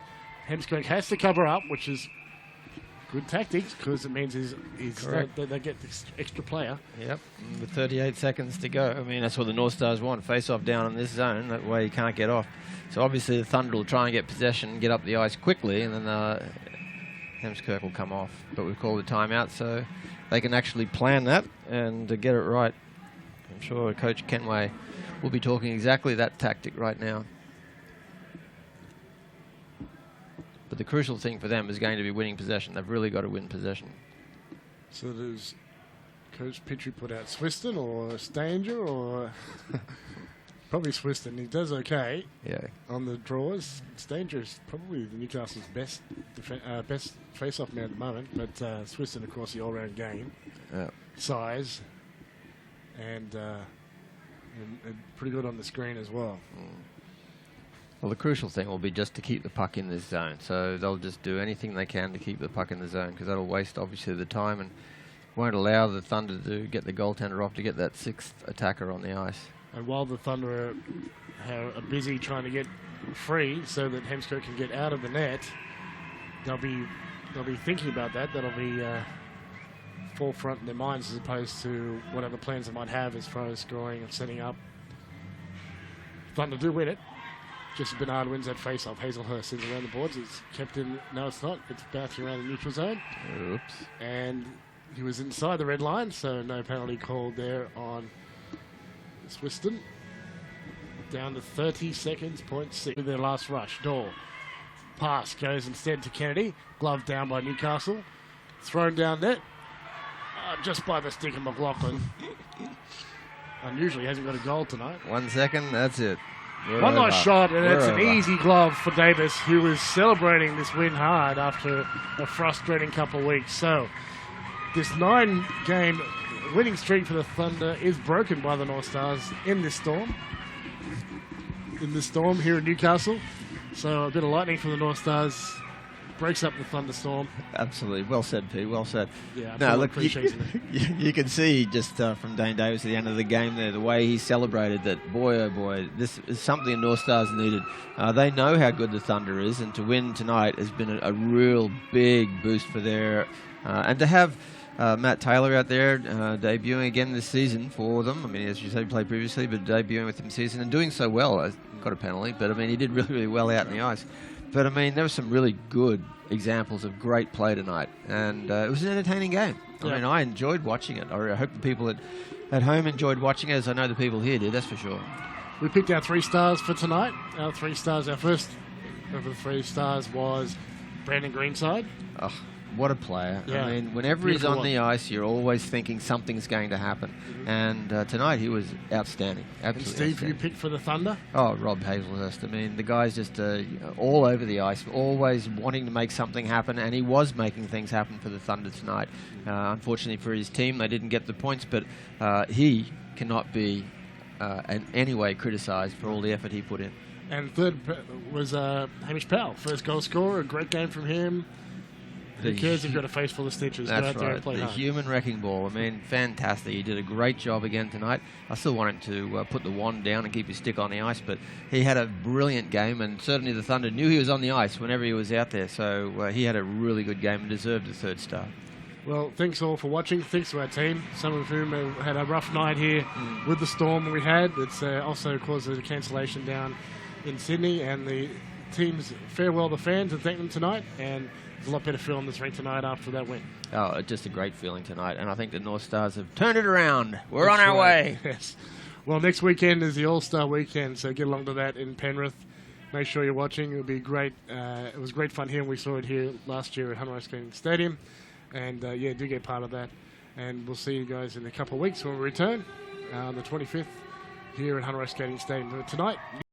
Hemskirk has to cover up, which is good tactics because it means they get this extra player. Yep, with 38 seconds to go. I mean, that's what the North Stars want. Face off down in this zone. That way you can't get off. So obviously the Thunder will try and get possession, get up the ice quickly, and then Hemskirk will come off. But we've called a timeout so they can actually plan that and get it right. I'm sure Coach Kenway will be talking exactly that tactic right now. But the crucial thing for them is going to be winning possession. They've really got to win possession. So does Coach Petrie put out Swiston or Stanger or probably Swiston? He does okay on the draws. Stanger is probably the Newcastle's best face-off man at the moment. But Swiston, of course, the all-round game, size, and pretty good on the screen as well. Well, the crucial thing will be just to keep the puck in this zone. So they'll just do anything they can to keep the puck in the zone because that'll waste, obviously, the time and won't allow the Thunder to get the goaltender off to get that sixth attacker on the ice. And while the Thunder are busy trying to get free so that Hemskirk can get out of the net, they'll be thinking about that. That'll be forefront in their minds as opposed to whatever plans they might have as far as scoring and setting up. Thunder do win it. Just Bernard wins that face-off. Hazelhurst sends around the boards. It's kept in. No, it's not. It's bouncing around the neutral zone. Oops. And he was inside the red line, so no penalty called there on Swiston. Down to 30 seconds, 0.6. Their last rush. Dorr. Pass goes instead to Kennedy. Glove down by Newcastle. Thrown down net. Just by the stick of McLaughlin. Unusually hasn't got a goal tonight. 1 second, that's it. One last shot, and it's an easy glove for Davis, who was celebrating this win hard after a frustrating couple of weeks. So, this 9-game winning streak for the Thunder is broken by the North Stars in this storm. In this storm here in Newcastle. So, a bit of lightning for the North Stars breaks up the thunderstorm. Absolutely. Well said, P. Well said. Yeah, No, look, appreciating it. you can see just from Dane Davis at the end of the game there, the way he celebrated that, boy, oh boy, this is something North Stars needed. They know how good the Thunder is, and to win tonight has been a real big boost for their... and to have Matt Taylor out there debuting again this season for them. I mean, as you said, he played previously, but debuting with them this season and doing so well. Got a penalty, but I mean, he did really, really well out in the ice. But I mean, there were some really good examples of great play tonight, and it was an entertaining game. I mean, I enjoyed watching it. I hope the people at home enjoyed watching it, as I know the people here did, that's for sure. We picked our 3 stars for tonight. Our 3 stars, our first of the 3 stars was Brandon Greenside. Oh, what a player. Yeah. I mean, whenever he's Beautiful on the ice, you're always thinking something's going to happen. And tonight he was outstanding. And Absolutely Steve, outstanding. you picked for the Thunder? Oh, Rob Hazelhurst. I mean, the guy's just all over the ice, always wanting to make something happen, and he was making things happen for the Thunder tonight. Unfortunately for his team, they didn't get the points, but he cannot be in any way criticised for all the effort he put in. And third was Hamish Powell, first goal scorer. A great game from him. Who cares if you've got a face full of stitches? Go That's out there and right. play The hard. human wrecking ball. I mean, fantastic. He did a great job again tonight. I still want him to put the wand down and keep his stick on the ice, but he had a brilliant game, and certainly the Thunder knew he was on the ice whenever he was out there. So he had a really good game and deserved the 3rd star. Well, thanks all for watching. Thanks to our team, some of whom had a rough night here with the storm we had. It's also caused a cancellation down in Sydney, and the teams farewell the fans and thank them tonight. And there's a lot better feel on this rink tonight after that win. Oh, just a great feeling tonight, and I think the North Stars have turned it around. We're on That's our right. way. Yes. Well, next weekend is the All-Star weekend, so get along to that in Penrith. Make sure you're watching. It'll be great. It was great fun here, and we saw it here last year at Hunter Skating Stadium. And, do get part of that. And we'll see you guys in a couple of weeks when we return on the 25th here at Hunter Skating Stadium. But tonight...